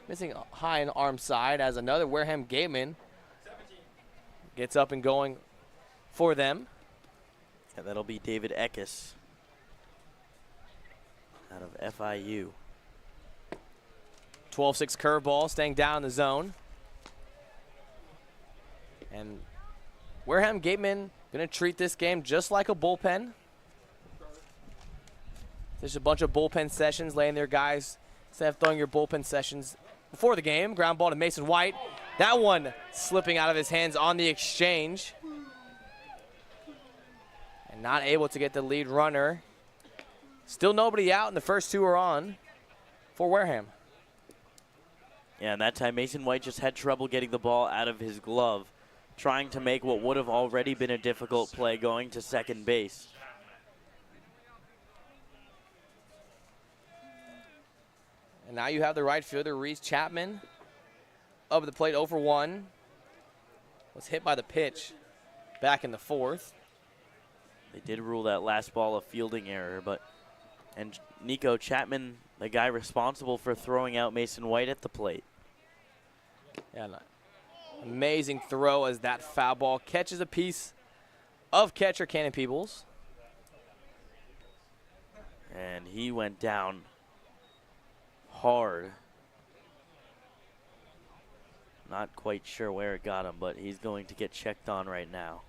Missing high and arm side as another Wareham Gateman gets up and going for them. Yeah, that'll be David Eckes out of FIU. 12-6 curveball staying down in the zone. And Wareham Gatemen going to treat this game just like a bullpen. There's a bunch of bullpen sessions, laying their guys instead of throwing your bullpen sessions before the game. Ground ball to Mason White. That one slipping out of his hands on the exchange. And not able to get the lead runner. Still nobody out, and the first 2 are on for Wareham. Yeah, and that time Mason White just had trouble getting the ball out of his glove, trying to make what would have already been a difficult play going to second base. And now you have the right fielder, Reese Chapman, up at the plate, 0 for 1. Was hit by the pitch back in the 4th. They did rule that last ball a fielding error, and Nico Chapman, the guy responsible for throwing out Mason White at the plate. Yeah, amazing throw as that foul ball catches a piece of catcher Cannon Peoples. And he went down hard. Not quite sure where it got him, but he's going to get checked on right now.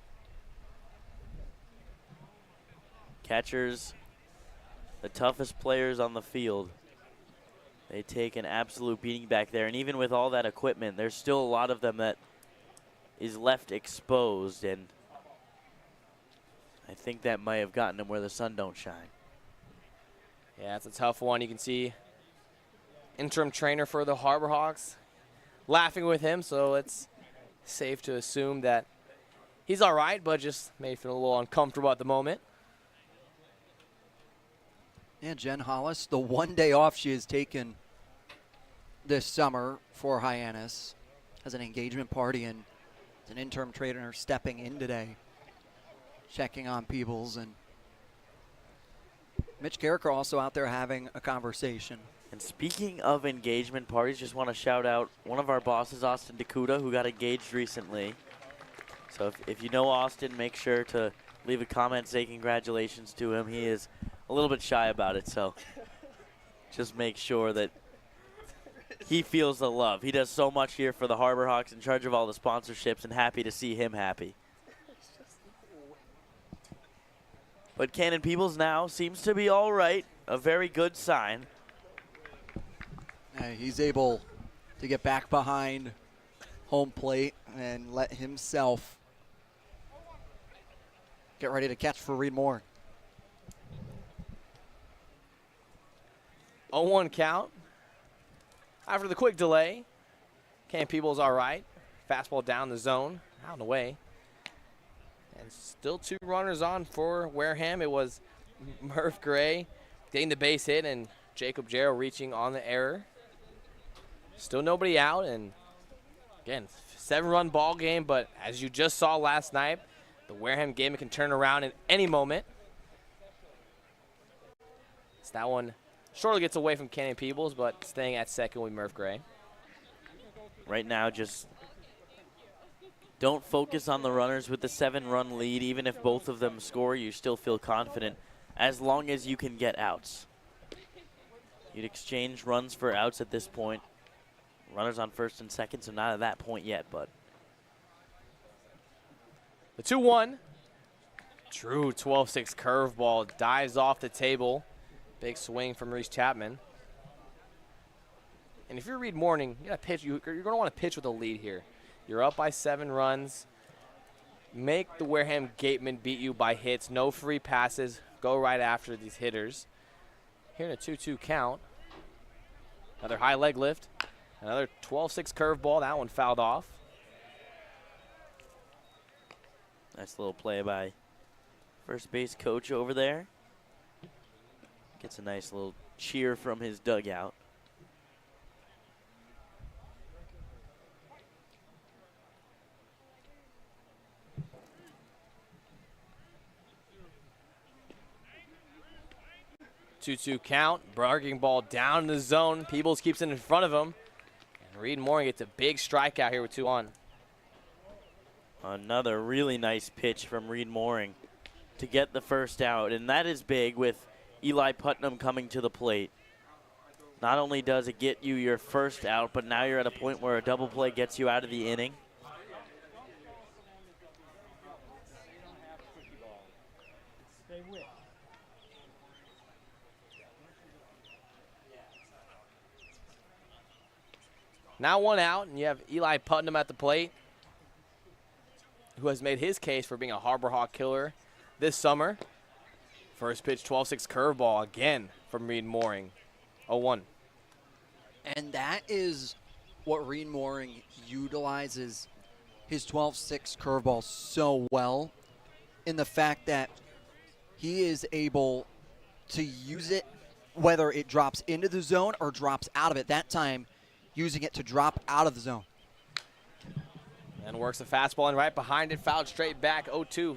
Catchers, the toughest players on the field. They take an absolute beating back there. And even with all that equipment, there's still a lot of them that is left exposed. And I think that might have gotten them where the sun don't shine. Yeah, it's a tough one. You can see interim trainer for the Harbor Hawks laughing with him, so it's safe to assume that he's all right, but just may feel a little uncomfortable at the moment. And Jen Hollis, the one day off she has taken this summer for Hyannis, has an engagement party, and an interim trainer stepping in today, checking on Peebles. And Mitch Carricker also out there having a conversation. And speaking of engagement parties, just want to shout out one of our bosses, Austin Dakuda, who got engaged recently. So if you know Austin, make sure to leave a comment, say congratulations to him. He is a little bit shy about it, so just make sure that he feels the love. He does so much here for the Harbor Hawks, in charge of all the sponsorships, and happy to see him happy. But Cannon Peebles now seems to be all right, a very good sign. He's able to get back behind home plate and let himself get ready to catch for Reed Moore. 0-1 count. After the quick delay, Cannon Peebles all right. Fastball down the zone, out and away. And still 2 runners on for Wareham. It was Murph Gray getting the base hit and Jacob Jarrow reaching on the error. Still nobody out, and again, 7-run ball game, but as you just saw last night, the Wareham Gatemen can turn around at any moment. So that one shortly gets away from Cannon Peebles, but staying at second with Murph Gray. Right now, just don't focus on the runners with the 7-run lead. Even if both of them score, you still feel confident as long as you can get outs. You'd exchange runs for outs at this point. Runners on first and second, so not at that point yet, but. The 2-1. True 12-6 curveball dives off the table. Big swing from Reese Chapman. And if you're Reed Morning, you gotta pitch. You're going to want to pitch with a lead here. You're up by 7 runs. Make the Wareham Gatemen beat you by hits. No free passes. Go right after these hitters. Here in a 2-2 count. Another high leg lift. Another 12-6 curveball. That one fouled off. Nice little play by first base coach over there. Gets a nice little cheer from his dugout. Two count. Breaking ball down in the zone. Peebles keeps it in front of him. And Reed Moore gets a big strikeout here with 2 on. Another really nice pitch from Reed Mooring to get the first out, and that is big with Eli Putnam coming to the plate. Not only does it get you your first out, but now you're at a point where a double play gets you out of the inning. Now 1 out, and you have Eli Putnam at the plate, who has made his case for being a Harbor Hawk killer this summer. First pitch, 12-6 curveball again from Reed Mooring. 0-1. And that is what Reed Mooring utilizes his 12-6 curveball so well, in the fact that he is able to use it whether it drops into the zone or drops out of it. That time, using it to drop out of the zone. And works the fastball in right behind it, fouled straight back, 0-2.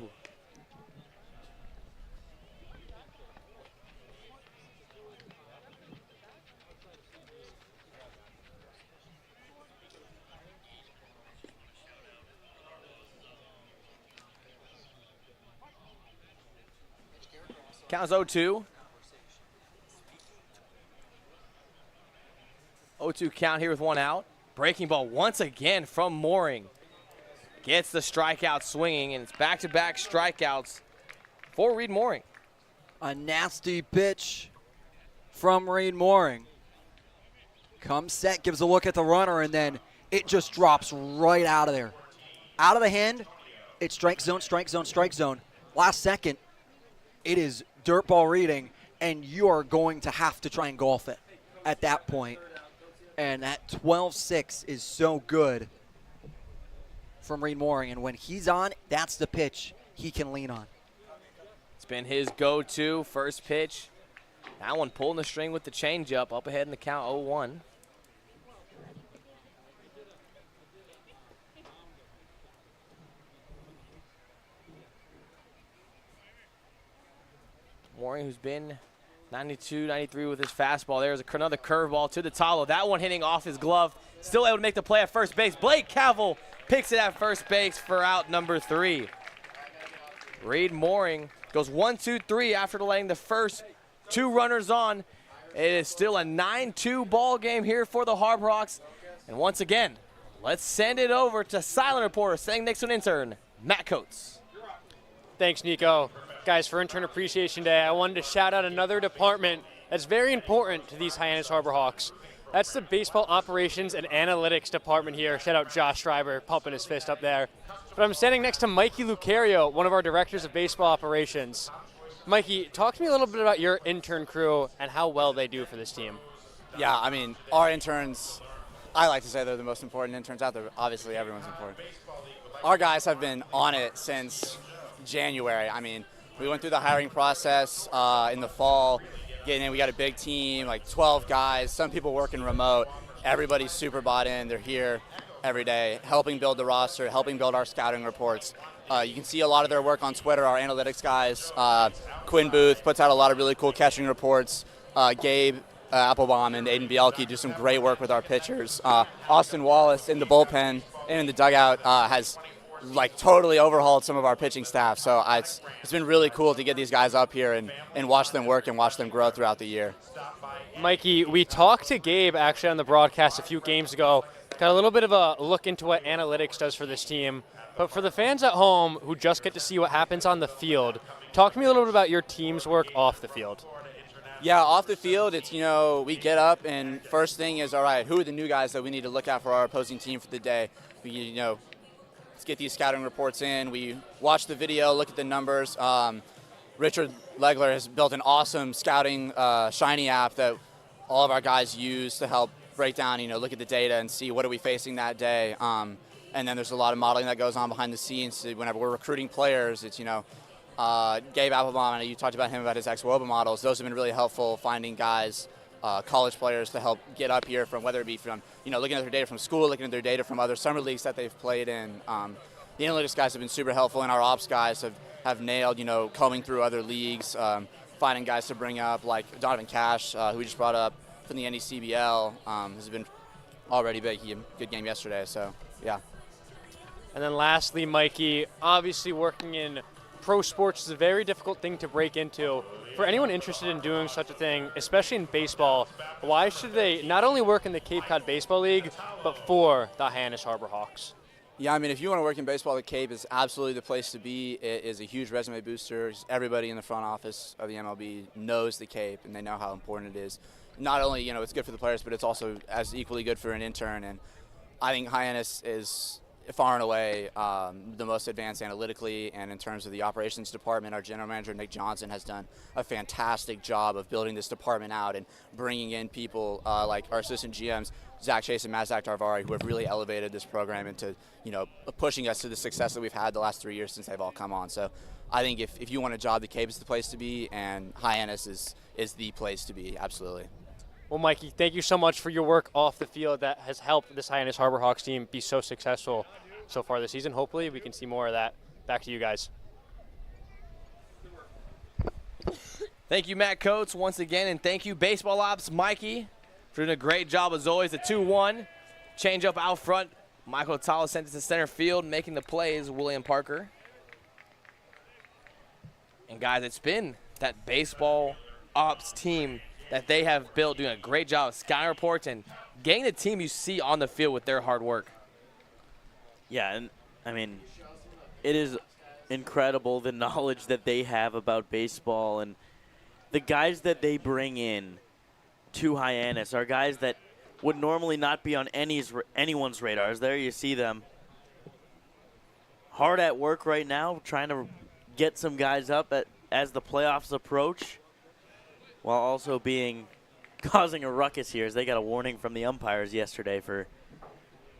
Counts 0-2. 0-2 count here with 1 out. Breaking ball once again from Mooring. Gets the strikeout swinging, and it's back-to-back strikeouts for Reed Mooring. A nasty pitch from Reed Mooring. Comes set, gives a look at the runner, and then it just drops right out of there. Out of the hand, it's strike zone, strike zone, strike zone. Last second, it is dirt ball reading, and you are going to have to try and golf it at that point. And that 12-6 is so good from Reed Mooring. And when he's on, that's the pitch he can lean on. It's been his go-to. First pitch That one pulling the string with the changeup, up ahead in the count 0-1. Mooring, who's been 92, 93 with his fastball. There's another curveball to the Talo. That one hitting off his glove. Still able to make the play at first base. Blake Cavill picks it at first base for out number 3. Reed Mooring goes 1-2-3 after letting the first 2 runners on. It is still a 9-2 ball game here for the Harbor Hawks. And once again, let's send it over to silent reporter sitting next to an intern, Matt Coates. Thanks, Nico. Guys, for Intern Appreciation Day, I wanted to shout out another department that's very important to these Hyannis Harbor Hawks. That's the Baseball Operations and Analytics Department here. Shout out Josh Schreiber, pumping his fist up there. But I'm standing next to Mikey Lucario, one of our directors of baseball operations. Mikey, talk to me a little bit about your intern crew and how well they do for this team. Yeah, I mean, our interns, I like to say they're the most important interns out there. Obviously, everyone's important. Our guys have been on it since January. I mean, we went through the hiring process in the fall, getting in. We got a big team, like 12 guys. Some people working remote. Everybody's super bought in. They're here every day, helping build the roster, helping build our scouting reports. You can see a lot of their work on Twitter. Our analytics guys, Quinn Booth puts out a lot of really cool catching reports. Gabe Applebaum and Aiden Bielke do some great work with our pitchers. Austin Wallace in the bullpen and in the dugout has like totally overhauled some of our pitching staff. So it's been really cool to get these guys up here and watch them work and watch them grow throughout the year. Mikey, we talked to Gabe actually on the broadcast a few games ago. Got a little bit of a look into what analytics does for this team. But for the fans at home who just get to see what happens on the field, talk to me a little bit about your team's work off the field. Yeah, off the field, it's, we get up and first thing is, all right, who are the new guys that we need to look at for our opposing team for the day? We, let's get these scouting reports in. We watch the video, look at the numbers. Richard Legler has built an awesome scouting Shiny app that all of our guys use to help break down, look at the data and see what are we facing that day. And then there's a lot of modeling that goes on behind the scenes. Whenever we're recruiting players, it's, Gabe Applebaum, you talked about him about his ex-WOBA models. Those have been really helpful, finding guys, college players to help get up here from, whether it be from, looking at their data from school, looking at their data from other summer leagues that they've played in. The analytics guys have been super helpful, and our ops guys have nailed, combing through other leagues, finding guys to bring up, like Donovan Cash, who we just brought up from the NECBL, has been already big. He had a good game yesterday, so yeah. And then lastly, Mikey, obviously working in pro sports is a very difficult thing to break into. For anyone interested in doing such a thing, especially in baseball, why should they not only work in the Cape Cod Baseball League, but for the Hyannis Harbor Hawks? Yeah, I mean, if you want to work in baseball, the Cape is absolutely the place to be. It is a huge resume booster. Everybody in the front office of the MLB knows the Cape, and they know how important it is. Not only, it's good for the players, but it's also as equally good for an intern. And I think Hyannis is far and away the most advanced analytically, and in terms of the operations department, our general manager, Nick Johnson, has done a fantastic job of building this department out and bringing in people like our assistant GMs, Zach Chase and Mazak Tarvari, who have really elevated this program into, pushing us to the success that we've had the last 3 years since they've all come on. So I think if you want a job, the Cape is the place to be, and Hyannis is the place to be, absolutely. Well, Mikey, thank you so much for your work off the field that has helped this Hyannis Harbor Hawks team be so successful so far this season. Hopefully we can see more of that. Back to you guys. Thank you, Matt Coates, once again, and thank you, Baseball Ops Mikey, for doing a great job as always. The 2-1 change up out front. Michael Atala sent it to center field, making the plays, William Parker. And guys, it's been that Baseball Ops team that they have built, doing a great job of scouting reports and getting the team you see on the field with their hard work. Yeah, and I mean, it is incredible the knowledge that they have about baseball, and the guys that they bring in to Hyannis are guys that would normally not be on anyone's radars. There you see them hard at work right now, trying to get some guys up as the playoffs approach, while also causing a ruckus here, as they got a warning from the umpires yesterday for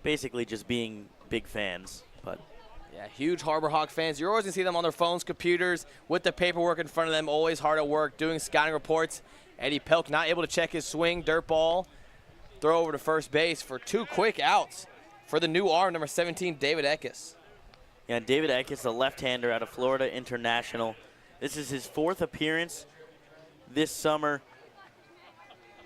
basically just being big fans. But yeah, huge Harbor Hawk fans. You're always going to see them on their phones, computers, with the paperwork in front of them, always hard at work, doing scouting reports. Eddie Pelk not able to check his swing. Dirt ball. Throw over to first base for 2 quick outs for the new arm, number 17, David Eckes. Yeah, David Eckes, a left-hander out of Florida International. This is his 4th appearance this summer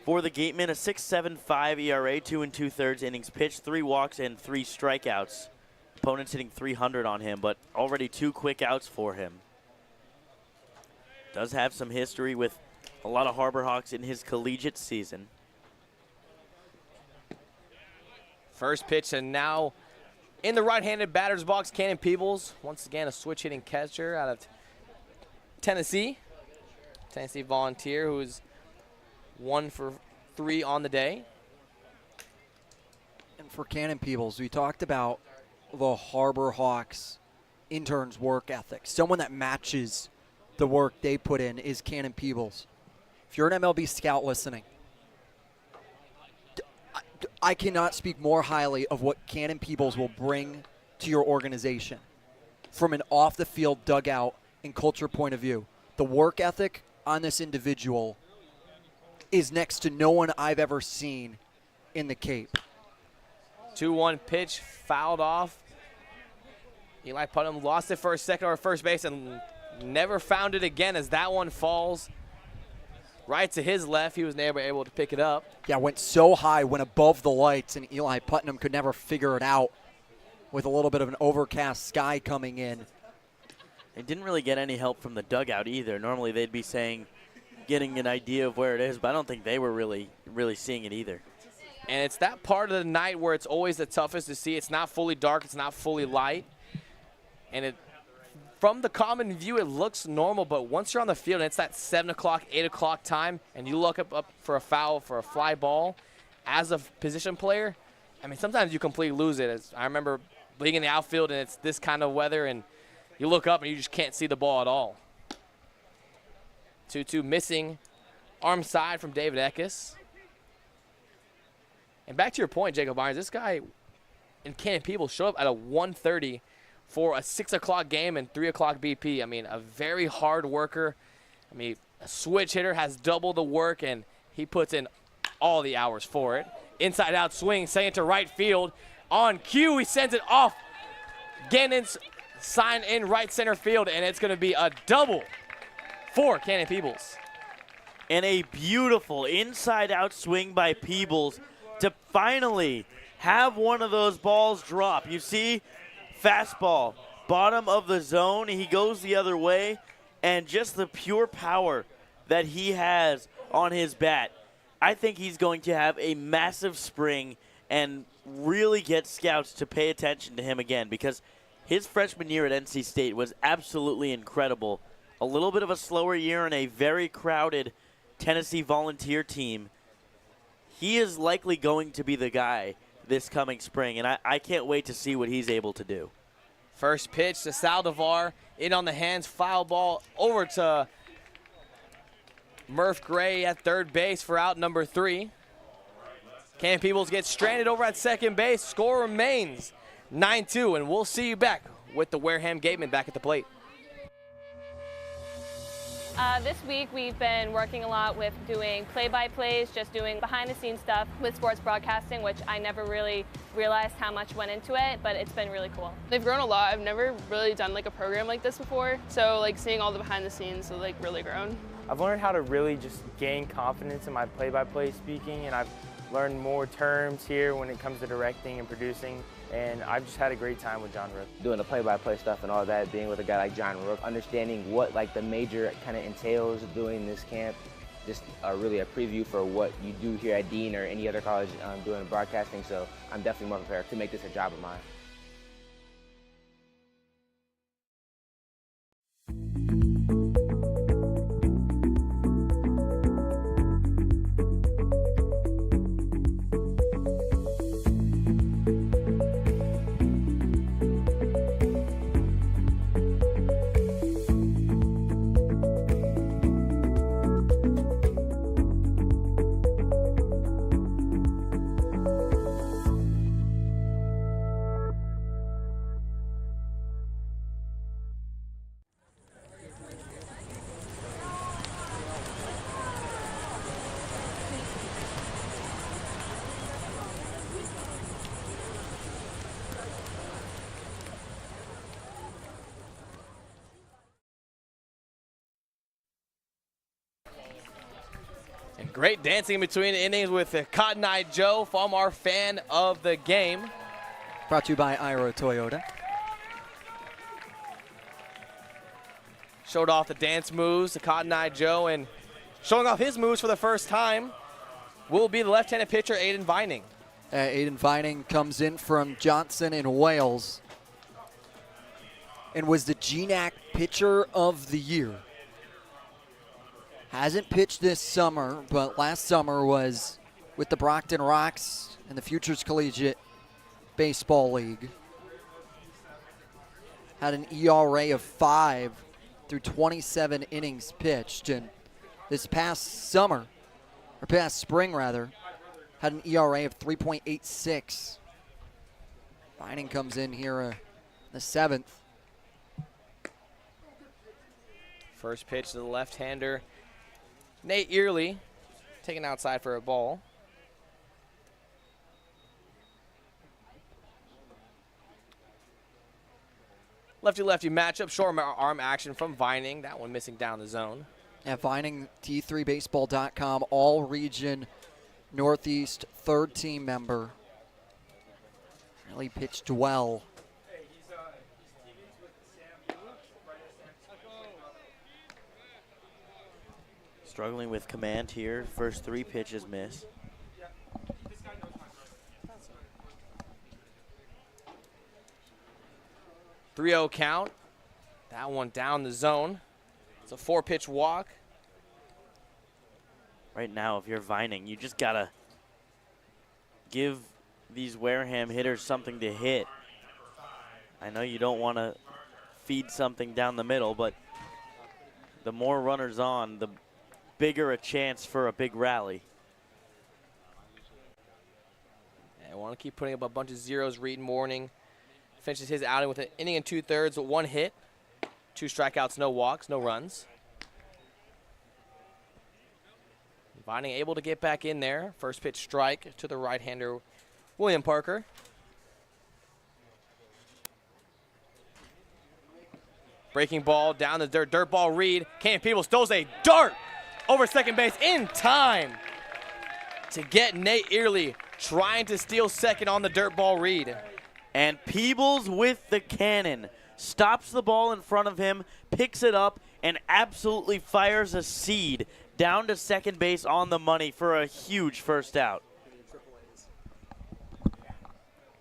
for the Gatemen. A 6.75 ERA, 2 2/3 innings pitched, 3 walks and 3 strikeouts. Opponents hitting 300 on him, but already 2 quick outs for him. Does have some history with a lot of Harbor Hawks in his collegiate season. First pitch, and now in the right-handed batter's box, Cannon Peebles. Once again, a switch-hitting catcher out of Tennessee. Tennessee Volunteer, who is 1 for 3 on the day. And for Cannon Peebles, we talked about the Harbor Hawks interns' work ethic. Someone that matches the work they put in is Cannon Peebles. If you're an MLB scout listening, I cannot speak more highly of what Cannon Peebles will bring to your organization from an off-the-field dugout and culture point of view. The work ethic on this individual is next to no one I've ever seen in the Cape. 2-1 pitch, fouled off. Eli Putnam lost it for a second or first base and never found it again as that one falls right to his left. He was never able to pick it up. Yeah, went so high, went above the lights, and Eli Putnam could never figure it out with a little bit of an overcast sky coming in. They didn't really get any help from the dugout either. Normally they'd be saying, getting an idea of where it is, but I don't think they were really seeing it either. And it's that part of the night where it's always the toughest to see. It's not fully dark, it's not fully light. And from the common view, it looks normal, but once you're on the field and it's that 7 o'clock, 8 o'clock time, and you look up for a foul, for a fly ball, as a position player, I mean, sometimes you completely lose it. I remember being in the outfield and it's this kind of weather, and you look up and you just can't see the ball at all. 2-2 missing arm side from David Eckes. And back to your point, Jacob Irons, this guy in Cannon Peebles showed up at a 1:30 for a 6 o'clock game and 3 o'clock BP. I mean, a very hard worker. I mean, a switch hitter, has double the work, and he puts in all the hours for it. Inside out swing, sending it to right field. On cue, he sends it off. Gannon's sign in right center field, and it's going to be a double for Cannon Peebles. And a beautiful inside-out swing by Peebles to finally have one of those balls drop. You see, fastball, bottom of the zone. He goes the other way, and just the pure power that he has on his bat. I think he's going to have a massive spring and really get scouts to pay attention to him again, because his freshman year at NC State was absolutely incredible. A little bit of a slower year in a very crowded Tennessee Volunteer team. He is likely going to be the guy this coming spring, and I can't wait to see what he's able to do. First pitch to Saldivar, in on the hands, foul ball over to Murph Gray at third base for out number 3. Cannon Peebles gets stranded over at second base. Score remains 9-2, and we'll see you back with the Wareham Gatemen back at the plate. This week we've been working a lot with doing play-by-plays, just doing behind-the-scenes stuff with sports broadcasting, which I never really realized how much went into it, but it's been really cool. They've grown a lot. I've never really done like a program like this before, so like seeing all the behind-the-scenes has like really grown. I've learned how to really just gain confidence in my play-by-play speaking, and I've learned more terms here when it comes to directing and producing, and I've just had a great time with John Rook. Doing the play-by-play stuff and all that, being with a guy like John Rook, understanding what like the major kind of entails of doing this camp, just really a preview for what you do here at Dean or any other college doing broadcasting, so I'm definitely more prepared to make this a job of mine. Great dancing in between innings with Cotton Eye Joe from our fan of the game. Brought to you by Ira Toyota. Showed off the dance moves to Cotton Eye Joe, and showing off his moves for the first time will be the left-handed pitcher, Aiden Vining. Aiden Vining comes in from Johnson in Wales and was the GNAC Pitcher of the Year. Hasn't pitched this summer, but last summer was with the Brockton Rocks in the Futures Collegiate Baseball League. Had an ERA of 5 through 27 innings pitched, and this past summer, or past spring rather, had an ERA of 3.86. Vining comes in here in the 7th. First pitch to the left-hander, Nate Early, taken outside for a ball. Lefty-lefty matchup, short arm action from Vining. That one missing down the zone. Yeah, Vining, T3baseball.com, all-region Northeast third-team member. Really pitched well. Struggling with command here. First 3 pitches miss. .30 count. That one down the zone. It's a 4-pitch walk. Right now, if you're Vining, you just gotta give these Wareham hitters something to hit. I know you don't want to feed something down the middle, but the more runners on, the bigger a chance for a big rally. I want to keep putting up a bunch of zeros. Reed Morning finishes his outing with an inning and 2/3 with 1 hit, 2 strikeouts, no walks, no runs. Vining able to get back in there. First pitch strike to the right-hander, William Parker. Breaking ball down the dirt ball. Reed. Cam Peebles throws a dart over second base in time to get Nate Early trying to steal second on the dirt ball. Reed. And Peebles with the cannon. Stops the ball in front of him, picks it up, and absolutely fires a seed down to second base on the money for a huge first out.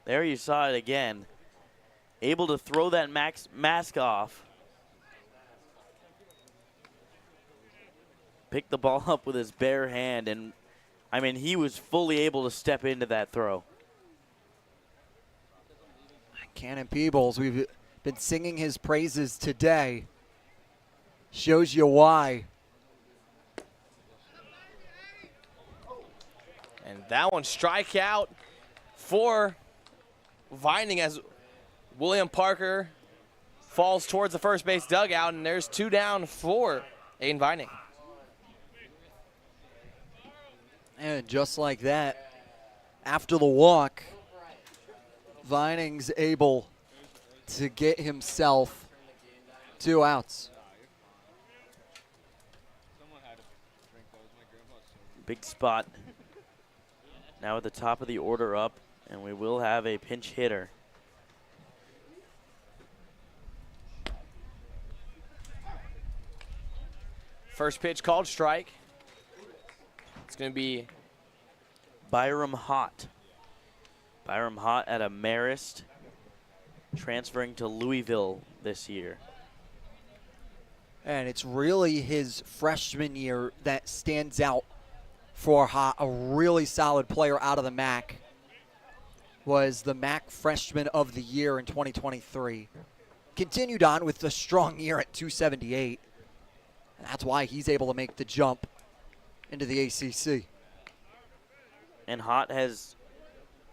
There you saw it again. Able to throw that mask off. Picked the ball up with his bare hand, and I mean, he was fully able to step into that throw. Cannon Peebles, we've been singing his praises today. Shows you why. And that one strikeout for Vining as William Parker falls towards the first base dugout, and there's 2 down for Aiden Vining. And just like that, after the walk, Vining's able to get himself 2 outs. Big spot. Now at the top of the order up, and we will have a pinch hitter. First pitch called strike. It's going to be Byram Hott. Byram Hott at a Marist, transferring to Louisville this year. And it's really his freshman year that stands out for Hott, a really solid player out of the MAC. Was the MAC Freshman of the Year in 2023. Continued on with a strong year at 278. And that's why he's able to make the jump into the ACC. And Hott has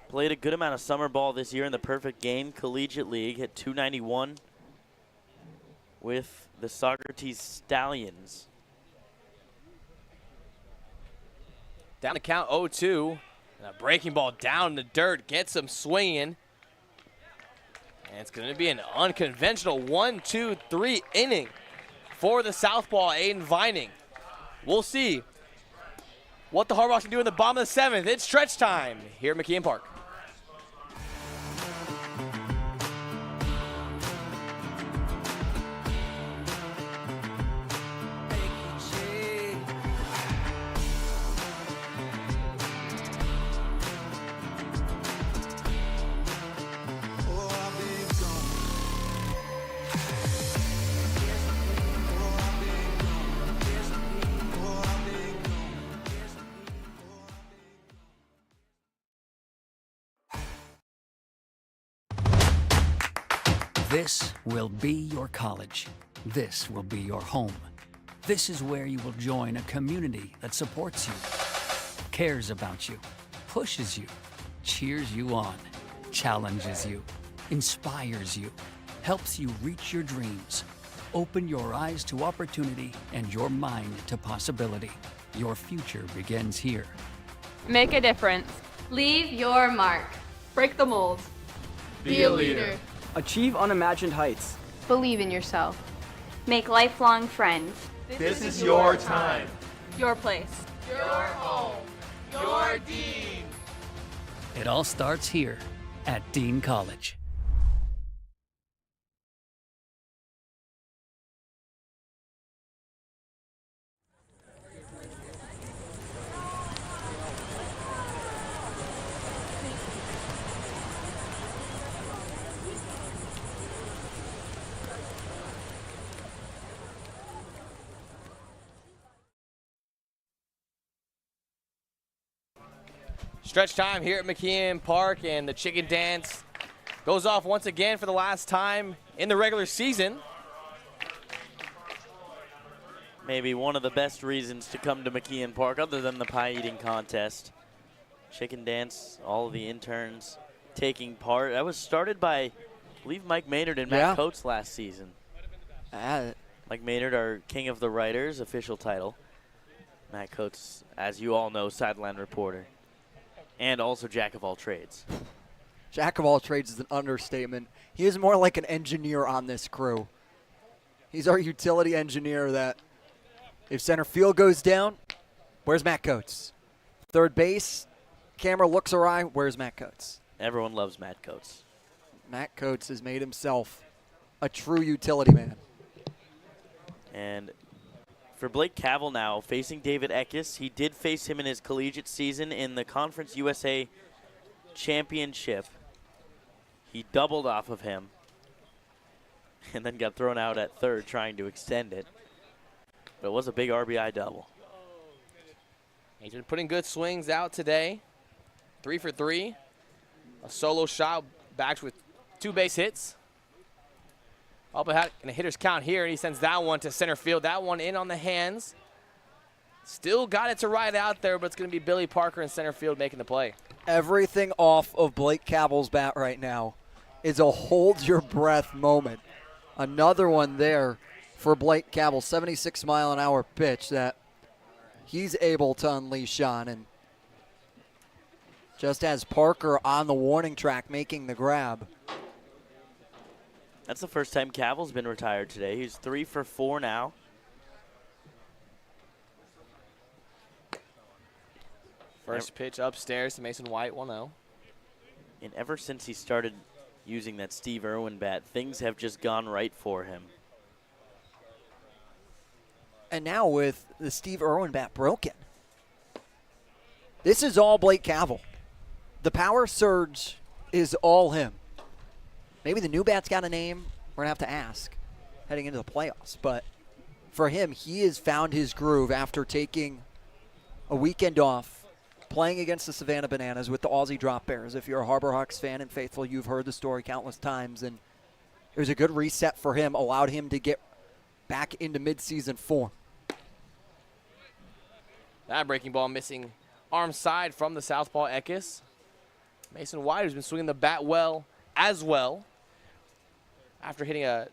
played a good amount of summer ball this year in the Perfect Game Collegiate League. Hit 291 with the Socrates Stallions. down to count 0-2. And a breaking ball down in the dirt gets him swinging. And it's going to be an unconventional 1-2-3 inning for the southpaw Aiden Vining. We'll see what the Harbor Hawks can do in the bottom of the 7th. It's stretch time here at McKeon Park. This will be your college. This will be your home. This is where you will join a community that supports you, cares about you, pushes you, cheers you on, challenges you, inspires you, helps you reach your dreams. Open your eyes to opportunity and your mind to possibility. Your future begins here. Make a difference. Leave your mark. Break the mold. Be a leader. Achieve unimagined heights. Believe in yourself. Make lifelong friends. This is your time. Your place. Your home. Your Dean. It all starts here at Dean College. Stretch time here at McKeon Park, and the chicken dance goes off once again for the last time in the regular season. Maybe one of the best reasons to come to McKeon Park other than the pie eating contest. Chicken dance, all of the interns taking part. That was started by, I believe, Mike Maynard and Matt Coates last season. Mike Maynard, our King of the Writers, official title. Matt Coates, as you all know, sideline reporter. And also jack of all trades. Jack of all trades is an understatement. He is more like an engineer on this crew. He's our utility engineer that if center field goes down, where's Matt Coates? Third base, camera looks awry, where's Matt Coates? Everyone loves Matt Coates. Matt Coates has made himself a true utility man. And for Blake Cavell now, facing David Eckes. He did face him in his collegiate season in the Conference USA Championship. He doubled off of him and then got thrown out at third trying to extend it. But it was a big RBI double. He's been putting good swings out today. 3 for 3. A solo shot backed with 2 base hits. Up in a hitter's count here, and he sends that one to center field. That one in on the hands. Still got it to right out there, but it's going to be Billy Parker in center field making the play. Everything off of Blake Cavell's bat right now is a hold-your-breath moment. Another one there for Blake Cavell, 76-mile-an-hour pitch that he's able to unleash on. And just as Parker on the warning track making the grab. That's the first time Cavell's been retired today. He's 3 for 4 now. First pitch upstairs to Mason White, 1-0. And ever since he started using that Steve Irwin bat, things have just gone right for him. And now with the Steve Irwin bat broken, this is all Blake Cavell. The power surge is all him. Maybe the new bat's got a name. We're going to have to ask heading into the playoffs. But for him, he has found his groove after taking a weekend off, playing against the Savannah Bananas with the Aussie Drop Bears. If you're a Harbor Hawks fan and faithful, you've heard the story countless times. And it was a good reset for him, allowed him to get back into midseason form. That breaking ball missing arm side from the southpaw Eckes. Mason White, who's been swinging the bat well as well, after hitting a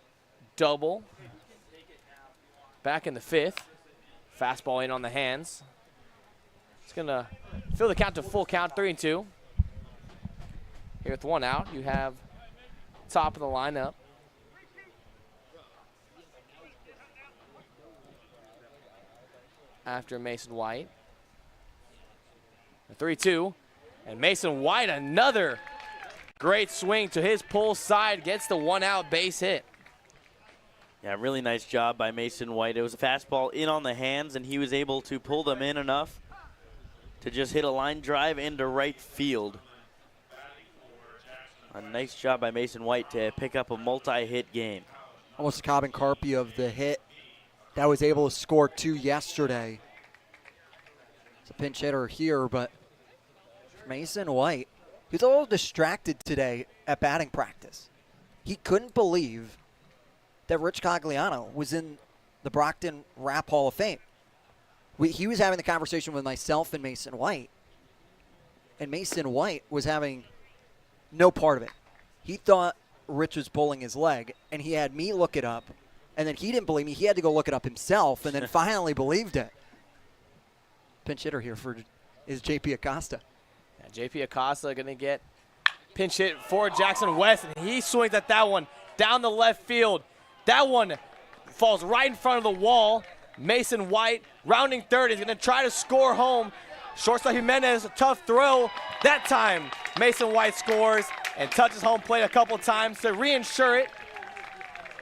double back in the 5th. Fastball in on the hands. It's going to fill the count to full count, 3-2. Here with 1 out, you have top of the lineup. After Mason White. The 3-2. And Mason White, another great swing to his pull side, gets the 1-out base hit. Yeah, really nice job by Mason White. It was a fastball in on the hands, and he was able to pull them in enough to just hit a line drive into right field. A nice job by Mason White to pick up a multi-hit game. Almost a carbon copy of the hit that was able to score 2 yesterday. It's a pinch hitter here, but Mason White, he's a little distracted today at batting practice. He couldn't believe that Rich Cogliano was in the Brockton Rap Hall of Fame. He was having the conversation with myself and Mason White, and Mason White was having no part of it. He thought Rich was pulling his leg, and he had me look it up, and then he didn't believe me. He had to go look it up himself, and then finally believed it. Pinch hitter here is J.P. Acosta. Yeah, J.P. Acosta going to get pinch hit for Jackson West, and he swings at that one down the left field. That one falls right in front of the wall. Mason White, rounding third, is going to try to score home. Shortstop Jimenez, a tough throw. That time, Mason White scores and touches home plate a couple times to reinsure it.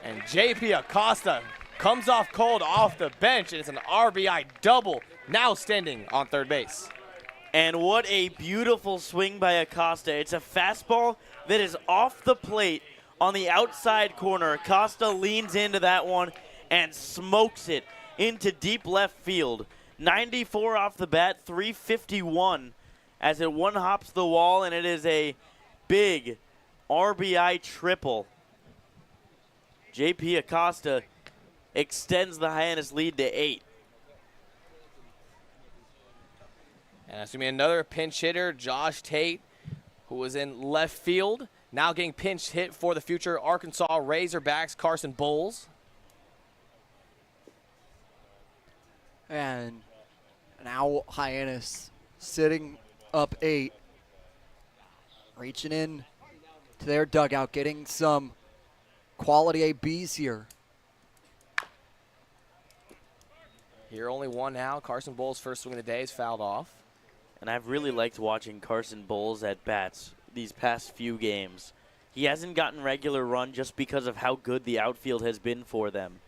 And J.P. Acosta comes off cold off the bench, and it's an RBI double, now standing on third base. And what a beautiful swing by Acosta. It's a fastball that is off the plate on the outside corner. Acosta leans into that one and smokes it into deep left field. 94 off the bat, 351 as it one-hops the wall, and it is a big RBI triple. J.P. Acosta extends the Hyannis lead to 8. And that's going to be another pinch hitter, Josh Tate, who was in left field. Now getting pinch hit for the future Arkansas Razorbacks, Carson Bowles. And now Hyannis sitting up 8, reaching in to their dugout, getting some quality ABs here. Here only one now. Carson Bowles' first swing of the day is fouled off. And I've really liked watching Carson Bowles at bats these past few games. He hasn't gotten regular run just because of how good the outfield has been for them.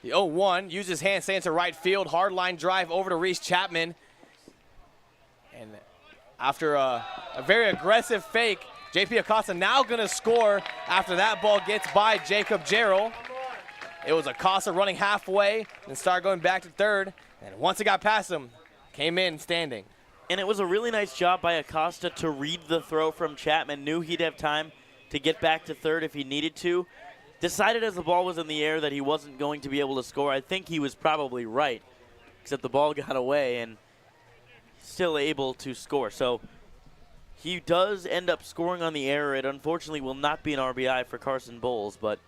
The 0-1 uses handstand to right field. Hard line drive over to Reese Chapman. And after a very aggressive fake, J.P. Acosta now going to score after that ball gets by Jacob Jarrell. It was Acosta running halfway and started going back to third. And once it got past him, came in standing. And it was a really nice job by Acosta to read the throw from Chapman. Knew he'd have time to get back to third if he needed to. Decided as the ball was in the air that he wasn't going to be able to score. I think he was probably right, except the ball got away and still able to score. So he does end up scoring on the error. It unfortunately will not be an RBI for Carson Bowles, but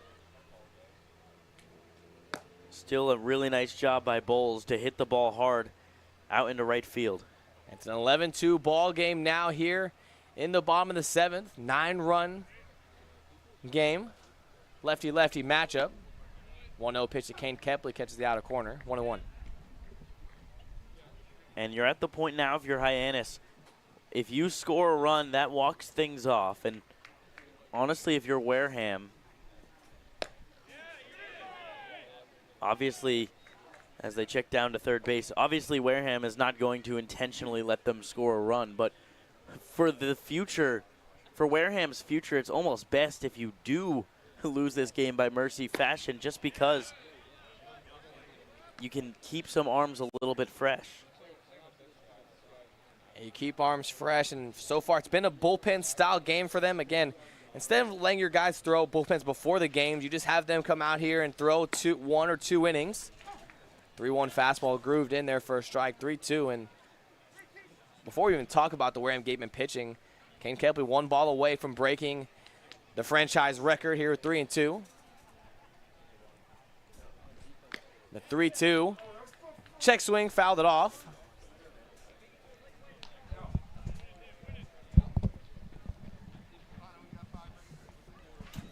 still a really nice job by Bowles to hit the ball hard out into right field. It's an 11-2 ball game now here in the bottom of the 7th. 9-run game. Lefty-lefty matchup. 1-0 pitch to Kane Kepley, catches the outer corner. 1-1. And you're at the point now, if you're Hyannis, if you score a run, that walks things off. And honestly, if you're Wareham, obviously, as they check down to third base, obviously Wareham is not going to intentionally let them score a run. But for the future, for Wareham's future, it's almost best if you do lose this game by mercy fashion, just because you can keep some arms a little bit fresh. And you keep arms fresh, and so far it's been a bullpen-style game for them. Again, instead of letting your guys throw bullpens before the games, you just have them come out here and throw 1 or 2 innings. 3-1 fastball grooved in there for a strike, 3-2. And before we even talk about the Wareham Gatemen pitching, Kane Kepley 1 ball away from breaking the franchise record here, 3-2. The 3-2. Check swing, fouled it off.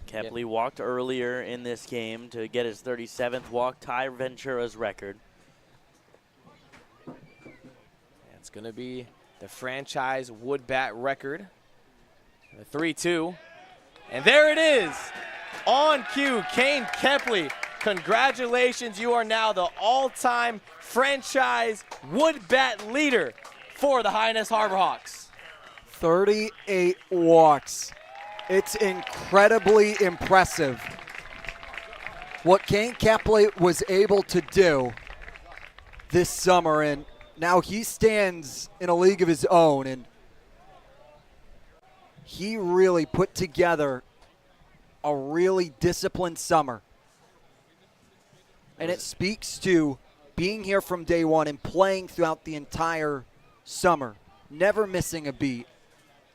Kepley walked earlier in this game to get his 37th walk, tie Ventura's record. going to be the franchise wood bat record. The 3-2. And there it is. On cue, Kane Kepley. Congratulations, you are now the all-time franchise wood bat leader for the Hyannis Harbor Hawks. 38 walks. It's incredibly impressive what Kane Kepley was able to do this summer, and now he stands in a league of his own, and he really put together a really disciplined summer. And it speaks to being here from day one and playing throughout the entire summer, never missing a beat,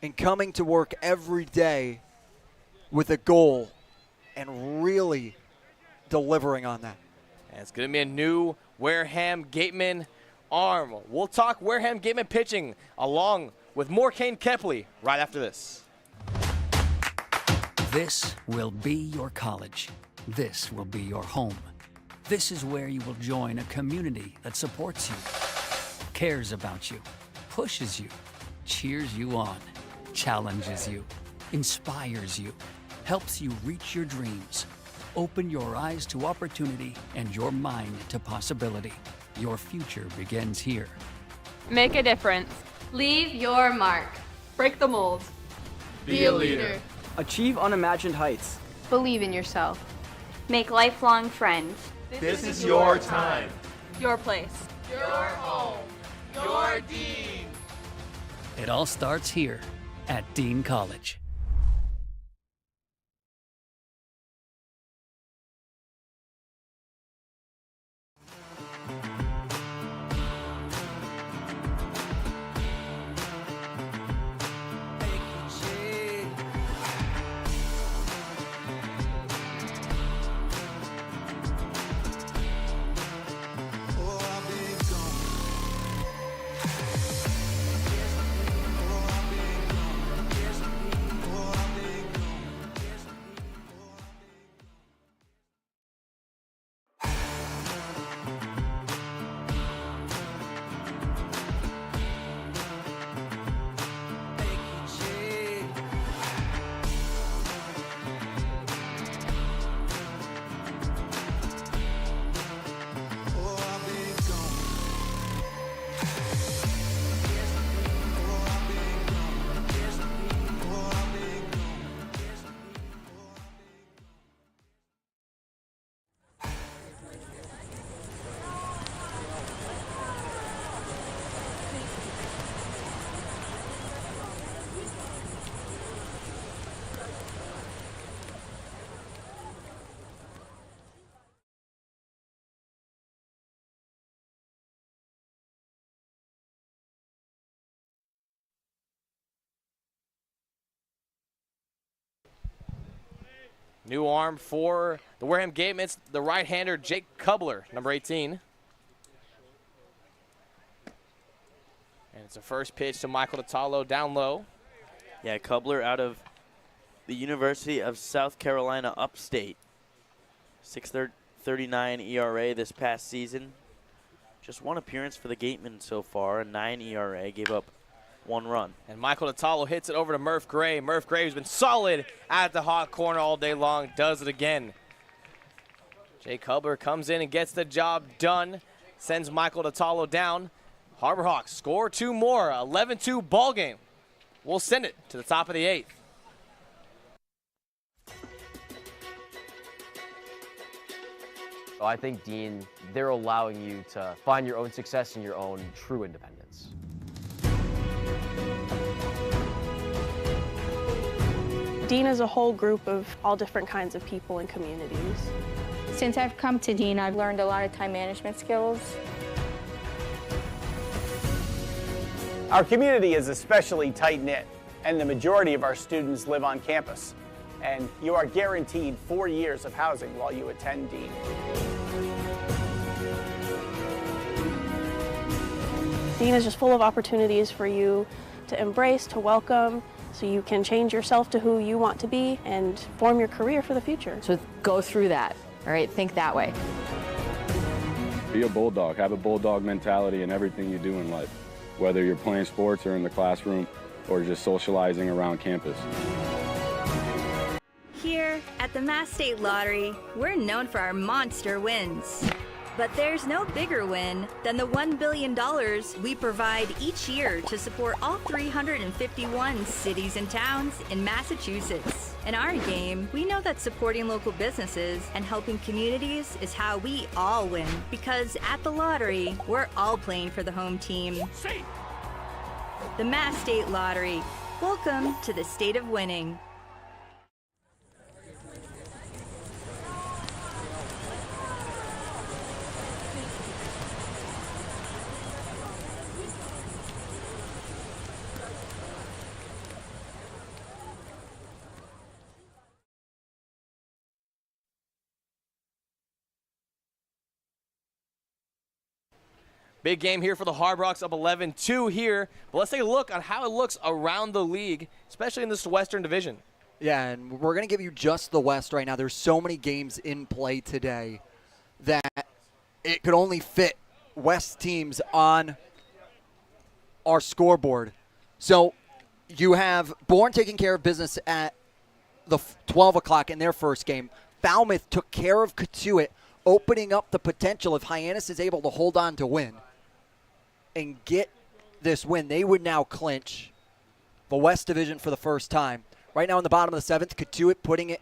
and coming to work every day with a goal and really delivering on that. And it's going to be a new Wareham Gatemen arm. We'll talk Wareham Gatemen pitching along with more Kane Kepley right after this. This will be your college. This will be your home. This is where you will join a community that supports you, cares about you, pushes you, cheers you on, challenges you, inspires you, helps you reach your dreams. Open your eyes to opportunity and your mind to possibility. Your future begins here. Make a difference. Leave your mark. Break the mold. Be a leader. Achieve unimagined heights. Believe in yourself. Make lifelong friends. This is your time. Your place. Your home. Your Dean. It all starts here at Dean College. New arm for the Wareham Gatemen, it's the right-hander Jake Kubler, number 18. And it's a first pitch to Michael Tatalo down low. Yeah, Kubler out of the University of South Carolina Upstate. 6.39 ERA this past season. Just one appearance for the Gatemen so far, a 9 ERA, gave up 1 run. And Michael Tatalo hits it over to Murph Gray. Murph Gray, who's been solid at the hot corner all day long, does it again. Jake Kubler comes in and gets the job done, sends Michael Tatalo down. Harbor Hawks score 2 more, 11-2 ball game. We'll send it to the top of the 8th. I think, Dean, they're allowing you to find your own success and your own true independence. Dean is a whole group of all different kinds of people and communities. Since I've come to Dean, I've learned a lot of time management skills. Our community is especially tight-knit, and the majority of our students live on campus. And you are guaranteed 4 years of housing while you attend Dean. Dean is just full of opportunities for you to embrace, to welcome, so you can change yourself to who you want to be and form your career for the future. So go through that, all right? Think that way. Be a bulldog. Have a bulldog mentality in everything you do in life. whether you're playing sports or in the classroom or just socializing around campus. Here at the Mass State Lottery, we're known for our monster wins. But there's no bigger win than the $1 billion we provide each year to support all 351 cities and towns in Massachusetts. In our game, we know that supporting local businesses and helping communities is how we all win. Because at the lottery, we're all playing for the home team. The Mass State Lottery. Welcome to the state of winning. Big game here for the Harbor Hawks, up 11-2 here. But let's take a look on how it looks around the league, especially in this Western Division. Yeah, and we're going to give you just the West right now. There's so many games in play today that it could only fit West teams on our scoreboard. So you have Bourne taking care of business at the 12 o'clock in their first game. Falmouth took care of Katuitt, opening up the potential if Hyannis is able to hold on to win and get this win. They would now clinch the West Division for the first time. Right now in the bottom of the seventh, Katuitt putting it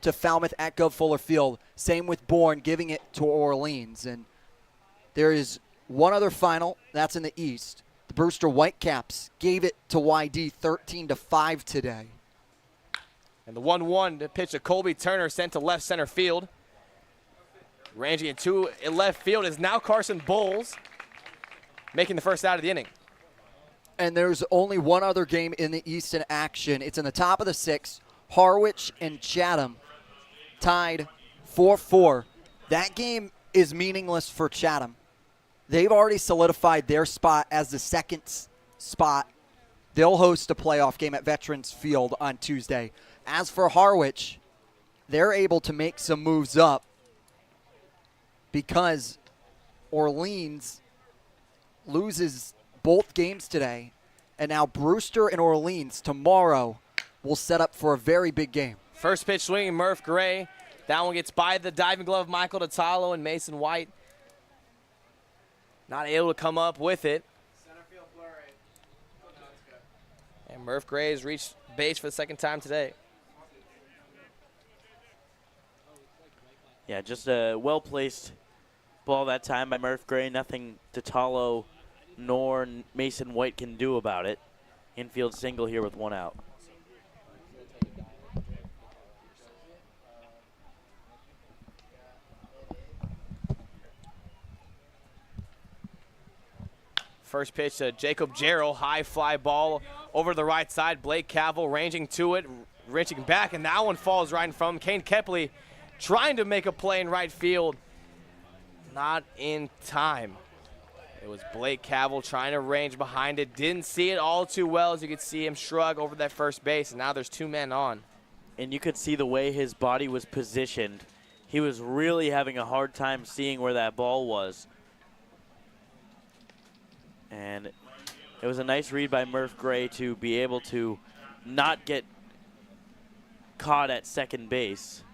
to Falmouth at Gov Fuller Field. Same with Bourne, giving it to Orleans. And there is one other final, that's in the East. The Brewster Whitecaps gave it to YD 13-5 today. And the 1-1 to pitch to Colby Turner, sent to left center field. Ranging into left field is now Carson Bowles, making the first out of the inning. And there's only one other game in the East in action. It's in the top of the sixth. Harwich and Chatham tied 4-4. That game is meaningless for Chatham. They've already solidified their spot as the second spot. They'll host a playoff game at Veterans Field on Tuesday. As for Harwich, they're able to make some moves up because Orleans loses both games today, and now Brewster and Orleans tomorrow will set up for a very big game. First pitch swinging, Murph Gray. That one gets by the diving glove of Michael Tatalo and Mason White. Not able to come up with it. And Murph Gray has reached base for the second time today. Yeah, just a well-placed ball that time by Murph Gray. Nothing Tatalo nor Mason White can do about it. Infield single here with one out. First pitch to Jacob Jarrell, high fly ball over to the right side. Blake Cavill ranging to it, reaching back, and that one falls right in front of him. Kane Kepley trying to make a play in right field. Not in time. It was Blake Cavill trying to range behind it. Didn't see it all too well, as you could see him shrug over that first base, and now there's two men on. And you could see the way his body was positioned. He was really having a hard time seeing where that ball was. And it was a nice read by Murph Gray to be able to not get caught at second base.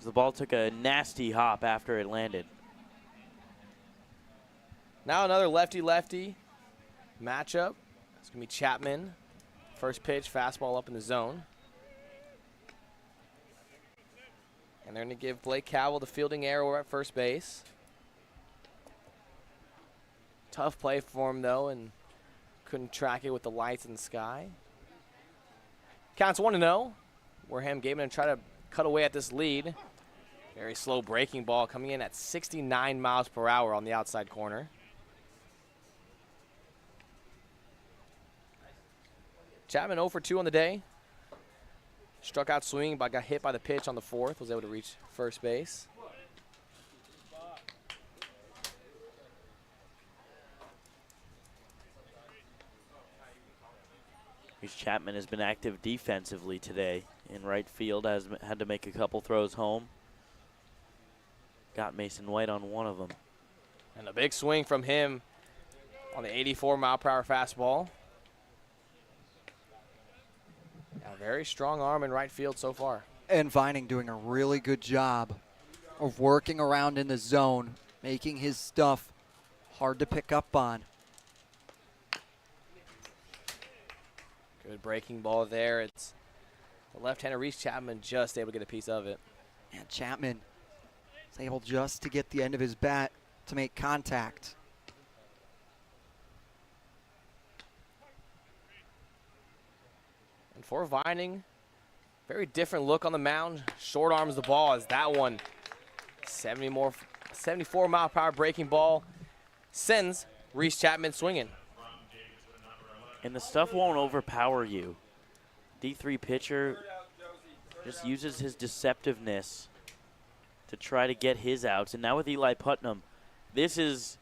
The ball took a nasty hop after it landed. Now another lefty-lefty matchup. It's going to be Chapman. First pitch, fastball up in the zone. And they're going to give Blake Cavill the fielding arrow at first base. Tough play for him, though, and couldn't track it with the lights in the sky. Counts 1-0. Wareham Gatemen try to cut away at this lead. Very slow breaking ball coming in at 69 miles per hour on the outside corner. Chapman 0 for 2 on the day. Struck out swinging, but got hit by the pitch on the fourth. Was able to reach first base. Chapman has been active defensively today in right field. Has had to make a couple throws home. Got Mason White on one of them. And a big swing from him on the 84-mile-per-hour fastball. A very strong arm in right field so far. And Vining doing a really good job of working around in the zone, making his stuff hard to pick up on. Good breaking ball there. It's the left-hander Reese Chapman just able to get a piece of it. And Chapman is able just to get the end of his bat to make contact. And for Vining, very different look on the mound. Short arms the ball as that one, 74-mile-per-hour breaking ball, sends Reese Chapman swinging. And the stuff won't overpower you. D3 pitcher just uses his deceptiveness to try to get his outs. And now with Eli Putnam, this is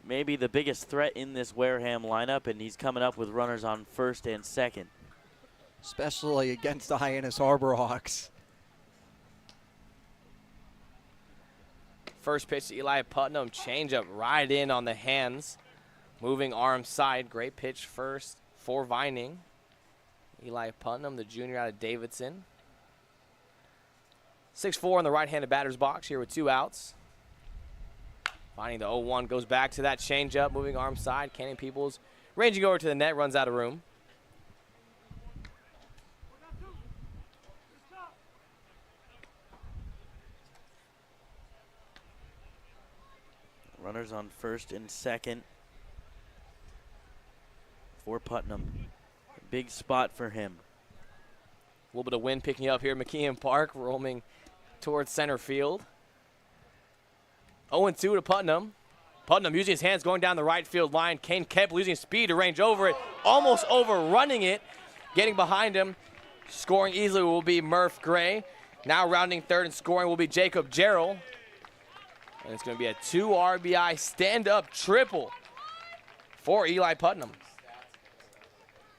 maybe the biggest threat in this Wareham lineup, and he's coming up with runners on first and second. Especially against the Hyannis Harbor Hawks. First pitch to Eli Putnam, changeup right in on the hands. Moving arm side, great pitch first for Vining. Eli Putnam, the junior out of Davidson. 6'4" in the right-handed batter's box here with 2 outs. Vining the 0-1, goes back to that changeup, moving arm side. Cannon Peoples ranging over to the net, runs out of room. Runners on first and second for Putnam. Big spot for him. A little bit of wind picking up here at McKeon Park, roaming towards center field. 0-2 to Putnam. Putnam using his hands going down the right field line. Kane Kemp losing speed to range over it, almost overrunning it. Getting behind him, scoring easily will be Murph Gray. Now rounding third and scoring will be Jacob Jarrell. And it's going to be a 2 RBI stand-up triple for Eli Putnam.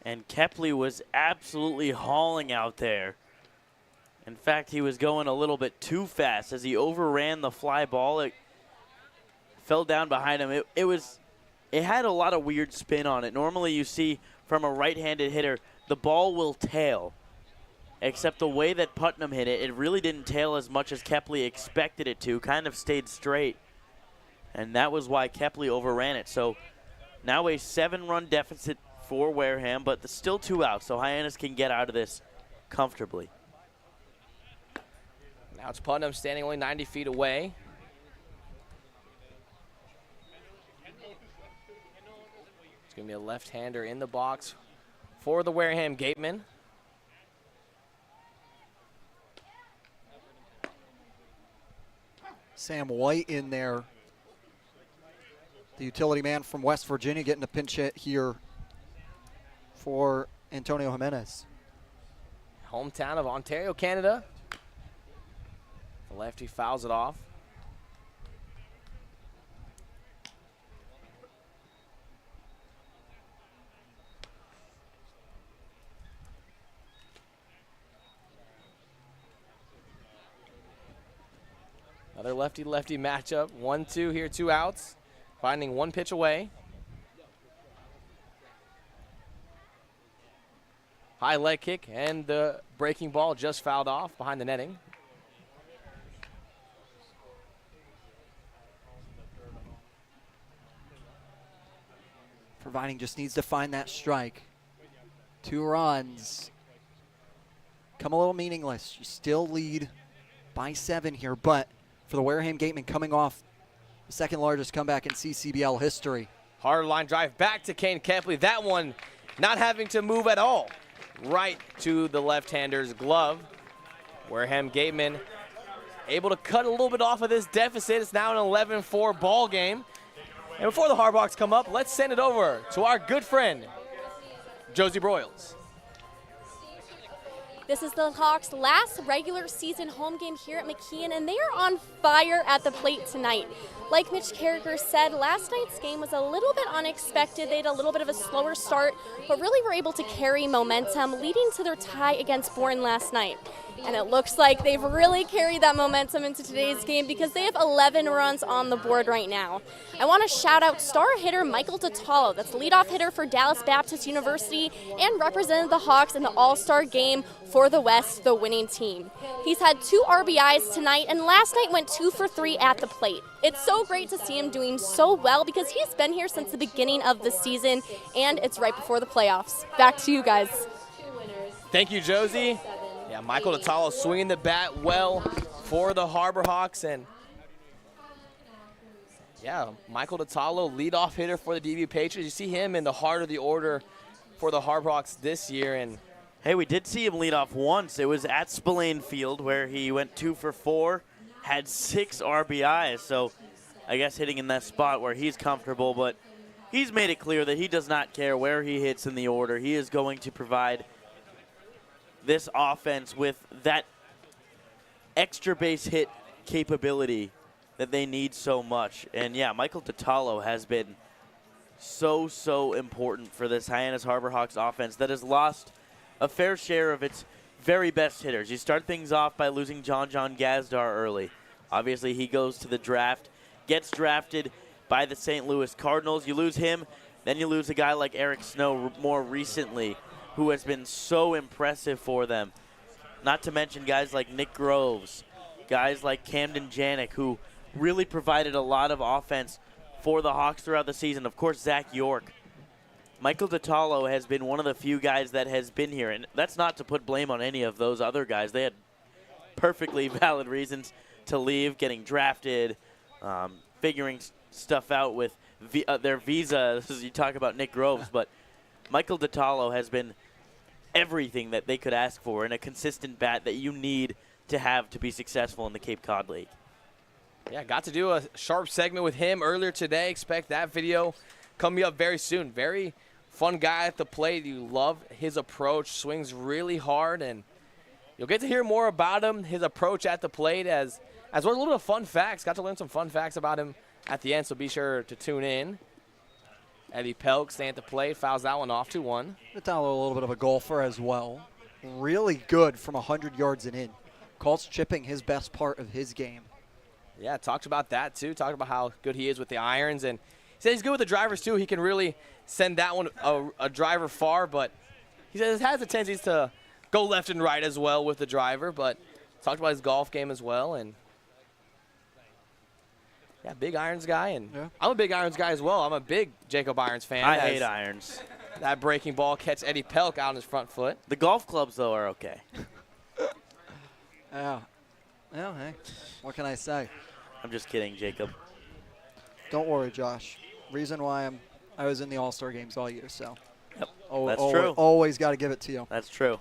And Kepley was absolutely hauling out there. In fact, he was going a little bit too fast as he overran the fly ball. It fell down behind him. It had a lot of weird spin on it. Normally you see from a right-handed hitter, the ball will tail. Except the way that Putnam hit it, it really didn't tail as much as Kepley expected it to. Kind of stayed straight. And that was why Kepley overran it. So now a 7-run deficit for Wareham, but there's still 2 outs, so Hyannis can get out of this comfortably. Now it's Putnam standing only 90 feet away. It's going to be a left-hander in the box for the Wareham Gatemen. Sam White in there, the utility man from West Virginia, getting a pinch hit here for Antonio Jimenez. Hometown of Ontario, Canada. The lefty fouls it off. Another lefty-lefty matchup. 1-2 here, 2 outs. Finding 1 pitch away. High leg kick, and the breaking ball just fouled off behind the netting. Vining just needs to find that strike. 2 runs. Come a little meaningless. You still lead by 7 here, but for the Wareham Gatemen coming off the 2nd largest comeback in CCBL history. Hard line drive back to Kane Kepley. That one not having to move at all. Right to the left-hander's glove. Wareham Gatemen able to cut a little bit off of this deficit. It's now an 11-4 ball game. And before the Harbor Hawks come up, let's send it over to our good friend, Josie Broyles. This is the Hawks' last regular season home game here at McKeon, and they are on fire at the plate tonight. Like Mitch Carriger said, last night's game was a little bit unexpected. They had a little bit of a slower start, but really were able to carry momentum, leading to their tie against Bourne last night. And it looks like they've really carried that momentum into today's game because they have 11 runs on the board right now. I want to shout out star hitter Michael Tatalo. That's the leadoff hitter for Dallas Baptist University and represented the Hawks in the All-Star game for the West, the winning team. He's had 2 RBIs tonight and last night went 2 for 3 at the plate. It's so great to see him doing so well because he's been here since the beginning of the season and it's right before the playoffs. Back to you guys. Thank you, Josie. Yeah, Michael Tatalo swinging the bat well for the Harbor Hawks. And yeah, Michael Tatalo, leadoff hitter for the DB Patriots. You see him in the heart of the order for the Harbor Hawks this year. And hey, we did see him lead off once. It was at Spillane Field where he went 2 for 4, had 6 RBIs. So I guess hitting in that spot where he's comfortable, but he's made it clear that he does not care where he hits in the order. He is going to provide this offense with that extra base hit capability that they need so much. And yeah, Michael Tatalo has been so important for this Hyannis Harbor Hawks offense that has lost a fair share of its very best hitters. You start things off by losing John Gazdar early. Obviously, he goes to the draft, gets drafted by the St. Louis Cardinals. You lose him, then you lose a guy like Eric Snow more recently, who has been so impressive for them. Not to mention guys like Nick Groves, guys like Camden Janik, who really provided a lot of offense for the Hawks throughout the season. Of course, Zach York. Michael Tatalo has been one of the few guys that has been here, and that's not to put blame on any of those other guys. They had perfectly valid reasons to leave, getting drafted, figuring stuff out with their visas. You talk about Nick Groves, but Michael Tatalo has been everything that they could ask for in a consistent bat that you need to have to be successful in the Cape Cod League. Yeah, got to do a sharp segment with him earlier today. Expect that video coming up very soon. Very fun guy at the plate. You love his approach, swings really hard, and you'll get to hear more about him, his approach at the plate, as well as a little bit of fun facts. Got to learn some fun facts about him at the end, so be sure to tune in. Eddie Pelk staying at the plate, fouls that one off, 2-1. Tatalo, a little bit of a golfer as well. Really good from 100 yards and in. Calls chipping his best part of his game. Yeah, talked about that too. Talked about how good he is with the irons, and he said he's good with the drivers too. He can really send that one a driver far, but he says it has the tendencies to go left and right as well with the driver. But talked about his golf game as well, and yeah, big irons guy, and yeah. I'm a big irons guy as well. I'm a big Jacob Irons fan. I hate irons. That breaking ball catch Eddie Pelk out on his front foot. The golf clubs though are okay. Yeah. Well, hey, what can I say? I'm just kidding, Jacob. Don't worry, Josh. Reason why I was in the All-Star games all year, so. Yep, that's true. Always got to give it to you. That's true.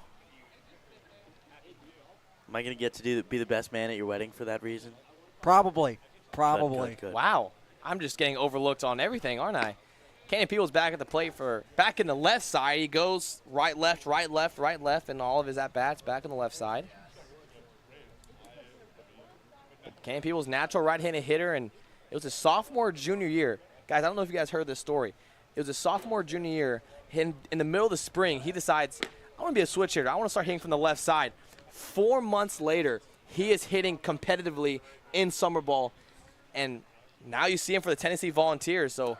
Am I going to get to be the best man at your wedding for that reason? Probably. Good. Wow. I'm just getting overlooked on everything, aren't I? Canyon Peel's back at the plate back in the left side. He goes right, left, and all of his at-bats back on the left side. Canyon Peel's natural right-handed hitter, and it was his sophomore, junior year. Guys, I don't know if you guys heard this story. It was his sophomore, junior year. In the middle of the spring, he decides, I want to be a switch hitter. I want to start hitting from the left side. 4 months later, he is hitting competitively in summer ball, and now you see him for the Tennessee Volunteers. So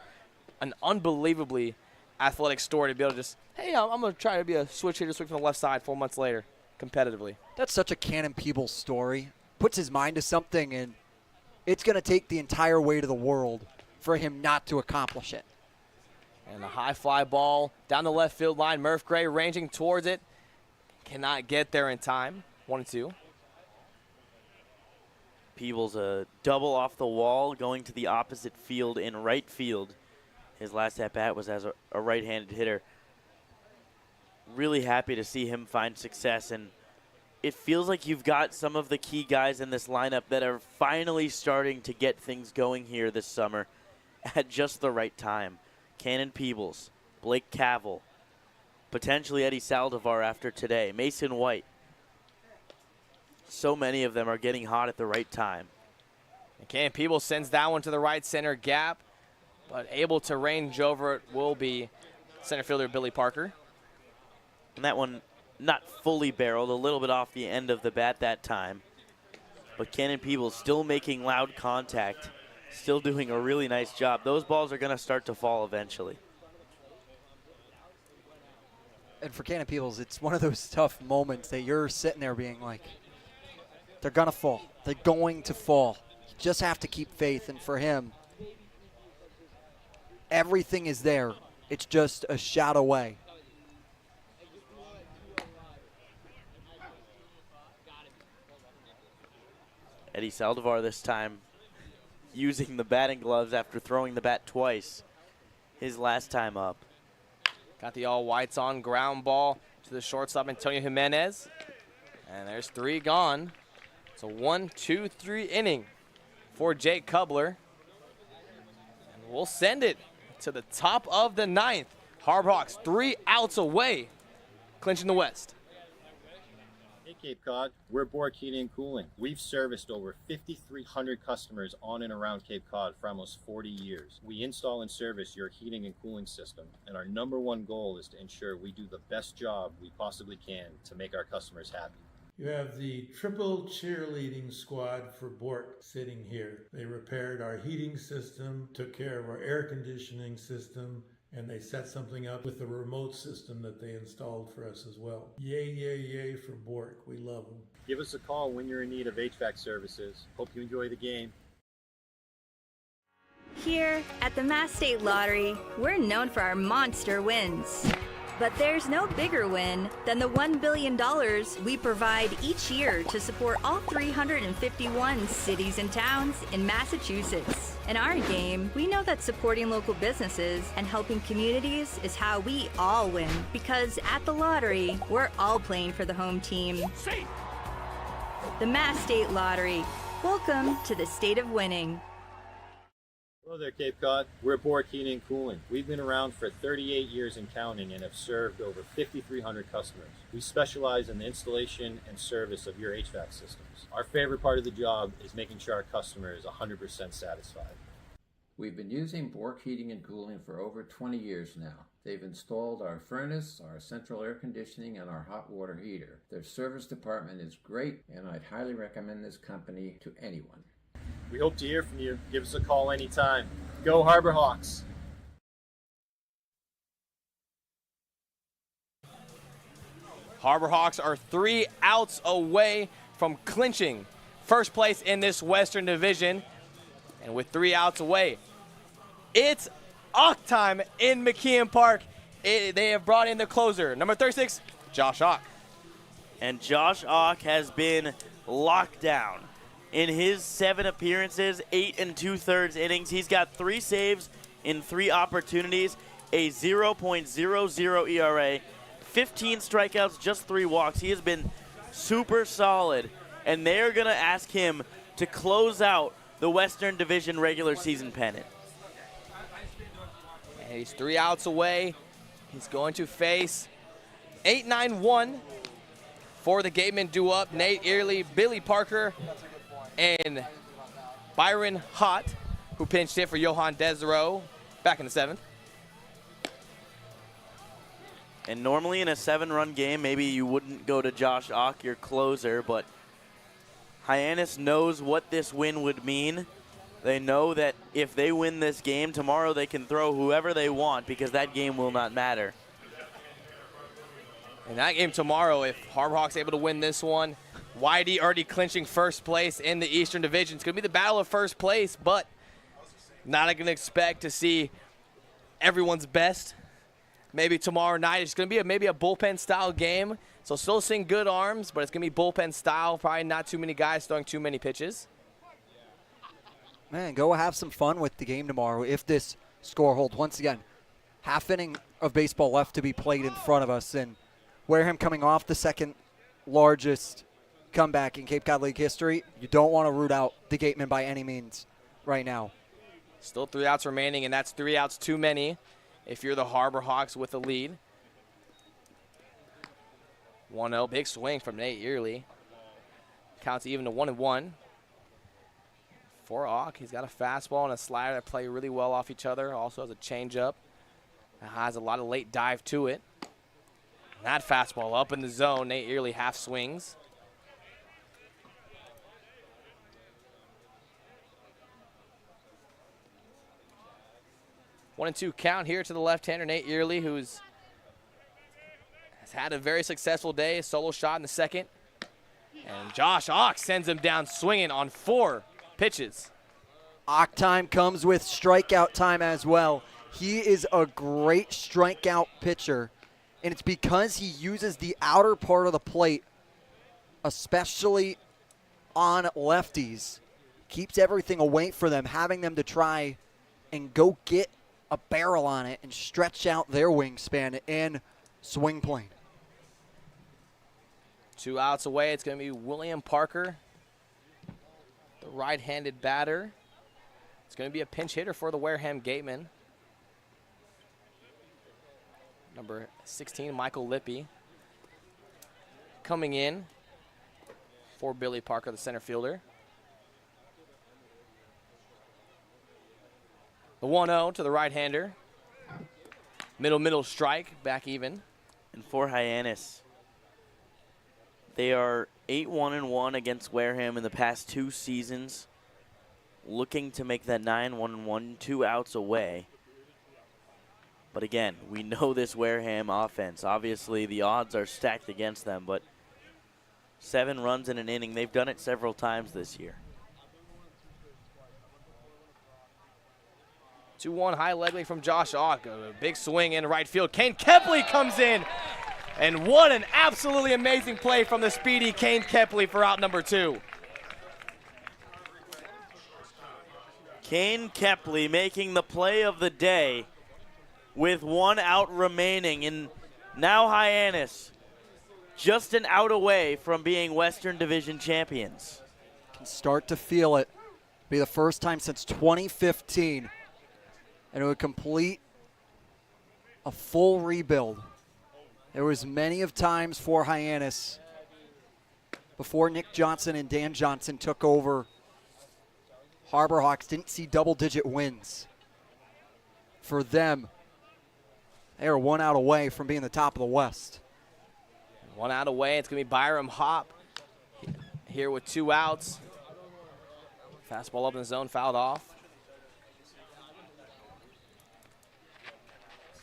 an unbelievably athletic story to be able to just, hey, I'm going to try to be a switch hitter, swing from the left side 4 months later competitively. That's such a Cannon Peebles story. Puts his mind to something, and it's going to take the entire weight of the world for him not to accomplish it. And a high fly ball down the left field line. Murph Gray ranging towards it. Cannot get there in time. 1-2. Peebles a double off the wall going to the opposite field in right field. His last at-bat was as a right-handed hitter. Really happy to see him find success, and it feels like you've got some of the key guys in this lineup that are finally starting to get things going here this summer at just the right time. Cannon Peebles, Blake Cavell, potentially Eddie Saldivar after today, Mason White. So many of them are getting hot at the right time. And Cannon Peebles sends that one to the right center gap, but able to range over it will be center fielder Billy Parker. And that one not fully barreled, a little bit off the end of the bat that time. But Cannon Peebles still making loud contact, still doing a really nice job. Those balls are going to start to fall eventually. And for Cannon Peebles, it's one of those tough moments that you're sitting there being like, they're going to fall. They're going to fall. You just have to keep faith. And for him, everything is there. It's just a shot away. Eddie Saldivar this time using the batting gloves after throwing the bat twice his last time up. Got the all whites on, ground ball to the shortstop, Antonio Jimenez. And there's 3 gone. It's a 1-2-3 inning for Jake Kubler. And we'll send it to the top of the 9th. Harbor Hawks 3 outs away, clinching the West. Hey Cape Cod, we're Bork Heating and Cooling. We've serviced over 5,300 customers on and around Cape Cod for almost 40 years. We install and service your heating and cooling system, and our #1 goal is to ensure we do the best job we possibly can to make our customers happy. You have the triple cheerleading squad for Bork sitting here. They repaired our heating system, took care of our air conditioning system, and they set something up with the remote system that they installed for us as well. Yay, yay, yay for Bork. We love them. Give us a call when you're in need of HVAC services. Hope you enjoy the game. Here at the Mass State Lottery, we're known for our monster wins. But there's no bigger win than the $1 billion we provide each year to support all 351 cities and towns in Massachusetts. In our game, we know that supporting local businesses and helping communities is how we all win. Because at the lottery, we're all playing for the home team. The Mass State Lottery. Welcome to the state of winning. Hello there, Cape Cod. We're Bork Heating and Cooling. We've been around for 38 years and counting and have served over 5,300 customers. We specialize in the installation and service of your HVAC systems. Our favorite part of the job is making sure our customer is 100% satisfied. We've been using Bork Heating and Cooling for over 20 years now. They've installed our furnace, our central air conditioning, and our hot water heater. Their service department is great, and I'd highly recommend this company to anyone. We hope to hear from you. Give us a call anytime. Go Harbor Hawks! Harbor Hawks are 3 outs away from clinching first place in this Western Division. And with 3 outs away, it's Ock time in McKeon Park. They have brought in the closer, number 36, Josh Ock. And Josh Ock has been locked down. In his 7 appearances, 8 2/3 innings, he's got 3 saves in 3 opportunities, a 0.00 ERA, 15 strikeouts, just 3 walks. He has been super solid, and they're going to ask him to close out the Western Division regular season pennant. And he's 3 outs away. He's going to face 8-9-1 for the Gatemen due-up. Nate Early, Billy Parker, and Byron Hott, who pinched hit for Johan Desiro back in the 7th. And normally in a 7-run game, maybe you wouldn't go to Josh Ock, your closer, but Hyannis knows what this win would mean. They know that if they win this game, tomorrow they can throw whoever they want because that game will not matter. In that game tomorrow, if Harbor Hawks able to win this one, Whitey already clinching first place in the Eastern Division. It's going to be the battle of first place, but not going to expect to see everyone's best. Maybe tomorrow night it's going to be maybe a bullpen-style game. So still seeing good arms, but it's going to be bullpen-style. Probably not too many guys throwing too many pitches. Man, go have some fun with the game tomorrow if this score holds. Once again, half inning of baseball left to be played in front of us, and Wareham coming off the second largest comeback in Cape Cod League history. You don't want to root out the Gatemen by any means right now. Still 3 outs remaining, and that's 3 outs too many if you're the Harbor Hawks with the lead. 1-0, big swing from Nate Early. Counts even to 1-1. For Ock, he's got a fastball and a slider that play really well off each other. Also has a changeup that has a lot of late dive to it. That fastball up in the zone. Nate Early half swings. One and two count here to the left-hander, Nate Early, has had a very successful day. A solo shot in the second. And Josh Ock sends him down swinging on 4 pitches. Ock time comes with strikeout time as well. He is a great strikeout pitcher, and it's because he uses the outer part of the plate, especially on lefties. Keeps everything away from them, having them to try and go get a barrel on it and stretch out their wingspan and swing plane. 2 outs away. It's going to be William Parker, the right-handed batter. It's going to be a pinch hitter for the Wareham Gatemen. Number 16, Michael Lippy, coming in for Billy Parker, the center fielder. The 1-0 to the right-hander. Middle strike, back even. And for Hyannis, they are 8-1-1 against Wareham in the past 2 seasons, looking to make that 9-1-1, 2 outs away. But again, we know this Wareham offense. Obviously, the odds are stacked against them, but 7 runs in an inning, they've done it several times this year. 2-1 high leg lead from Josh Ock. A big swing in right field. Kane Kepley comes in. And what an absolutely amazing play from the speedy Kane Kepley for out number 2. Kane Kepley making the play of the day with 1 out remaining. And now Hyannis just an out away from being Western Division champions. Can start to feel it. Be the first time since 2015. And it would complete a full rebuild. There was many of times for Hyannis before Nick Johnson and Dan Johnson took over. Harbor Hawks didn't see double-digit wins. For them, they are 1 out away from being the top of the West. 1 out away. It's going to be Byram Hop here with 2 outs. Fastball up in the zone, fouled off.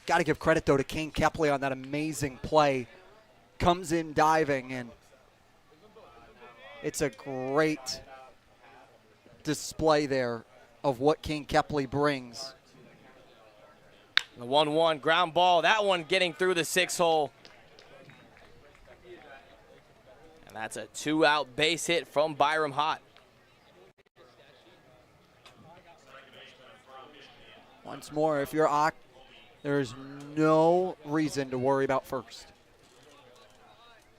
Got to give credit, though, to Kane Kepley on that amazing play. Comes in diving, and it's a great display there of what Kane Kepley brings. The 1-1 ground ball. That one getting through the 6-hole. And that's a 2-out base hit from Byram Hott. Once more, if you're Ock, there's no reason to worry about first.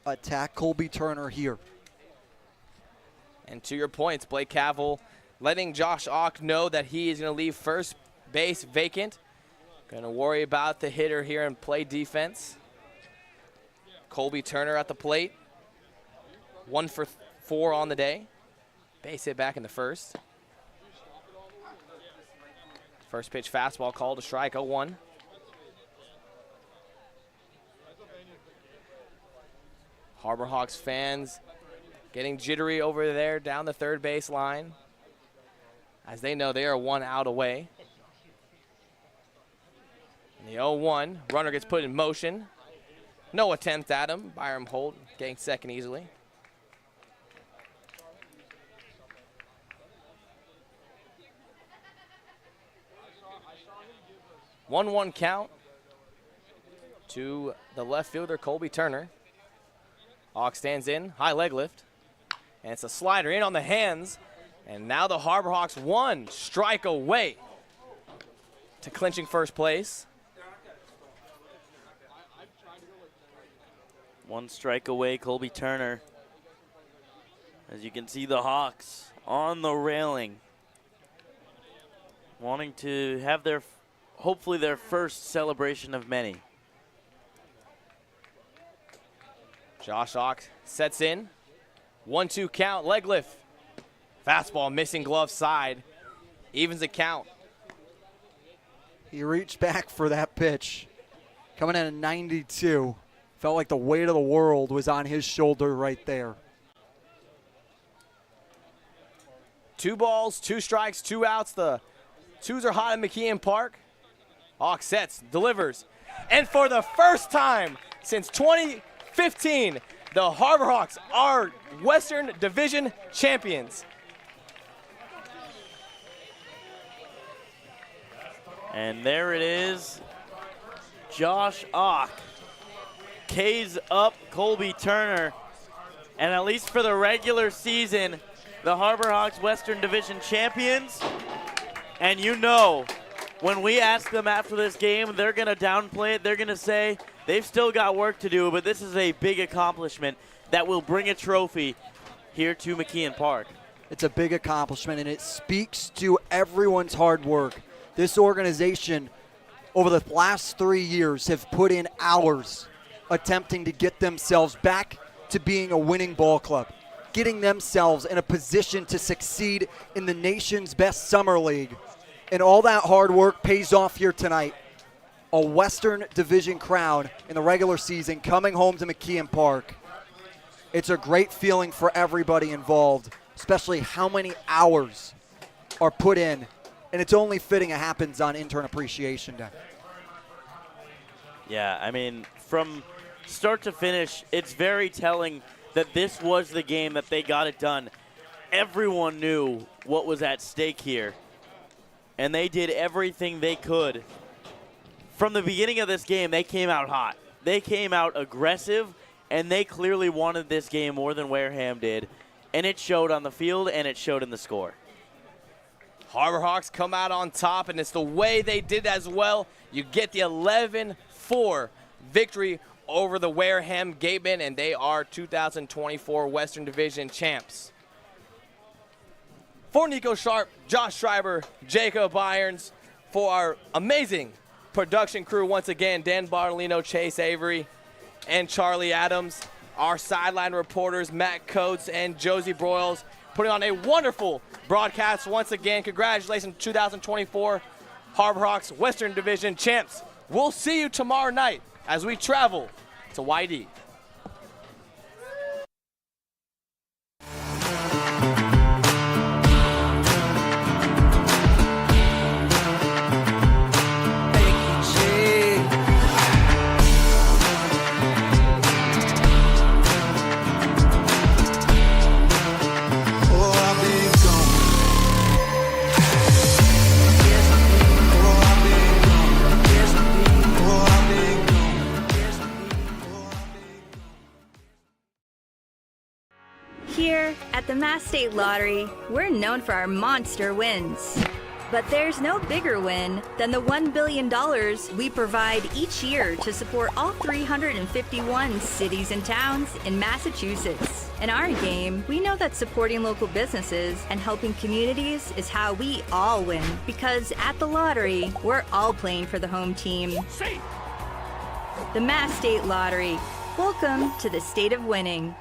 Attack Colby Turner here. And to your points, Blake Cavill letting Josh Ock know that he is going to leave first base vacant. Going to worry about the hitter here and play defense. Colby Turner at the plate. 1 for 4 on the day. Base hit back in the first. First pitch fastball called a strike, 0-1. Harbor Hawks fans getting jittery over there down the third base line, as they know they are 1 out away. And the 0-1, runner gets put in motion. No attempt at him. Byram Holt getting second easily. One count to the left fielder, Colby Turner. Hawk stands in, high leg lift, and it's a slider in on the hands, and now the Harbor Hawks 1 strike away to clinching first place. 1 strike away, Colby Turner. As you can see, the Hawks on the railing, wanting to have their, hopefully their first celebration of many. Josh Ock sets in. 1-2 count, leg lift. Fastball missing glove side. Evens the count. He reached back for that pitch. Coming in at 92. Felt like the weight of the world was on his shoulder right there. 2 balls, 2 strikes, 2 outs. The twos are hot at McKeon Park. Hawk sets, delivers. And for the first time since 2015, the Harbor Hawks are Western Division champions. And there it is. Josh Ock K's up Colby Turner. And at least for the regular season, the Harbor Hawks Western Division champions. And you know, when we ask them after this game, they're going to downplay it. They're going to say they've still got work to do, but this is a big accomplishment that will bring a trophy here to McKeon Park. It's a big accomplishment, and it speaks to everyone's hard work. This organization, over the last 3 years, have put in hours attempting to get themselves back to being a winning ball club, getting themselves in a position to succeed in the nation's best summer league. And all that hard work pays off here tonight. A Western Division crown in the regular season coming home to McKeon Park. It's a great feeling for everybody involved, especially how many hours are put in. And it's only fitting it happens on Intern Appreciation Day. Yeah, I mean, from start to finish, it's very telling that this was the game that they got it done. Everyone knew what was at stake here, and they did everything they could. From the beginning of this game, they came out hot. They came out aggressive, and they clearly wanted this game more than Wareham did, and it showed on the field, and it showed in the score. Harbor Hawks come out on top, and it's the way they did as well. You get the 11-4 victory over the Wareham Gatemen, and they are 2024 Western Division champs. For Nico Sharp, Josh Schreiber, Jacob Irons, for our amazing production crew, once again, Dan Bartolino, Chase Avery, and Charlie Adams, our sideline reporters, Matt Coates and Josie Broyles, putting on a wonderful broadcast once again. Congratulations, 2024 Harbor Hawks Western Division champs. We'll see you tomorrow night as we travel to YD. Here at the Mass State Lottery, we're known for our monster wins. But there's no bigger win than the $1 billion we provide each year to support all 351 cities and towns in Massachusetts. In our game, we know that supporting local businesses and helping communities is how we all win. Because at the lottery, we're all playing for the home team. The Mass State Lottery. Welcome to the state of winning.